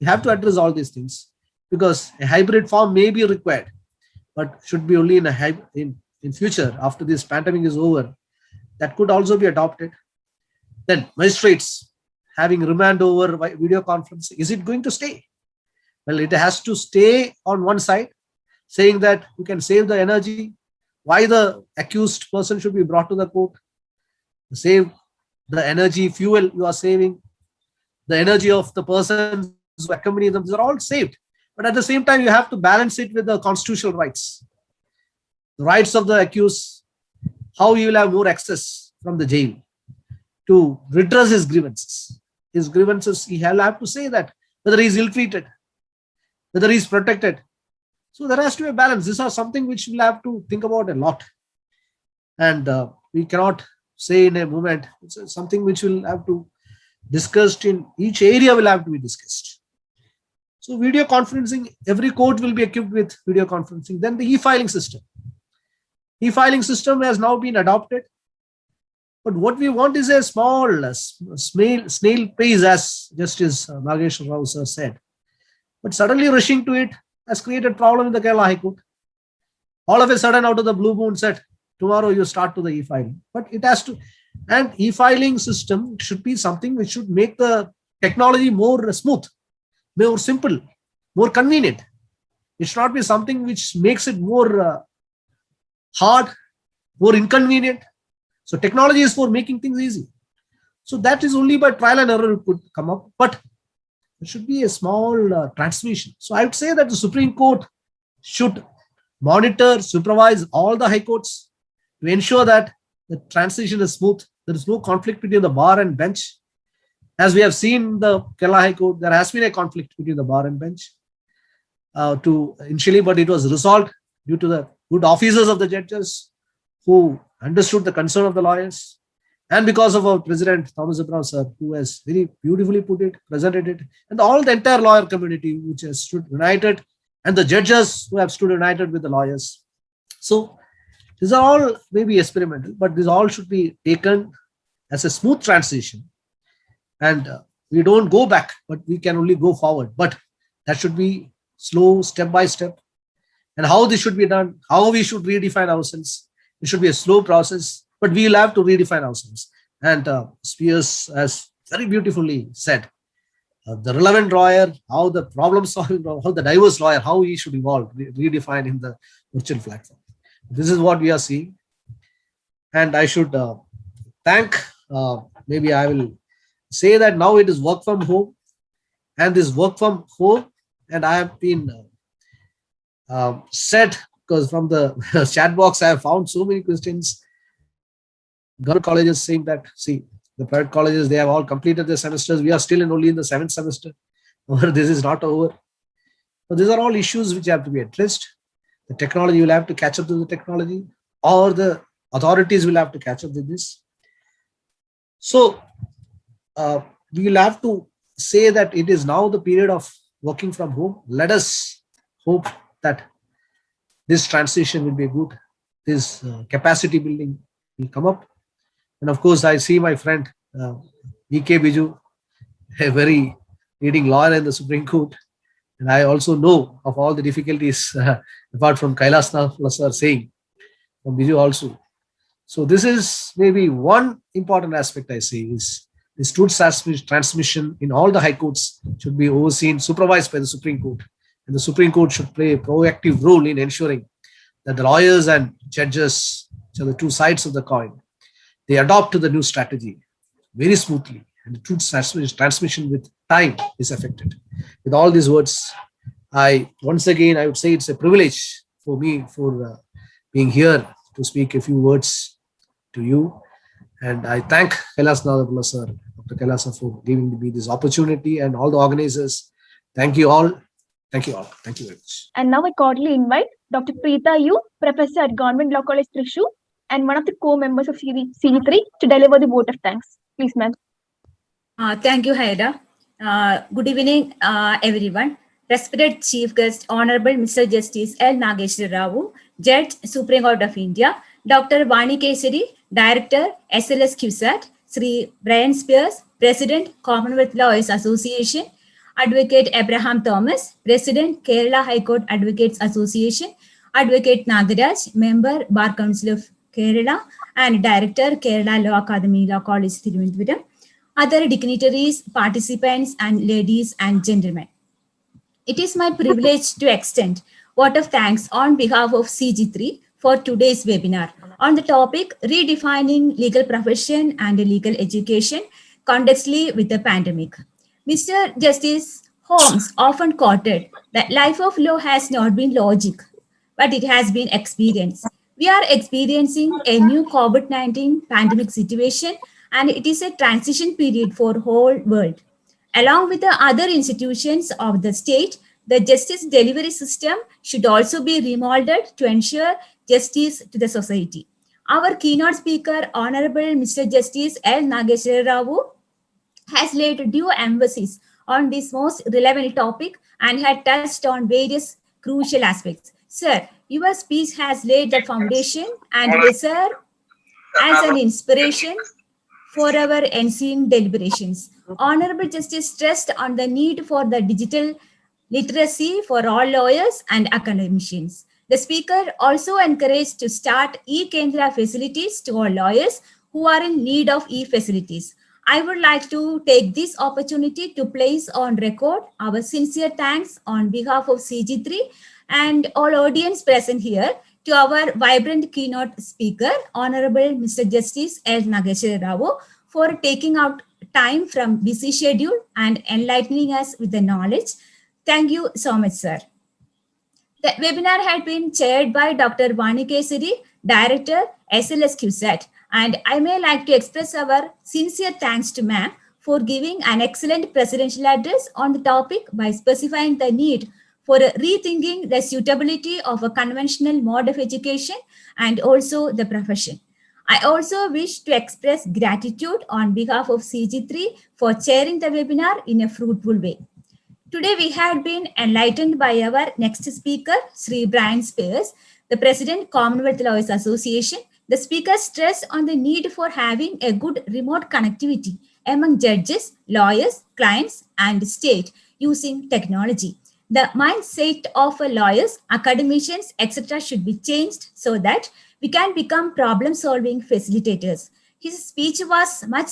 We have to address all these things because a hybrid form may be required, but should be only in future after this pandemic is over. That could also be adopted. Then magistrates having remand over video conference, is it going to stay? Well, it has to stay on one side, saying that you can save the energy. Why the accused person should be brought to the court? Save the energy, fuel you are saving. the energy of the persons who accompany them, these are all saved. But at the same time, you have to balance it with the constitutional rights. The rights of the accused, how he will have more access from the jail to redress his grievances. His grievances, he will have to say that, whether he is ill-treated, whether he is protected. So there has to be a balance. These are something which we'll have to think about a lot. And we cannot say in a moment. It's something which will have to discussed in each area will have to be discussed. So video conferencing, every court will be equipped with video conferencing. Then the e-filing system. E-filing system has now been adopted. But what we want is a small snail pace, as Justice L.Nageswara sir said. But suddenly rushing to it has created problem in the Kerala High Court. All of a sudden, out of the blue moon, said, tomorrow you start to the e-filing. But it has to, and e-filing system should be something which should make the technology more smooth, more simple, more convenient. It should not be something which makes it more hard, more inconvenient. So technology is for making things easy. So that is only by trial and error it could come up. But there should be a small transmission. So I would say that the Supreme Court should monitor, supervise all the high courts to ensure that the transition is smooth. There is no conflict between the bar and bench. As we have seen in the Kerala High Court, there has been a conflict between the bar and bench initially, but it was resolved due to the good officers of the judges who understood the concern of the lawyers, and because of our President Thomas Abraham sir, who has very beautifully put it, presented it, and all the entire lawyer community which has stood united, and the judges who have stood united with the lawyers. So these are all maybe experimental, but these all should be taken as a smooth transition. And we don't go back, but we can only go forward. But that should be slow, step by step. And how this should be done, how we should redefine ourselves. It should be a slow process, but we will have to redefine ourselves. And Spears has very beautifully said, the relevant lawyer, how the problem solving, how the diverse lawyer, how he should evolve, redefine in the virtual platform. This is what we are seeing. And I should thank, maybe I will say that now it is work from home, and this work from home, and I have been said, because from the chat box I have found so many questions. Government colleges saying that, see, the private colleges, they have all completed their semesters. We are still only in the 7th semester. Or this is not over. So these are all issues which have to be addressed. The technology will have to catch up to the technology, or the authorities will have to catch up with this. So we will have to say that it is now the period of working from home. Let us hope that this transition will be good. This capacity building will come up. And of course, I see my friend V.K. Biju, a very leading lawyer in the Supreme Court. And I also know of all the difficulties, apart from Kailasnath sir saying, from Biju also. So this is maybe one important aspect I see is this truth transmission in all the high courts should be overseen, supervised by the Supreme Court. And the Supreme Court should play a proactive role in ensuring that the lawyers and judges, which are the two sides of the coin, they adopt to the new strategy very smoothly, and the truth transmission with time is affected. With all these words, once again, I would say it's a privilege for me for being here to speak a few words to you. And I thank Kailasnath sir, Dr. Kailasa, for giving me this opportunity, and all the organizers. Thank you all. Thank you all. Thank you very much. And now I cordially invite Dr. Preeta Yu, Professor at Government Law College, Thrissur, and one of the co-members of CG3 to deliver the vote of thanks. Please, ma'am. Thank you, Haida. Good evening, everyone. Respected Chief Guest, Honorable Mr. Justice L.Nageswara, Judge, Supreme Court of India, Dr. Vani Kesari, Director, SLS QSAT, Sri Brian Spears, President, Commonwealth Lawyers Association, Advocate Abraham Thomas, President, Kerala High Court Advocates Association, Advocate Nagaraj, Member, Bar Council of Kerala, and Director, Kerala Law Academy, Law College, Thiruvananthapuram, other dignitaries, participants, and ladies and gentlemen. It is my privilege to extend vote of thanks on behalf of CG3 for today's webinar on the topic Redefining Legal Profession and Legal Education, Contextually with the Pandemic. Mr. Justice Holmes often quoted that life of law has not been logic, but it has been experience. We are experiencing a new COVID-19 pandemic situation, and it is a transition period for whole world. Along with the other institutions of the state, the justice delivery system should also be remolded to ensure justice to the society. Our keynote speaker, Honorable Mr. Justice L.Nageswara, has laid due emphasis on this most relevant topic and had touched on various crucial aspects. Sir, your speech has laid the foundation and will serve as an inspiration for our ensuing deliberations. Honorable Justice stressed on the need for the digital literacy for all lawyers and academicians. The speaker also encouraged to start e-Kendra facilities to all lawyers who are in need of e-facilities. I would like to take this opportunity to place on record our sincere thanks on behalf of CG3 and all audience present here to our vibrant keynote speaker, Honorable Mr. Justice L.Nageswara, for taking out time from busy schedule and enlightening us with the knowledge. Thank you so much, sir. The webinar had been chaired by Dr. Vani Kesari, Director, SLS QSAT, and I may like to express our sincere thanks to ma'am for giving an excellent presidential address on the topic by specifying the need for rethinking the suitability of a conventional mode of education and also the profession. I also wish to express gratitude on behalf of CG3 for chairing the webinar in a fruitful way. Today, we have been enlightened by our next speaker, Sri Brian Spears, the President, Commonwealth Lawyers Association. The speaker stressed on the need for having a good remote connectivity among judges, lawyers, clients, and state using technology. The mindset of lawyers, academicians, etc. should be changed so that we can become problem-solving facilitators. His speech was much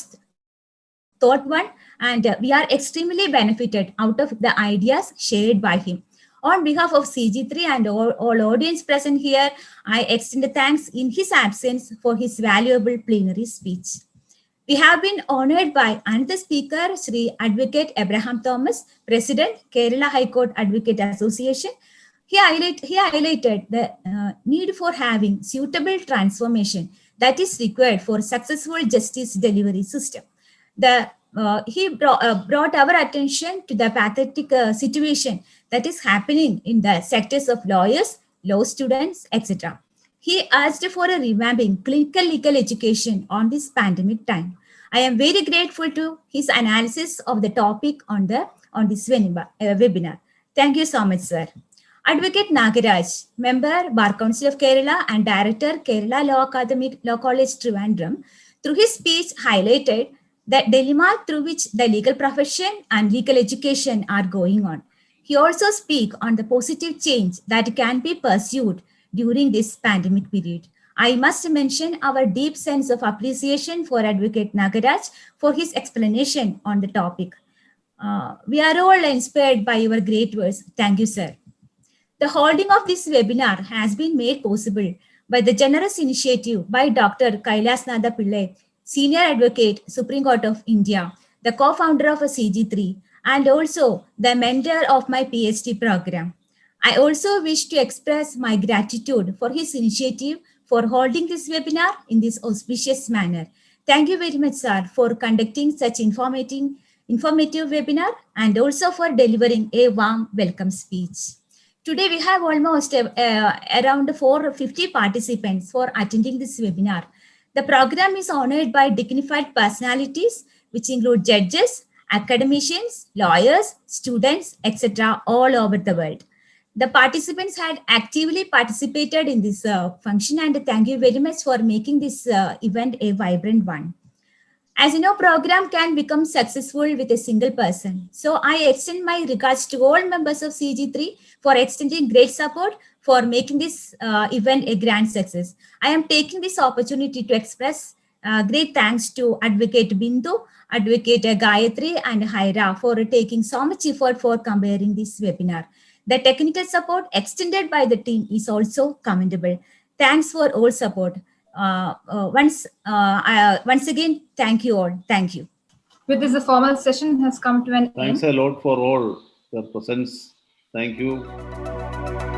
thought one, and we are extremely benefited out of the ideas shared by him. On behalf of CG3 and all audience present here, I extend thanks in his absence for his valuable plenary speech. We have been honored by another speaker, Sri Advocate Abraham Thomas, President, Kerala High Court Advocate Association. He highlighted the need for having suitable transformation that is required for successful justice delivery system. He brought our attention to the pathetic situation that is happening in the sectors of lawyers, law students, etc. He asked for a revamping clinical legal education on this pandemic time. I am very grateful to his analysis of the topic on this webinar. Thank you so much, sir. Advocate Nagaraj, Member, Bar Council of Kerala and Director, Kerala Law Academy Law College, Trivandrum, through his speech highlighted that dilemma through which the legal profession and legal education are going on. He also speaks on the positive change that can be pursued during this pandemic period. I must mention our deep sense of appreciation for Advocate Nagaraj for his explanation on the topic. We are all inspired by your great words. Thank you, sir. The holding of this webinar has been made possible by the generous initiative by Dr. Kailasnatha Pillai, Senior Advocate, Supreme Court of India, the co-founder of a CG3, and also the mentor of my PhD program. I also wish to express my gratitude for his initiative for holding this webinar in this auspicious manner. Thank you very much, sir, for conducting such informative webinar and also for delivering a warm welcome speech. Today, we have almost around 450 participants for attending this webinar. The program is honored by dignified personalities, which include judges, academicians, lawyers, students, etc., all over the world. The participants had actively participated in this function, and thank you very much for making this event a vibrant one. As you know, program can become successful with a single person. So I extend my regards to all members of CG3 for extending great support for making this event a grand success. I am taking this opportunity to express great thanks to Advocate Bindu, Advocate Gayatri, and Haira for taking so much effort for comparing this webinar. The technical support extended by the team is also commendable. Thanks for all support. Once again, thank you all. Thank you. With this, the formal session has come to an Thanks end. a lot for all the presence. Thank you.